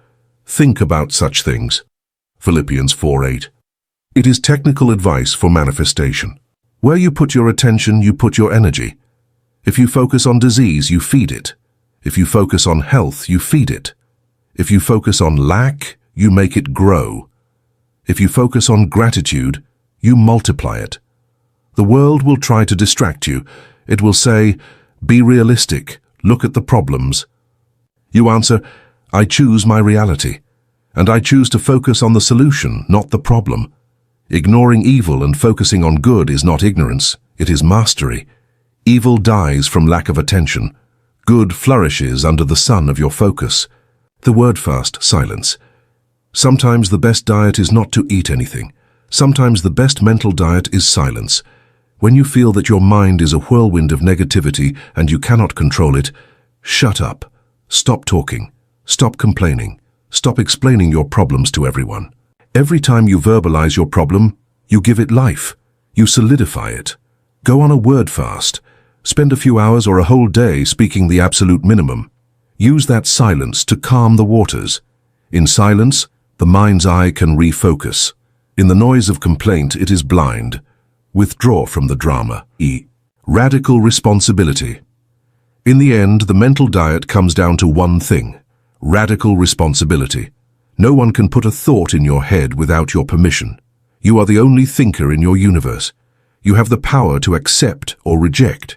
think about such things. Philippians 4:8. It is technical advice for manifestation. Where you put your attention, you put your energy. If you focus on disease, you feed it. If you focus on health, you feed it. If you focus on lack, you make it grow. If you focus on gratitude, you multiply it. The world will try to distract you. It will say, be realistic, look at the problems. You answer, I choose my reality, and I choose to focus on the solution, not the problem. Ignoring evil and focusing on good is not ignorance, it is mastery. Evil dies from lack of attention. Good flourishes under the sun of your focus. The word fast, silence. Sometimes the best diet is not to eat anything. Sometimes the best mental diet is silence. When you feel that your mind is a whirlwind of negativity and you cannot control it, shut up. Stop talking. Stop complaining. Stop explaining your problems to everyone. Every time you verbalize your problem, you give it life. You solidify it. Go on a word fast. Spend a few hours or a whole day speaking the absolute minimum. Use that silence to calm the waters. In silence, the mind's eye can refocus. In the noise of complaint, it is blind. Withdraw from the drama. Radical responsibility. In the end, the mental diet comes down to one thing: radical responsibility. No one can put a thought in your head without your permission. You are the only thinker in your universe. You have the power to accept or reject.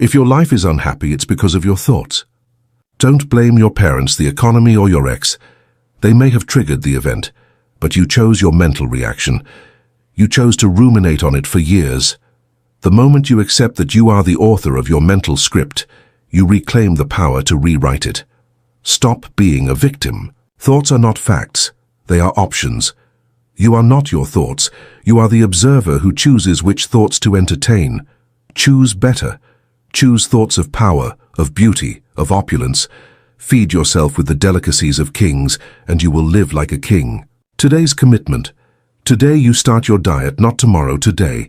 If your life is unhappy, it's because of your thoughts. Don't blame your parents, the economy, or your ex. They may have triggered the event, but you chose your mental reaction. You chose to ruminate on it for years. The moment you accept that you are the author of your mental script, you reclaim the power to rewrite it. Stop being a victim. Thoughts are not facts. They are options. You are not your thoughts. You are the observer who chooses which thoughts to entertain. Choose better. Choose thoughts of power, of beauty, of opulence. Feed yourself with the delicacies of kings, and you will live like a king. Today's commitment. Today you start your diet, not tomorrow, today.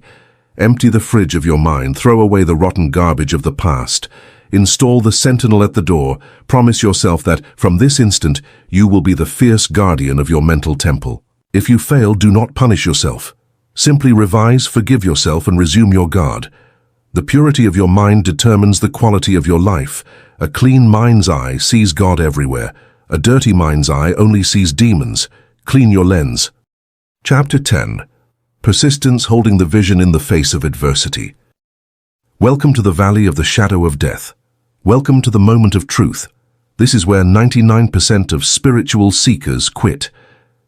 Empty the fridge of your mind, throw away the rotten garbage of the past. Install the sentinel at the door. Promise yourself that, from this instant, you will be the fierce guardian of your mental temple. If you fail, do not punish yourself. Simply revise, forgive yourself, and resume your guard. The purity of your mind determines the quality of your life. A clean mind's eye sees God everywhere. A dirty mind's eye only sees demons. Clean your lens. Chapter 10. Persistence holding the vision in the face of adversity. Welcome to the valley of the shadow of death. Welcome to the moment of truth. This is where 99% of spiritual seekers quit.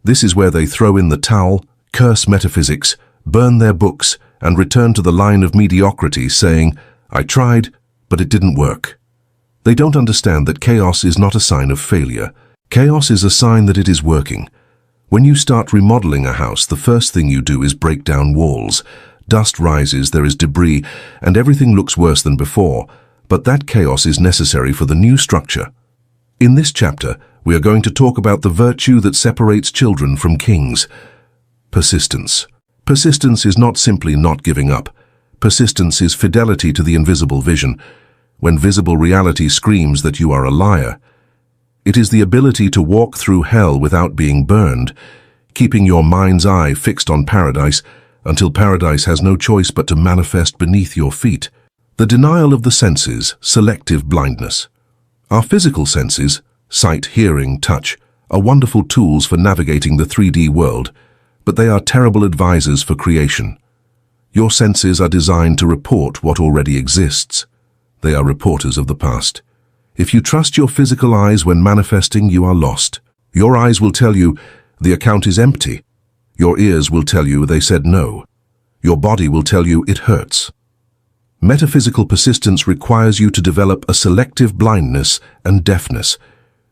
This is where they throw in the towel, curse metaphysics, burn their books, and return to the line of mediocrity saying, I tried, but it didn't work. They don't understand that chaos is not a sign of failure. Chaos is a sign that it is working. When you start remodeling a house, the first thing you do is break down walls. Dust rises, there is debris, and everything looks worse than before. But that chaos is necessary for the new structure. In this chapter, we are going to talk about the virtue that separates children from kings. Persistence. Persistence is not simply not giving up. Persistence is fidelity to the invisible vision. When visible reality screams that you are a liar, it is the ability to walk through hell without being burned, keeping your mind's eye fixed on paradise until paradise has no choice but to manifest beneath your feet. The denial of the senses, selective blindness. Our physical senses, sight, hearing, touch, are wonderful tools for navigating the 3D world, but they are terrible advisors for creation. Your senses are designed to report what already exists. They are reporters of the past. If you trust your physical eyes when manifesting, you are lost. Your eyes will tell you, the account is empty. Your ears will tell you they said no. Your body will tell you it hurts. Metaphysical persistence requires you to develop a selective blindness and deafness.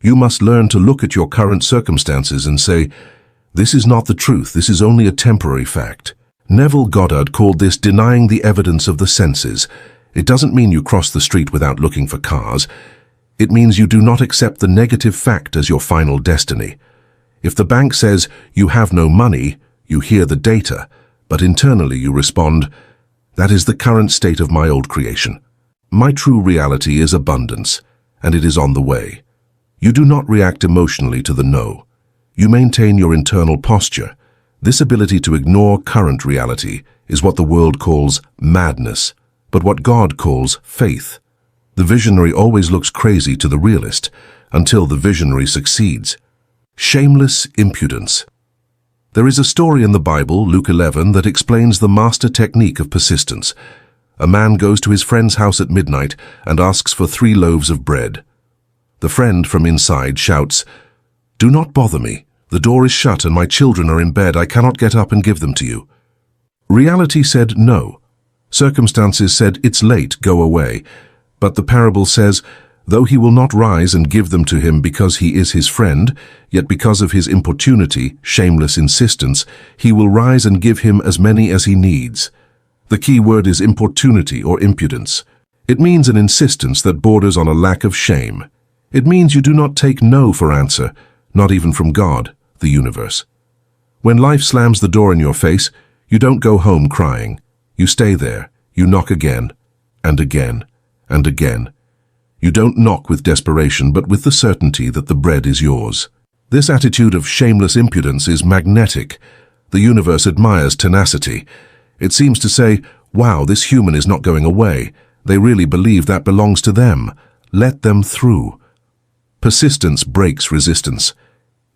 You must learn to look at your current circumstances and say, "This is not the truth, this is only a temporary fact." Neville Goddard called this denying the evidence of the senses. It doesn't mean you cross the street without looking for cars. It means you do not accept the negative fact as your final destiny. If the bank says you have no money, you hear the data, but internally you respond, "That is the current state of my old creation. My true reality is abundance, and it is on the way." You do not react emotionally to the no. You maintain your internal posture. This ability to ignore current reality is what the world calls madness, but what God calls faith. The visionary always looks crazy to the realist until the visionary succeeds. Shameless impudence. There is a story in the Bible, Luke 11, that explains the master technique of persistence. A man goes to his friend's house at midnight and asks for 3 loaves of bread. The friend from inside shouts, "Do not bother me. The door is shut and my children are in bed. I cannot get up and give them to you." Reality said no. Circumstances said, "It's late, go away." But the parable says, though he will not rise and give them to him because he is his friend, yet because of his importunity, shameless insistence, he will rise and give him as many as he needs. The key word is importunity or impudence. It means an insistence that borders on a lack of shame. It means you do not take no for answer, not even from God, the universe. When life slams the door in your face, you don't go home crying. You stay there. You knock again, and again, and again. You don't knock with desperation, but with the certainty that the bread is yours. This attitude of shameless impudence is magnetic. The universe admires tenacity. It seems to say, wow, this human is not going away. They really believe that belongs to them. Let them through. Persistence breaks resistance.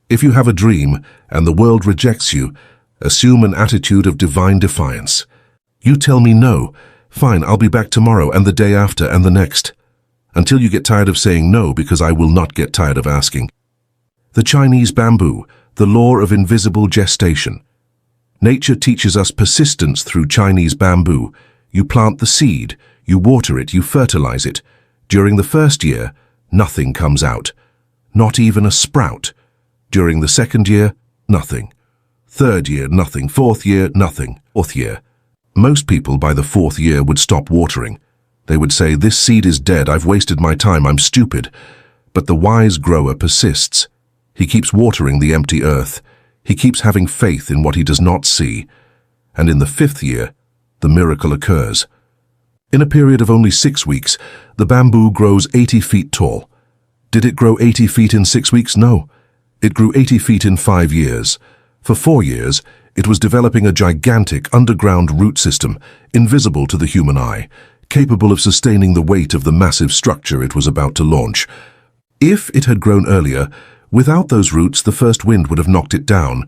If you have a dream and the world rejects you, assume an attitude of divine defiance. You tell me no. Fine, I'll be back tomorrow and the day after and the next. Until you get tired of saying no, because I will not get tired of asking. The Chinese bamboo, the law of invisible gestation. Nature teaches us persistence through Chinese bamboo. You plant the seed, you water it, you fertilize it. During the first year, nothing comes out. Not even a sprout. During the second year, nothing. Third year, nothing. Fourth year, nothing. Fourth year. Most people by the 4th year would stop watering. They would say, "This seed is dead, I've wasted my time, I'm stupid." But the wise grower persists. He keeps watering the empty earth. He keeps having faith in what he does not see. And in the 5th year, the miracle occurs. In a period of only 6 weeks, the bamboo grows 80 feet tall. Did it grow 80 feet in 6 weeks? No. It grew 80 feet in 5 years. For 4 years, it was developing a gigantic underground root system, invisible to the human eye, capable of sustaining the weight of the massive structure it was about to launch. If it had grown earlier, without those roots, the first wind would have knocked it down.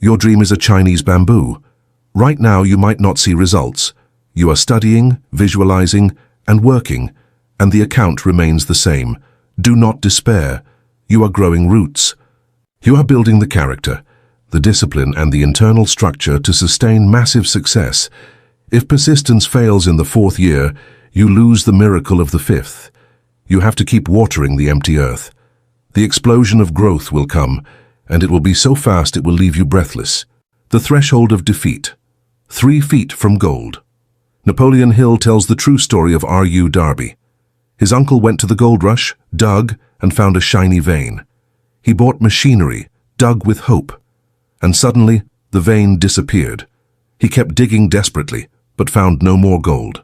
Your dream is a Chinese bamboo. Right now, you might not see results. You are studying, visualizing, and working, and the account remains the same. Do not despair. You are growing roots. You are building the character, the discipline, and the internal structure to sustain massive success. If persistence fails in the 4th year, you lose the miracle of the 5th. You have to keep watering the empty earth. The explosion of growth will come, and it will be so fast it will leave you breathless. The threshold of defeat. 3 feet from gold. Napoleon Hill tells the true story of R.U. Darby. His uncle went to the gold rush, dug, and found a shiny vein. He bought machinery, dug with hope, and suddenly the vein disappeared. He kept digging desperately, but found no more gold.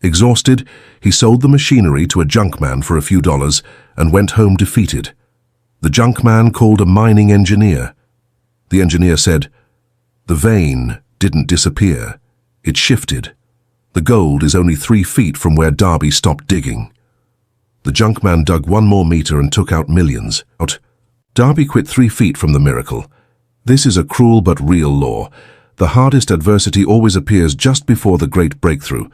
Exhausted, he sold the machinery to a junkman for a few dollars and went home defeated. The junkman called a mining engineer. The engineer said, "The vein didn't disappear. It shifted. The gold is only 3 feet from where Darby stopped digging." The junkman dug 1 more meter and took out millions. Darby quit 3 feet from the miracle. This is a cruel but real law. The hardest adversity always appears just before the great breakthrough.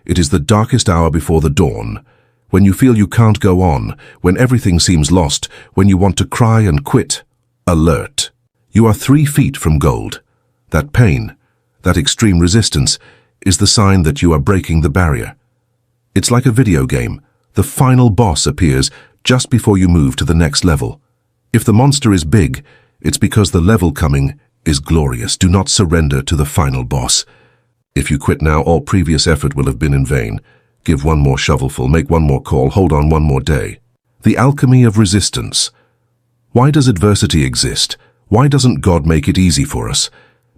It is the darkest hour before the dawn. When you feel you can't go on, when everything seems lost, when you want to cry and quit. Alert. You are 3 feet from gold. That pain, that extreme resistance, is the sign that you are breaking the barrier. It's like a video game. The final boss appears just before you move to the next level. If the monster is big, it's because the level coming is glorious. Do not surrender to the final boss. If you quit now, all previous effort will have been in vain. Give one more shovelful, make one more call, hold on one more day. The alchemy of resistance. Why does adversity exist? Why doesn't God make it easy for us?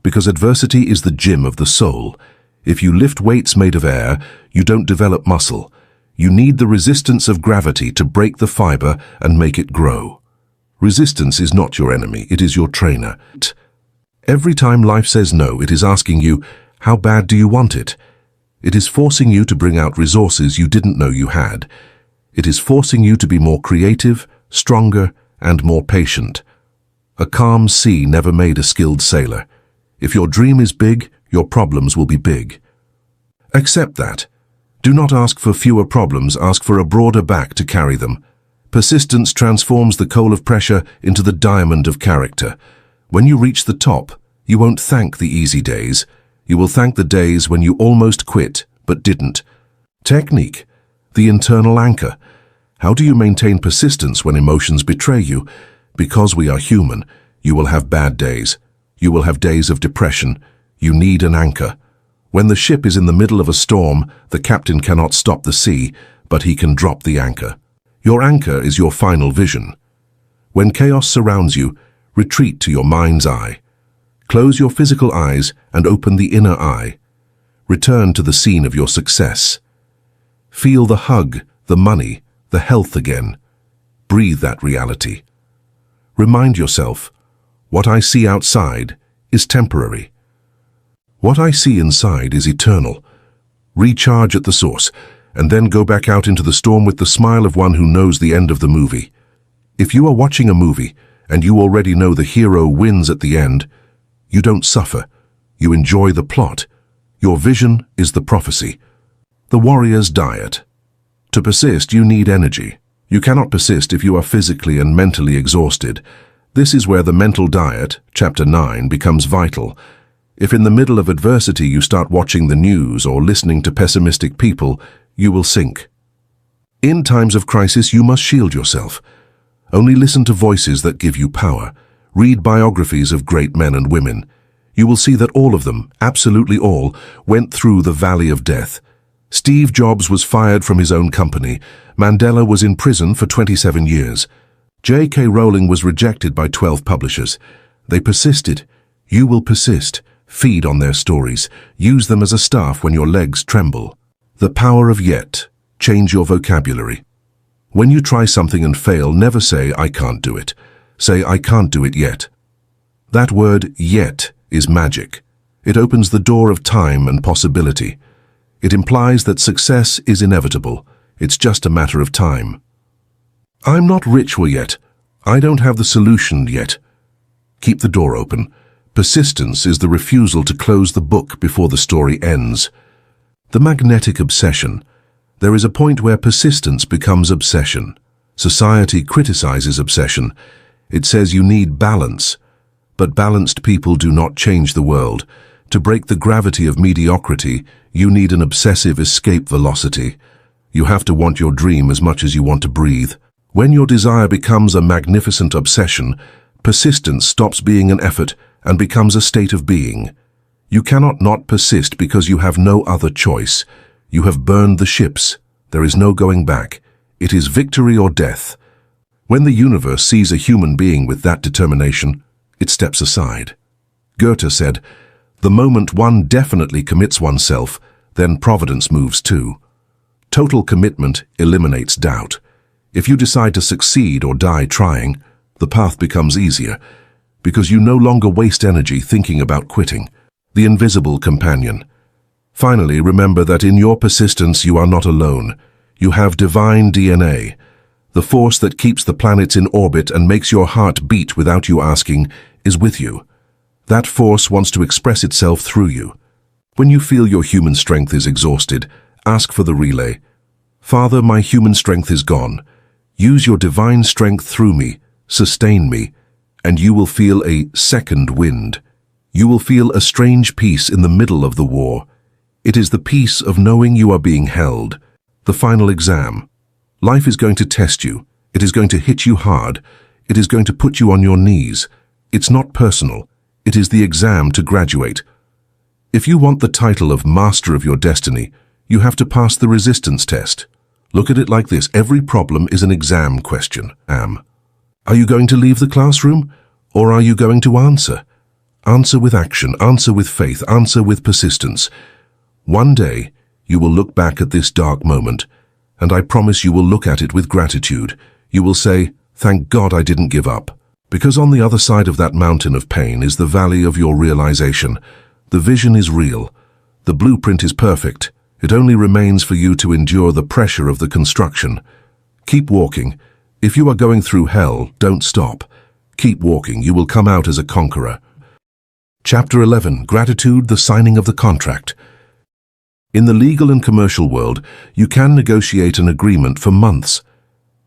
Because adversity is the gym of the soul. If you lift weights made of air, you don't develop muscle. You need the resistance of gravity to break the fiber and make it grow. Resistance is not your enemy, it is your trainer. Every time life says no, it is asking you, how bad do you want it? It is forcing you to bring out resources you didn't know you had. It is forcing you to be more creative, stronger, and more patient. A calm sea never made a skilled sailor. If your dream is big, your problems will be big. Accept that. Do not ask for fewer problems, ask for a broader back to carry them. Persistence transforms the coal of pressure into the diamond of character. When you reach the top, you won't thank the easy days. You will thank the days when you almost quit, but didn't. Technique. The internal anchor. How do you maintain persistence when emotions betray you? Because we are human, you will have bad days. You will have days of depression. You need an anchor. When the ship is in the middle of a storm, the captain cannot stop the sea, but he can drop the anchor. Your anchor is your final vision. When chaos surrounds you, retreat to your mind's eye. Close your physical eyes and open the inner eye. Return to the scene of your success. Feel the hug, the money, the health again. Breathe that reality. Remind yourself, what I see outside is temporary. What I see inside is eternal. Recharge at the source, and then go back out into the storm with the smile of one who knows the end of the movie. If you are watching a movie, and you already know the hero wins at the end, you don't suffer. You enjoy the plot. Your vision is the prophecy. The warrior's diet. To persist, you need energy. You cannot persist if you are physically and mentally exhausted. This is where the mental diet, Chapter 9, becomes vital. If in the middle of adversity you start watching the news or listening to pessimistic people, you will sink. In times of crisis, you must shield yourself. Only listen to voices that give you power. Read biographies of great men and women. You will see that all of them, absolutely all, went through the valley of death. Steve Jobs was fired from his own company. Mandela was in prison for 27 years. J.K. Rowling was rejected by 12 publishers. They persisted. You will persist. Feed on their stories. Use them as a staff when your legs tremble. The power of yet. Change your vocabulary. When you try something and fail, never say, I can't do it. Say, I can't do it yet. That word, yet, is magic. It opens the door of time and possibility. It implies that success is inevitable. It's just a matter of time. I'm not rich yet. I don't have the solution yet. Keep the door open. Persistence is the refusal to close the book before the story ends. The magnetic obsession. There is a point where persistence becomes obsession. Society criticizes obsession. It says you need balance. But balanced people do not change the world. To break the gravity of mediocrity, you need an obsessive escape velocity. You have to want your dream as much as you want to breathe. When your desire becomes a magnificent obsession, persistence stops being an effort and becomes a state of being. You cannot not persist because you have no other choice. You have burned the ships. There is no going back. It is victory or death. When the universe sees a human being with that determination, it steps aside. Goethe said, "The moment one definitely commits oneself, then providence moves too." Total commitment eliminates doubt. If you decide to succeed or die trying, the path becomes easier, because you no longer waste energy thinking about quitting. The invisible companion. Finally, remember that in your persistence you are not alone. You have divine DNA. The force that keeps the planets in orbit and makes your heart beat without you asking is with you. That force wants to express itself through you. When you feel your human strength is exhausted, ask for the relay. Father, my human strength is gone. Use your divine strength through me, sustain me, and you will feel a second wind. You will feel a strange peace in the middle of the war. It is the peace of knowing you are being held. The final exam. Life is going to test you. It is going to hit you hard. It is going to put you on your knees. It's not personal. It is the exam to graduate. If you want the title of master of your destiny, you have to pass the resistance test. Look at it like this. Every problem is an exam question. Are you going to leave the classroom, or are you going to answer? Answer with action, answer with faith, answer with persistence. One day, you will look back at this dark moment, and I promise you will look at it with gratitude. You will say, "Thank God I didn't give up." Because on the other side of that mountain of pain is the valley of your realization. The vision is real. The blueprint is perfect. It only remains for you to endure the pressure of the construction. Keep walking. If you are going through hell, don't stop. Keep walking. You will come out as a conqueror. Chapter 11. Gratitude, the signing of the contract. In the legal and commercial world, you can negotiate an agreement for months.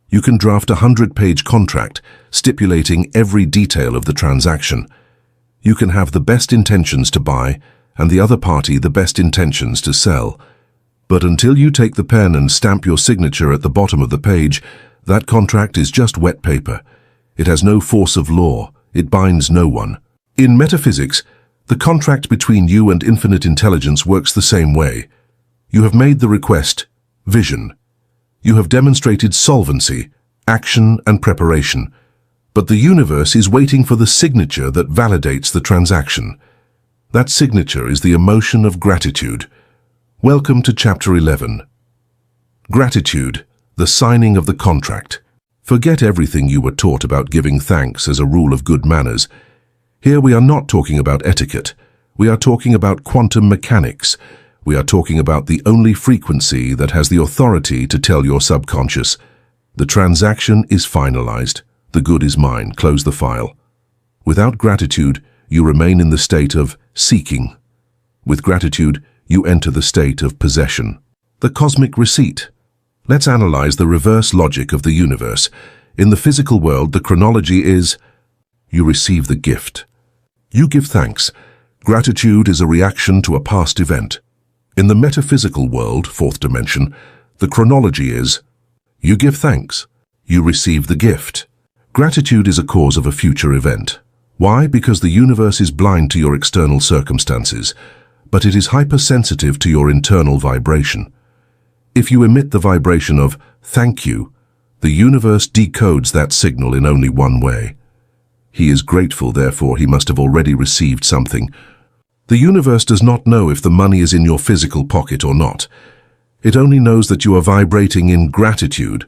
You can draft a 100-page contract stipulating every detail of the transaction. You can have the best intentions to buy and the other party the best intentions to sell. But until you take the pen and stamp your signature at the bottom of the page, that contract is just wet paper. It has no force of law. It binds no one. In metaphysics, the contract between you and infinite intelligence works the same way. You have made the request, vision. You have demonstrated solvency, action and preparation. But the universe is waiting for the signature that validates the transaction. That signature is the emotion of gratitude. Welcome to Chapter 11. Gratitude, the signing of the contract. Forget everything you were taught about giving thanks as a rule of good manners. Here we are not talking about etiquette. We are talking about quantum mechanics. We are talking about the only frequency that has the authority to tell your subconscious, the transaction is finalized. The good is mine. Close the file. Without gratitude, you remain in the state of seeking. With gratitude, you enter the state of possession. The cosmic receipt. Let's analyze the reverse logic of the universe. In the physical world, the chronology is: you receive the gift. You give thanks. Gratitude is a reaction to a past event. In the metaphysical world, fourth dimension, the chronology is: you give thanks. You receive the gift. Gratitude is a cause of a future event. Why? Because the universe is blind to your external circumstances, but it is hypersensitive to your internal vibration. If you emit the vibration of thank you, the universe decodes that signal in only one way. He is grateful, therefore he must have already received something. The universe does not know if the money is in your physical pocket or not. It only knows that you are vibrating in gratitude.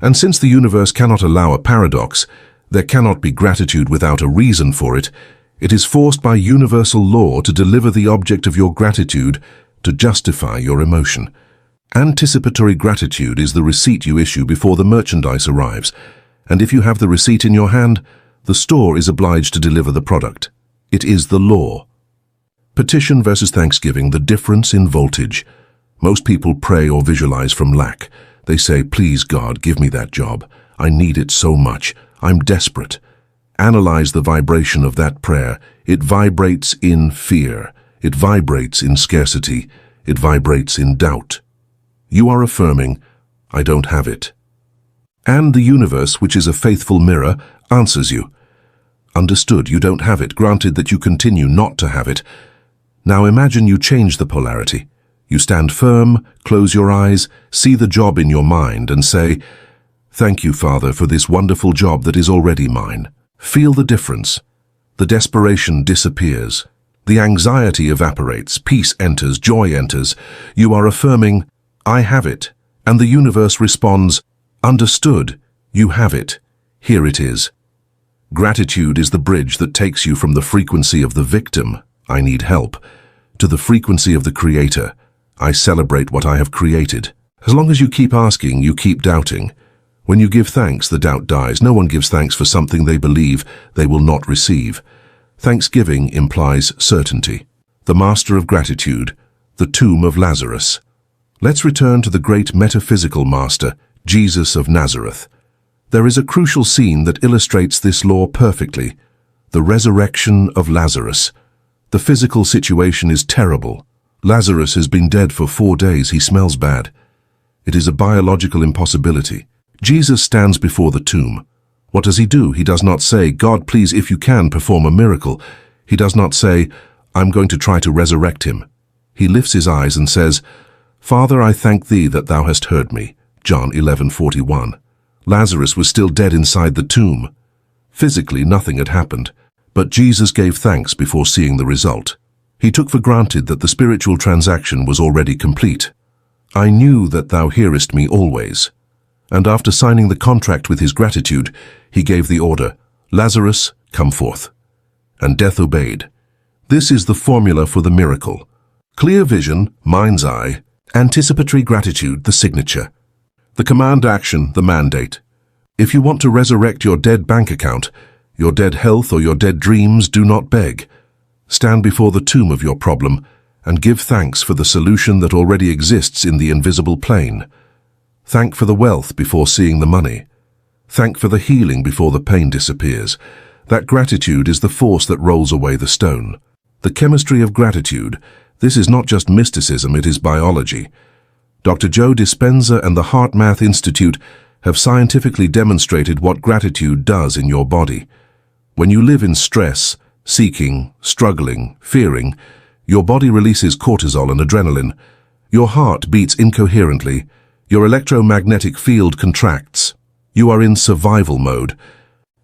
And since the universe cannot allow a paradox, there cannot be gratitude without a reason for it, it is forced by universal law to deliver the object of your gratitude to justify your emotion. Anticipatory gratitude is the receipt you issue before the merchandise arrives, and if you have the receipt in your hand, the store is obliged to deliver the product. It is the law. Petition versus thanksgiving, the difference in voltage. Most people pray or visualize from lack. They say, "Please God, give me that job. I need it so much. I'm desperate." Analyze the vibration of that prayer. It vibrates in fear. It vibrates in scarcity. It vibrates in doubt. You are affirming, "I don't have it." And the universe, which is a faithful mirror, answers you. Understood, you don't have it, granted that you continue not to have it. Now imagine you change the polarity. You stand firm, close your eyes, see the job in your mind and say, "Thank you, Father, for this wonderful job that is already mine." Feel the difference. The desperation disappears. The anxiety evaporates, peace enters, joy enters. You are affirming, "I have it." And the universe responds, "Understood, you have it. Here it is." Gratitude is the bridge that takes you from the frequency of the victim, "I need help," to the frequency of the creator, "I celebrate what I have created." As long as you keep asking, you keep doubting. When you give thanks, the doubt dies. No one gives thanks for something they believe they will not receive. Thanksgiving implies certainty. The master of gratitude, the tomb of Lazarus. Let's return to the great metaphysical master, Jesus of Nazareth. There is a crucial scene that illustrates this law perfectly: the resurrection of Lazarus. The physical situation is terrible. Lazarus has been dead for 4 days. He smells bad. It is a biological impossibility. Jesus stands before the tomb. What does he do? He does not say, God, please, if you can, perform a miracle. He does not say, I'm going to try to resurrect him. He lifts his eyes and says, Father, I thank thee that thou hast heard me. John 11:41. Lazarus was still dead inside the tomb. Physically, nothing had happened, but Jesus gave thanks before seeing the result. He took for granted that the spiritual transaction was already complete. I knew that thou hearest me always. And after signing the contract with his gratitude, he gave the order, Lazarus, come forth. And death obeyed. This is the formula for the miracle. Clear vision, mind's eye, anticipatory gratitude, the signature. The command action, the mandate. If you want to resurrect your dead bank account, your dead health or your dead dreams, do not beg. Stand before the tomb of your problem and give thanks for the solution that already exists in the invisible plane. Thank for the wealth before seeing the money. Thank for the healing before the pain disappears. That gratitude is the force that rolls away the stone. The chemistry of gratitude. This is not just mysticism, it is biology. Dr. Joe Dispenza and the Heart Math Institute have scientifically demonstrated what gratitude does in your body. When you live in stress, seeking, struggling, fearing, your body releases cortisol and adrenaline. Your heart beats incoherently. Your electromagnetic field contracts. You are in survival mode.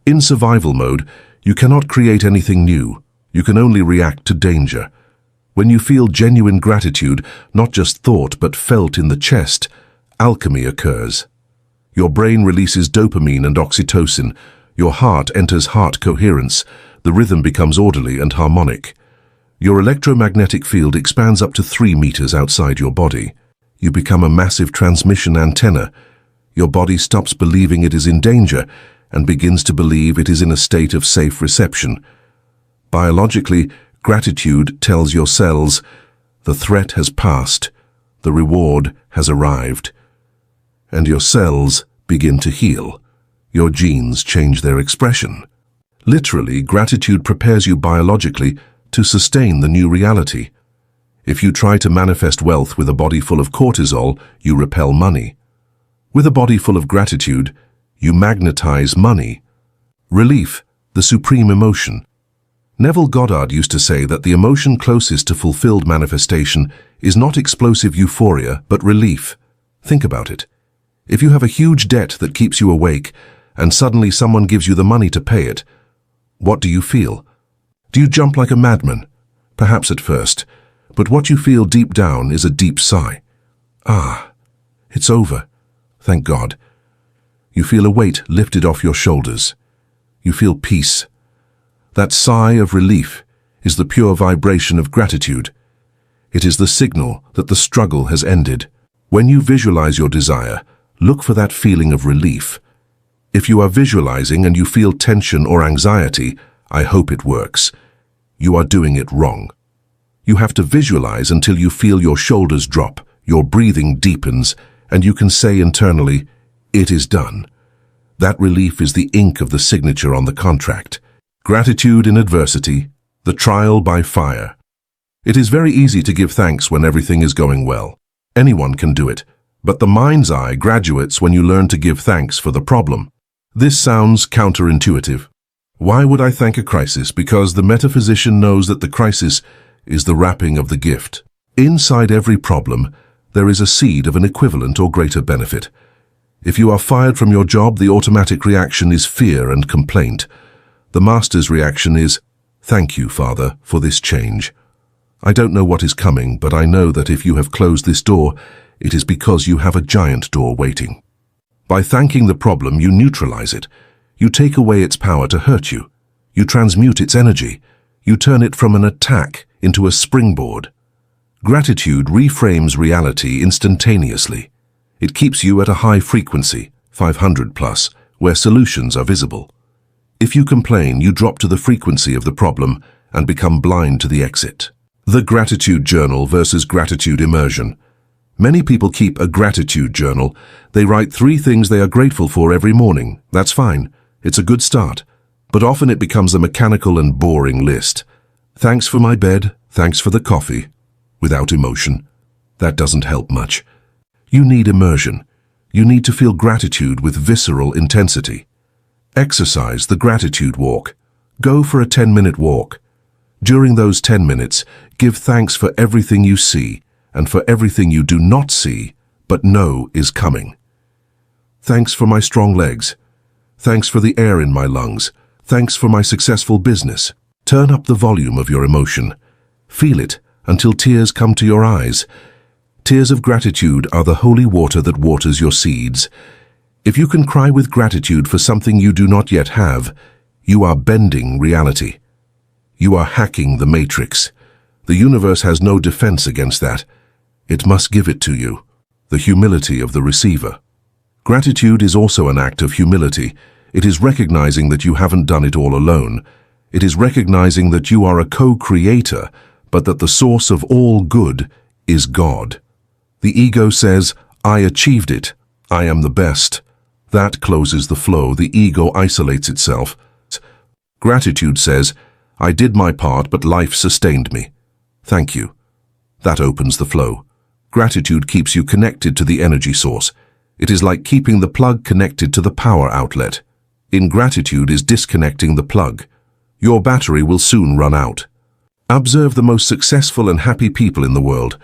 In survival mode, you cannot create anything new. You can only react to danger. When you feel genuine gratitude, not just thought but felt in the chest, alchemy occurs. Your brain releases dopamine and oxytocin. Your heart enters heart coherence. The rhythm becomes orderly and harmonic. Your electromagnetic field expands up to 3 meters outside your body. You become a massive transmission antenna. Your body stops believing it is in danger and begins to believe it is in a state of safe reception. Biologically, gratitude tells your cells, the threat has passed, the reward has arrived. And your cells begin to heal. Your genes change their expression. Literally, gratitude prepares you biologically to sustain the new reality. If you try to manifest wealth with a body full of cortisol, you repel money. With a body full of gratitude, you magnetize money. Relief, the supreme emotion. Neville Goddard used to say that the emotion closest to fulfilled manifestation is not explosive euphoria, but relief. Think about it. If you have a huge debt that keeps you awake, and suddenly someone gives you the money to pay it, what do you feel? Do you jump like a madman? Perhaps at first, but what you feel deep down is a deep sigh. Ah, it's over. Thank God. You feel a weight lifted off your shoulders. You feel peace. That sigh of relief is the pure vibration of gratitude. It is the signal that the struggle has ended. When you visualize your desire, look for that feeling of relief. If you are visualizing and you feel tension or anxiety, I hope it works. You are doing it wrong. You have to visualize until you feel your shoulders drop, your breathing deepens, and you can say internally, it is done. That relief is the ink of the signature on the contract. Gratitude in adversity, the trial by fire. It is very easy to give thanks when everything is going well. Anyone can do it, but the mind's eye graduates when you learn to give thanks for the problem. This sounds counterintuitive. Why would I thank a crisis? Because the metaphysician knows that the crisis is the wrapping of the gift. Inside every problem, there is a seed of an equivalent or greater benefit. If you are fired from your job, the automatic reaction is fear and complaint. The master's reaction is, thank you, Father, for this change. I don't know what is coming, but I know that if you have closed this door, it is because you have a giant door waiting. By thanking the problem, you neutralize it. You take away its power to hurt you. You transmute its energy. You turn it from an attack into a springboard. Gratitude reframes reality instantaneously. It keeps you at a high frequency, 500 plus, where solutions are visible. If you complain, you drop to the frequency of the problem and become blind to the exit. The gratitude journal versus gratitude immersion. Many people keep a gratitude journal. They write 3 things they are grateful for every morning. That's fine. It's a good start. But often it becomes a mechanical and boring list. Thanks for my bed. Thanks for the coffee. without emotion. That doesn't help much. You need immersion. You need to feel gratitude with visceral intensity. Exercise the gratitude walk. Go for a 10-minute walk. During those 10 minutes, give thanks for everything you see and for everything you do not see but know is coming. Thanks for my strong legs. Thanks for the air in my lungs. Thanks for my successful business. Turn up the volume of your emotion. Feel it until tears come to your eyes. Tears of gratitude are the holy water that waters your seeds. If you can cry with gratitude for something you do not yet have, you are bending reality. You are hacking the matrix. The universe has no defense against that. It must give it to you. The humility of the receiver. Gratitude is also an act of humility. It is recognizing that you haven't done it all alone. It is recognizing that you are a co-creator, but that the source of all good is God. The ego says, I achieved it. I am the best. That closes the flow. The ego isolates itself. Gratitude says, I did my part, but life sustained me. Thank you. That opens the flow. Gratitude keeps you connected to the energy source. It is like keeping the plug connected to the power outlet. Ingratitude is disconnecting the plug. Your battery will soon run out. Observe the most successful and happy people in the world.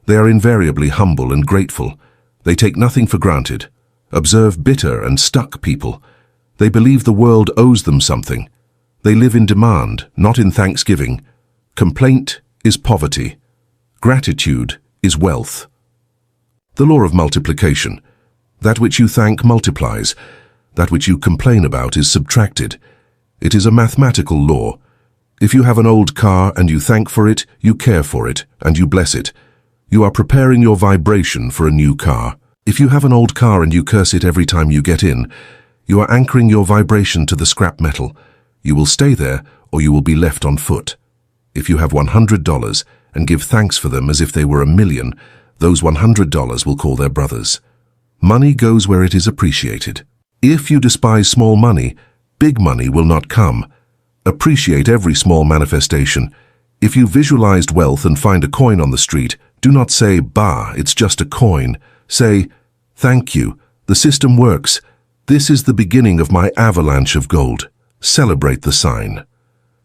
They are invariably humble and grateful. They take nothing for granted. Observe bitter and stuck people. They believe the world owes them something. They live in demand, not in thanksgiving. Complaint is poverty. Gratitude is wealth. The law of multiplication. That which you thank multiplies. That which you complain about is subtracted. It is a mathematical law. If you have an old car and you thank for it, you care for it, and you bless it. You are preparing your vibration for a new car. If you have an old car and you curse it every time you get in, you are anchoring your vibration to the scrap metal. You will stay there or you will be left on foot. If you have $100 and give thanks for them as if they were $1 million, those $100 will call their brothers. Money goes where it is appreciated. If you despise small money, big money will not come. Appreciate every small manifestation. If you visualized wealth and find a coin on the street, do not say, bah, it's just a coin. Say, thank you, the system works. This is the beginning of my avalanche of gold. Celebrate the sign.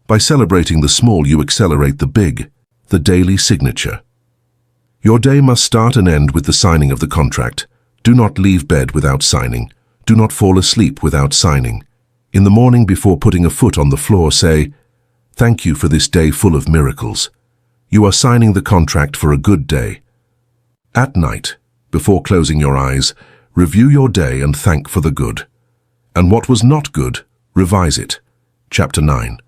By celebrating the small, you accelerate the big, the daily signature. Your day must start and end with the signing of the contract. Do not leave bed without signing. Do not fall asleep without signing. In the morning before putting a foot on the floor, say, thank you for this day full of miracles. You are signing the contract for a good day. At night, before closing your eyes, review your day and thank for the good. And what was not good, revise it. Chapter 9.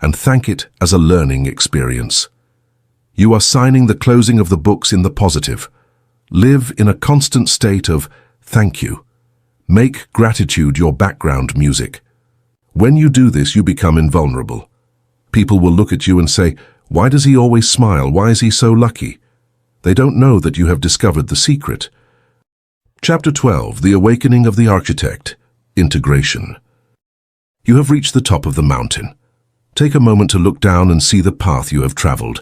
And thank it as a learning experience. You are signing the closing of the books in the positive. Live in a constant state of thank you. Make gratitude your background music. When you do this, you become invulnerable. People will look at you and say, why does he always smile? Why is he so lucky? They don't know that you have discovered the secret. Chapter 12. The Awakening of the Architect. Integration. You have reached the top of the mountain. Take a moment to look down and see the path you have traveled.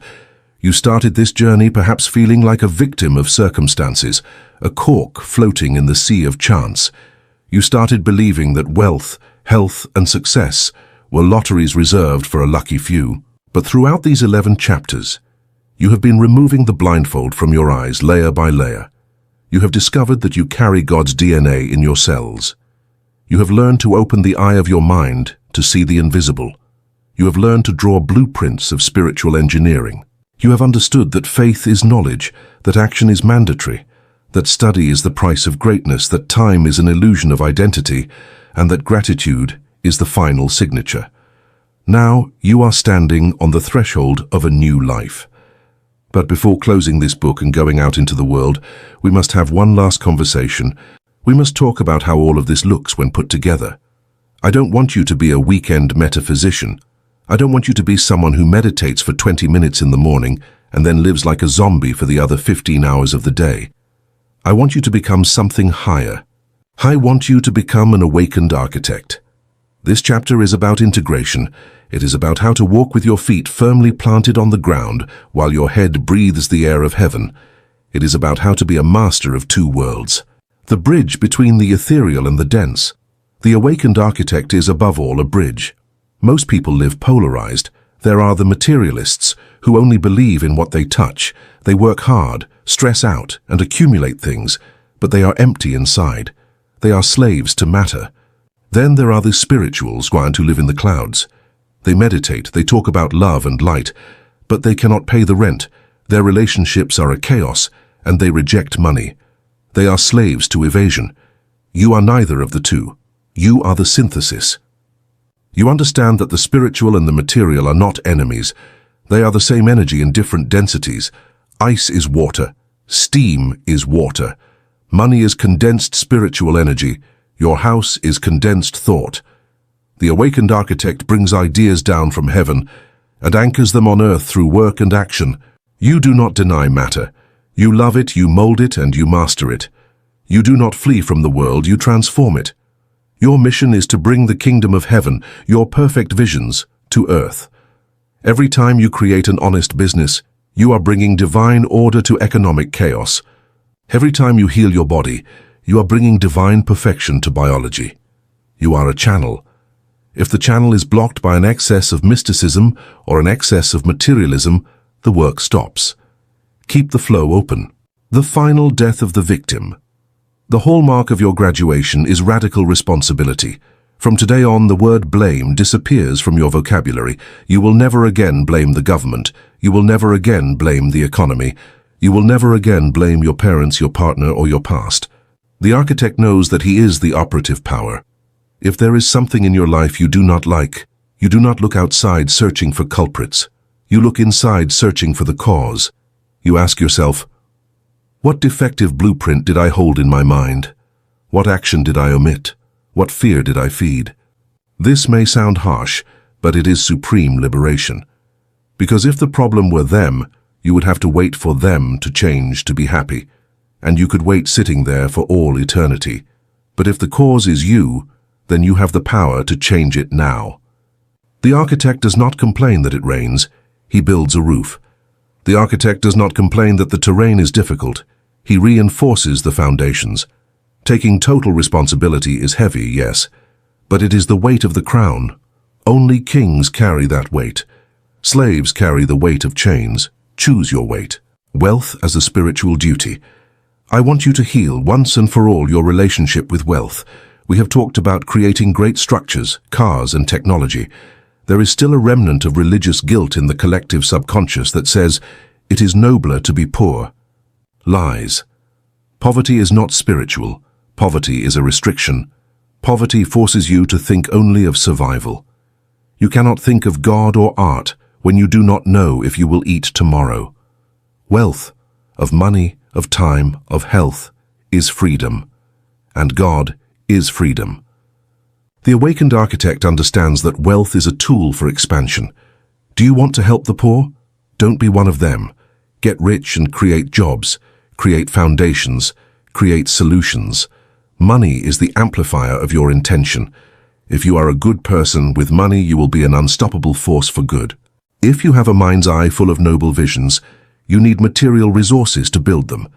You started this journey perhaps feeling like a victim of circumstances, a cork floating in the sea of chance. You started believing that wealth, health, and success were lotteries reserved for a lucky few. But throughout these 11 chapters, you have been removing the blindfold from your eyes layer by layer. You have discovered that you carry God's DNA in your cells. You have learned to open the eye of your mind to see the invisible. You have learned to draw blueprints of spiritual engineering. You have understood that faith is knowledge, that action is mandatory, that study is the price of greatness, that time is an illusion of identity, and that gratitude is the final signature. Now you are standing on the threshold of a new life. But before closing this book and going out into the world, we must have one last conversation. We must talk about how all of this looks when put together. I don't want you to be a weekend metaphysician. I don't want you to be someone who meditates for 20 minutes in the morning and then lives like a zombie for the other 15 hours of the day. I want you to become something higher. I want you to become an awakened architect. This chapter is about integration. It is about how to walk with your feet firmly planted on the ground while your head breathes the air of heaven. It is about how to be a master of two worlds. The bridge between the ethereal and the dense. The awakened architect is above all a bridge. Most people live polarized. There are the materialists who only believe in what they touch. They work hard, stress out, and accumulate things, but they are empty inside. They are slaves to matter. Then there are the spirituals who live in the clouds. They meditate, they talk about love and light, but they cannot pay the rent. Their relationships are a chaos, and they reject money. They are slaves to evasion. You are neither of the two. You are the synthesis. You understand that the spiritual and the material are not enemies. They are the same energy in different densities. Ice is water. Steam is water. Money is condensed spiritual energy. Your house is condensed thought. The awakened architect brings ideas down from heaven and anchors them on earth through work and action. You do not deny matter. You love it, you mold it, and you master it. You do not flee from the world, you transform it. Your mission is to bring the kingdom of heaven, your perfect visions, to earth. Every time you create an honest business, you are bringing divine order to economic chaos. Every time you heal your body, you are bringing divine perfection to biology. You are a channel. If the channel is blocked by an excess of mysticism or an excess of materialism, the work stops. Keep the flow open. The final death of the victim. The hallmark of your graduation is radical responsibility. From today on, the word blame disappears from your vocabulary. You will never again blame the government. You will never again blame the economy. You will never again blame your parents, your partner, or your past. The architect knows that he is the operative power. If there is something in your life you do not like, you do not look outside searching for culprits. You look inside searching for the cause. You ask yourself, what defective blueprint did I hold in my mind? What action did I omit? What fear did I feed? This may sound harsh, but it is supreme liberation. Because if the problem were them, you would have to wait for them to change to be happy, and you could wait sitting there for all eternity. But if the cause is you, then you have the power to change it now. The architect does not complain that it rains, he builds a roof. The architect does not complain that the terrain is difficult, he reinforces the foundations. Taking total responsibility is heavy, yes, but it is the weight of the crown. Only kings carry that weight. Slaves carry the weight of chains. Choose your weight. Wealth as a spiritual duty. I want you to heal once and for all your relationship with wealth. We have talked about creating great structures, cars, and technology. There is still a remnant of religious guilt in the collective subconscious that says, it is nobler to be poor. Lies. Poverty is not spiritual. Poverty is a restriction. Poverty forces you to think only of survival. You cannot think of God or art when you do not know if you will eat tomorrow. Wealth, of money, of time, of health, is freedom. And God is freedom. The awakened architect understands that wealth is a tool for expansion. Do you want to help the poor? Don't be one of them. Get rich and create jobs, create foundations, create solutions. Money is the amplifier of your intention. If you are a good person with money, you will be an unstoppable force for good. If you have a mind's eye full of noble visions, you need material resources to build them.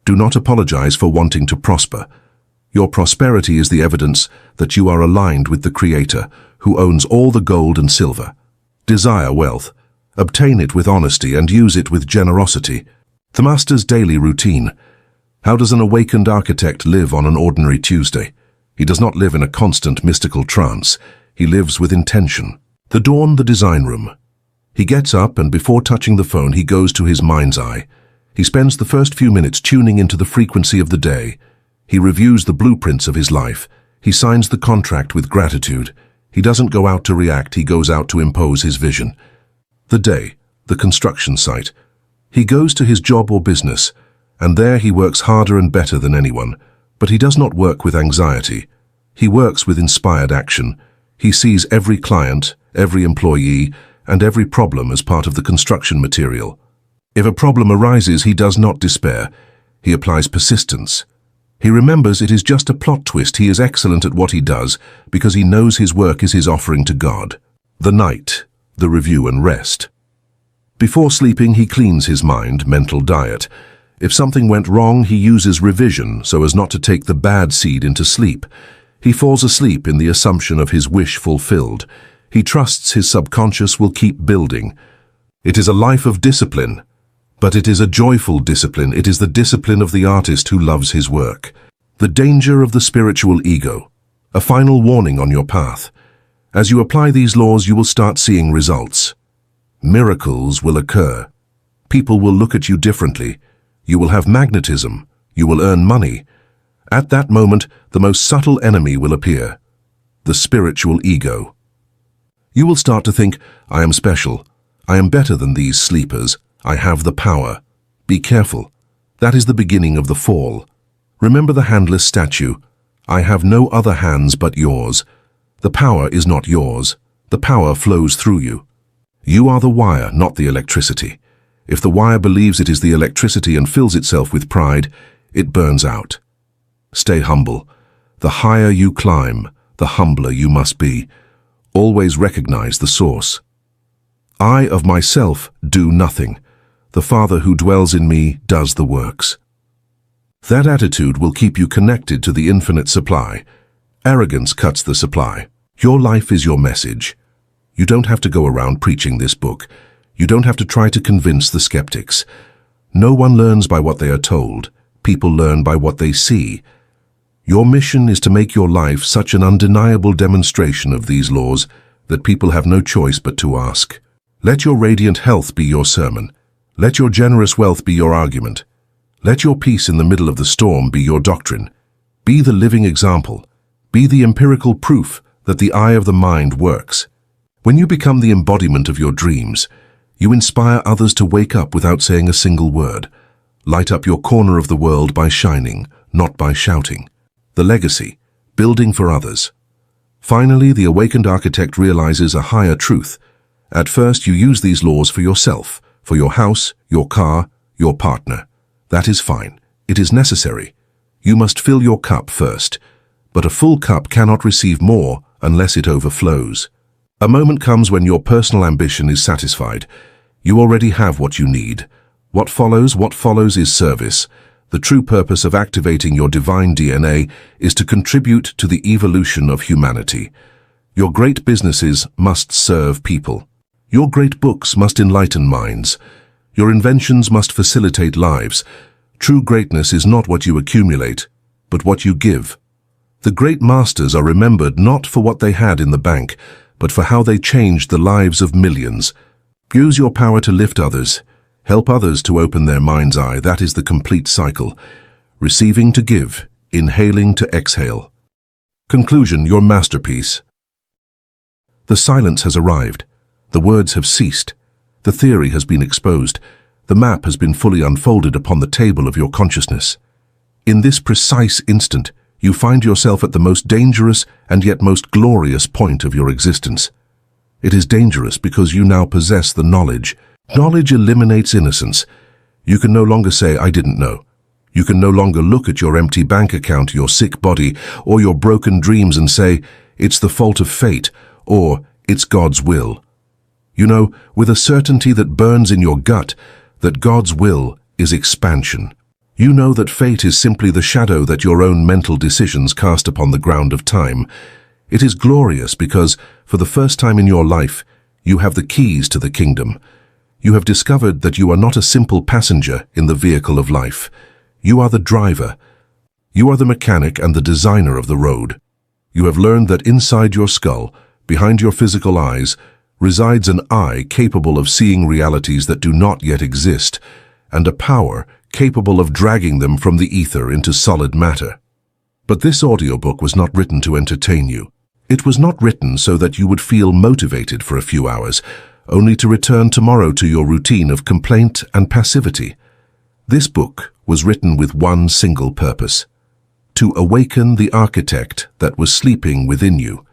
Do not apologize for wanting to prosper. Your prosperity is the evidence that you are aligned with the Creator, who owns all the gold and silver. Desire wealth. Obtain it with honesty and use it with generosity. The Master's daily routine. How does an awakened architect live on an ordinary Tuesday? He does not live in a constant mystical trance. He lives with intention. The dawn, the design room. He gets up and before touching the phone, he goes to his mind's eye. He spends the first few minutes tuning into the frequency of the day. He reviews the blueprints of his life. He signs the contract with gratitude. He doesn't go out to react, he goes out to impose his vision. The day, the construction site. He goes to his job or business, and there he works harder and better than anyone. But he does not work with anxiety. He works with inspired action. He sees every client, every employee, and every problem as part of the construction material. If a problem arises, he does not despair. He applies persistence. He remembers it is just a plot twist. He is excellent at what he does because he knows his work is his offering to God. The night, the review and rest. Before sleeping, he cleans his mind, mental diet. If something went wrong, he uses revision so as not to take the bad seed into sleep. He falls asleep in the assumption of his wish fulfilled. He trusts his subconscious will keep building. It is a life of discipline, but it is a joyful discipline. It is the discipline of the artist who loves his work. The danger of the spiritual ego. A final warning on your path. As you apply these laws, you will start seeing results. Miracles will occur. People will look at you differently. You will have magnetism. You will earn money. At that moment, the most subtle enemy will appear. The spiritual ego. You will start to think, I am special. I am better than these sleepers. I have the power. Be careful. That is the beginning of the fall. Remember the handless statue. I have no other hands but yours. The power is not yours. The power flows through you. You are the wire, not the electricity. If the wire believes it is the electricity and fills itself with pride, it burns out. Stay humble. The higher you climb, the humbler you must be. Always recognize the source. I of myself do nothing. The Father who dwells in me does the works. That attitude will keep you connected to the infinite supply. Arrogance cuts the supply. Your life is your message. You don't have to go around preaching this book. You don't have to try to convince the skeptics. No one learns by what they are told. People learn by what they see. Your mission is to make your life such an undeniable demonstration of these laws that people have no choice but to ask. Let your radiant health be your sermon. Let your generous wealth be your argument. Let your peace in the middle of the storm be your doctrine. Be the living example. Be the empirical proof that the eye of the mind works. When you become the embodiment of your dreams, you inspire others to wake up without saying a single word. Light up your corner of the world by shining, not by shouting. The legacy, building for others. Finally, the awakened architect realizes a higher truth. At first, you use these laws for yourself, for your house, your car, your partner. That is fine. It is necessary. You must fill your cup first. But a full cup cannot receive more unless it overflows. A moment comes when your personal ambition is satisfied. You already have what you need. What follows is service. The true purpose of activating your divine DNA is to contribute to the evolution of humanity. Your great businesses must serve people. Your great books must enlighten minds. Your inventions must facilitate lives. True greatness is not what you accumulate, but what you give. The great masters are remembered not for what they had in the bank, but for how they changed the lives of millions. Use your power to lift others. Help others to open their mind's eye. That is the complete cycle. Receiving to give, inhaling to exhale. Conclusion, your masterpiece. The silence has arrived. The words have ceased. The theory has been exposed. The map has been fully unfolded upon the table of your consciousness. In this precise instant, you find yourself at the most dangerous and yet most glorious point of your existence. It is dangerous because you now possess the knowledge. Knowledge eliminates innocence. You can no longer say, I didn't know. You can no longer look at your empty bank account, your sick body, or your broken dreams and say, it's the fault of fate, or it's God's will. You know, with a certainty that burns in your gut, that God's will is expansion. You know that fate is simply the shadow that your own mental decisions cast upon the ground of time. It is glorious because, for the first time in your life, you have the keys to the kingdom. You have discovered that you are not a simple passenger in the vehicle of life. You are the driver. You are the mechanic and the designer of the road. You have learned that inside your skull, behind your physical eyes, resides an eye capable of seeing realities that do not yet exist, and a power capable of dragging them from the ether into solid matter. But this audiobook was not written to entertain you. It was not written so that you would feel motivated for a few hours, only to return tomorrow to your routine of complaint and passivity. This book was written with one single purpose: to awaken the architect that was sleeping within you.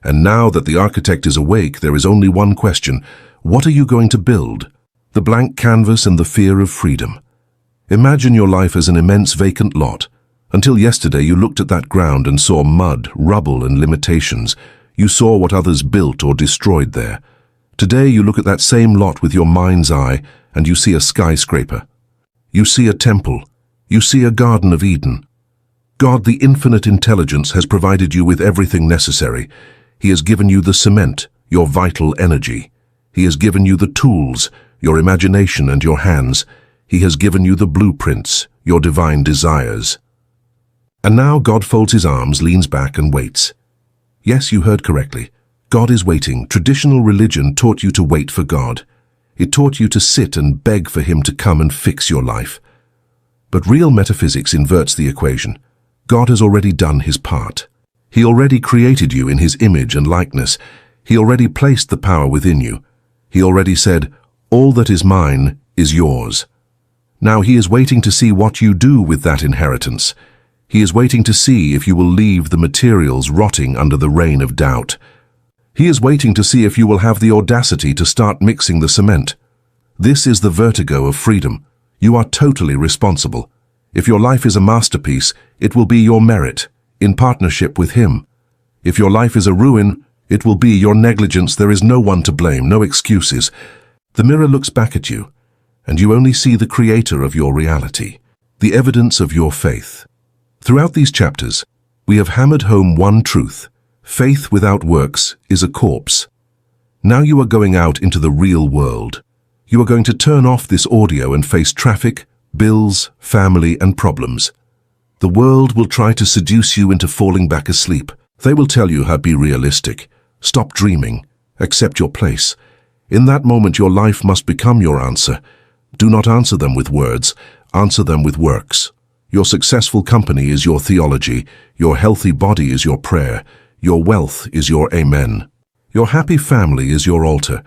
And now that the architect is awake, there is only one question: what are you going to build? The blank canvas and the fear of freedom. Imagine your life as an immense vacant lot, Until yesterday you looked at that ground and saw mud, rubble and limitations. You saw what others built or destroyed there. Today you look at that same lot with your mind's eye and you see a skyscraper. You see a temple. You see a Garden of Eden. God, the infinite intelligence, has provided you with everything necessary. He has given you the cement, your vital energy. He has given you the tools, your imagination and your hands. He has given you the blueprints, your divine desires. And now God folds his arms, leans back and waits. Yes, you heard correctly. God is waiting. Traditional religion taught you to wait for God. It taught you to sit and beg for him to come and fix your life. But real metaphysics inverts the equation. God has already done his part. He already created you in his image and likeness. He already placed the power within you. He already said, "All that is mine is yours." Now he is waiting to see what you do with that inheritance. He is waiting to see if you will leave the materials rotting under the rain of doubt. He is waiting to see if you will have the audacity to start mixing the cement. This is the vertigo of freedom. You are totally responsible. If your life is a masterpiece, it will be your merit, in partnership with him. If your life is a ruin, it will be your negligence. There is no one to blame, no excuses. The mirror looks back at you, and you only see the creator of your reality, the evidence of your faith. Throughout these chapters, we have hammered home one truth. Faith without works is a corpse. Now you are going out into the real world. You are going to turn off this audio and face traffic, bills, family, and problems. The world will try to seduce you into falling back asleep. They will tell you how to be realistic. Stop dreaming. Accept your place. In that moment, your life must become your answer. Do not answer them with words. Answer them with works. Your successful company is your theology. Your healthy body is your prayer. Your wealth is your amen. Your happy family is your altar.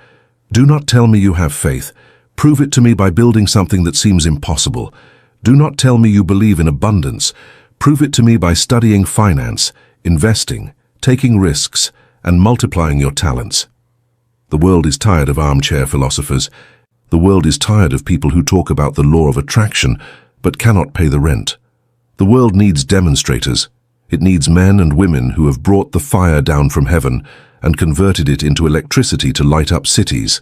Do not tell me you have faith. Prove it to me by building something that seems impossible. Do not tell me you believe in abundance. Prove it to me by studying finance, investing, taking risks, and multiplying your talents. The world is tired of armchair philosophers. The world is tired of people who talk about the law of attraction but cannot pay the rent. The world needs demonstrators. It needs men and women who have brought the fire down from heaven and converted it into electricity to light up cities.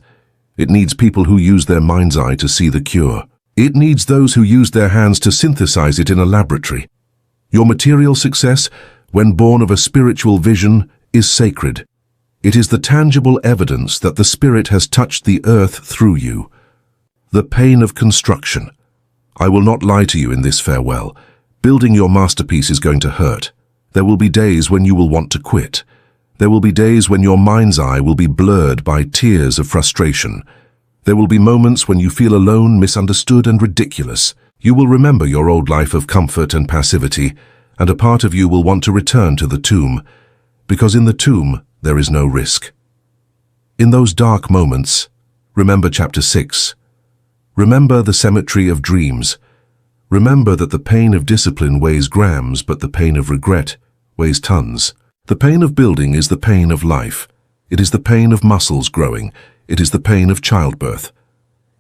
It needs people who use their mind's eye to see the cure. It needs those who use their hands to synthesize it in a laboratory. Your material success, when born of a spiritual vision, is sacred. It is the tangible evidence that the Spirit has touched the earth through you. The pain of construction. I will not lie to you in this farewell. Building your masterpiece is going to hurt. There will be days when you will want to quit. There will be days when your mind's eye will be blurred by tears of frustration. There will be moments when you feel alone, misunderstood, and ridiculous. You will remember your old life of comfort and passivity, and a part of you will want to return to the tomb, because in the tomb there is no risk. In those dark moments, remember chapter 6. Remember the cemetery of dreams. Remember that the pain of discipline weighs grams, but the pain of regret weighs tons. The pain of building is the pain of life. It is the pain of muscles growing. It is the pain of childbirth.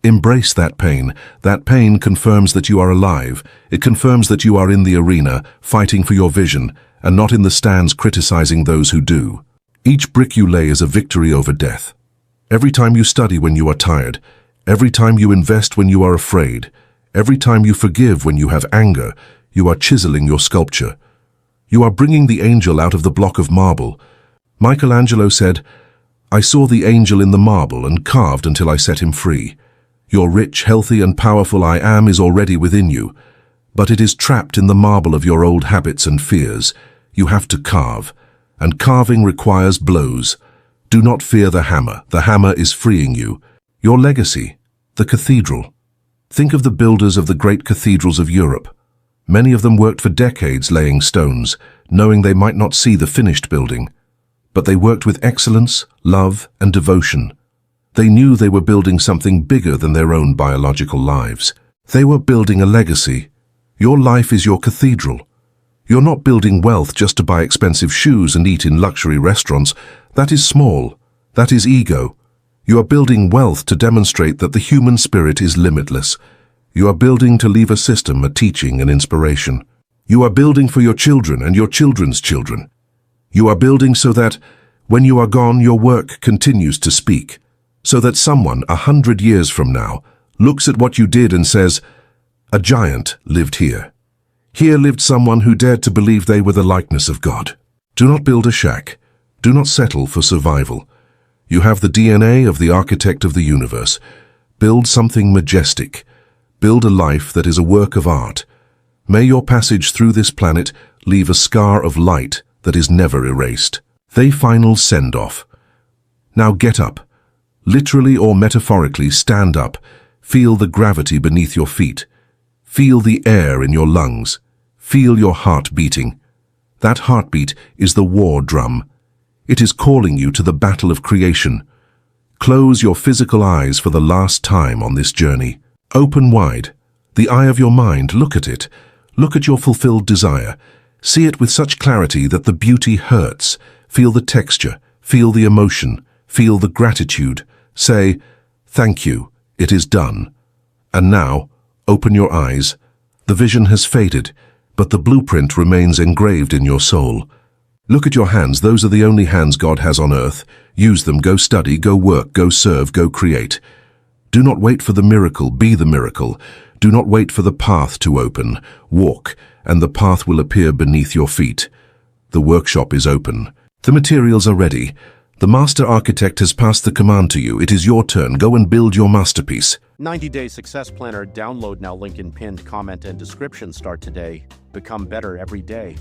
Embrace that pain. That pain confirms that you are alive. It confirms that you are in the arena, fighting for your vision, and not in the stands criticizing those who do. Each brick you lay is a victory over death. Every time you study when you are tired, every time you invest when you are afraid, every time you forgive when you have anger, you are chiseling your sculpture. You are bringing the angel out of the block of marble. Michelangelo said, "I saw the angel in the marble and carved until I set him free." Your rich, healthy, and powerful I am is already within you, but it is trapped in the marble of your old habits and fears. You have to carve, and carving requires blows. Do not fear the hammer. The hammer is freeing you. Your legacy, the cathedral. Think of the builders of the great cathedrals of Europe. Many of them worked for decades laying stones, knowing they might not see the finished building. But they worked with excellence, love, and devotion. They knew they were building something bigger than their own biological lives. They were building a legacy. Your life is your cathedral. You're not building wealth just to buy expensive shoes and eat in luxury restaurants. That is small. That is ego. You are building wealth to demonstrate that the human spirit is limitless. You are building to leave a system, a teaching, an inspiration. You are building for your children and your children's children. You are building so that, when you are gone, your work continues to speak, so that someone 100 years from now looks at what you did and says, "A giant lived here. Here lived someone who dared to believe they were the likeness of God." Do not build a shack. Do not settle for survival. You have the DNA of the architect of the universe. Build something majestic. Build a life that is a work of art. May your passage through this planet leave a scar of light that is never erased. The final send-off. Now get up. Literally or metaphorically, stand up. Feel the gravity beneath your feet. Feel the air in your lungs. Feel your heart beating. That heartbeat is the war drum. It is calling you to the battle of creation. Close your physical eyes for the last time on this journey. Open wide. The eye of your mind, look at it. Look at your fulfilled desire. See it with such clarity that the beauty hurts. Feel the texture. Feel the emotion. Feel the gratitude. Say, "Thank you, it is done." And now, open your eyes. The vision has faded, but the blueprint remains engraved in your soul. Look at your hands. Those are the only hands God has on earth. Use them. Go study, go work, go serve, go create. Do not wait for the miracle. Be the miracle. Do not wait for the path to open. Walk, and the path will appear beneath your feet. The workshop is open. The materials are ready. The master architect has passed the command to you. It is your turn. Go and build your masterpiece. 90-Day Success Planner. Download now. Link in pinned comment and description. Start today. Become better every day.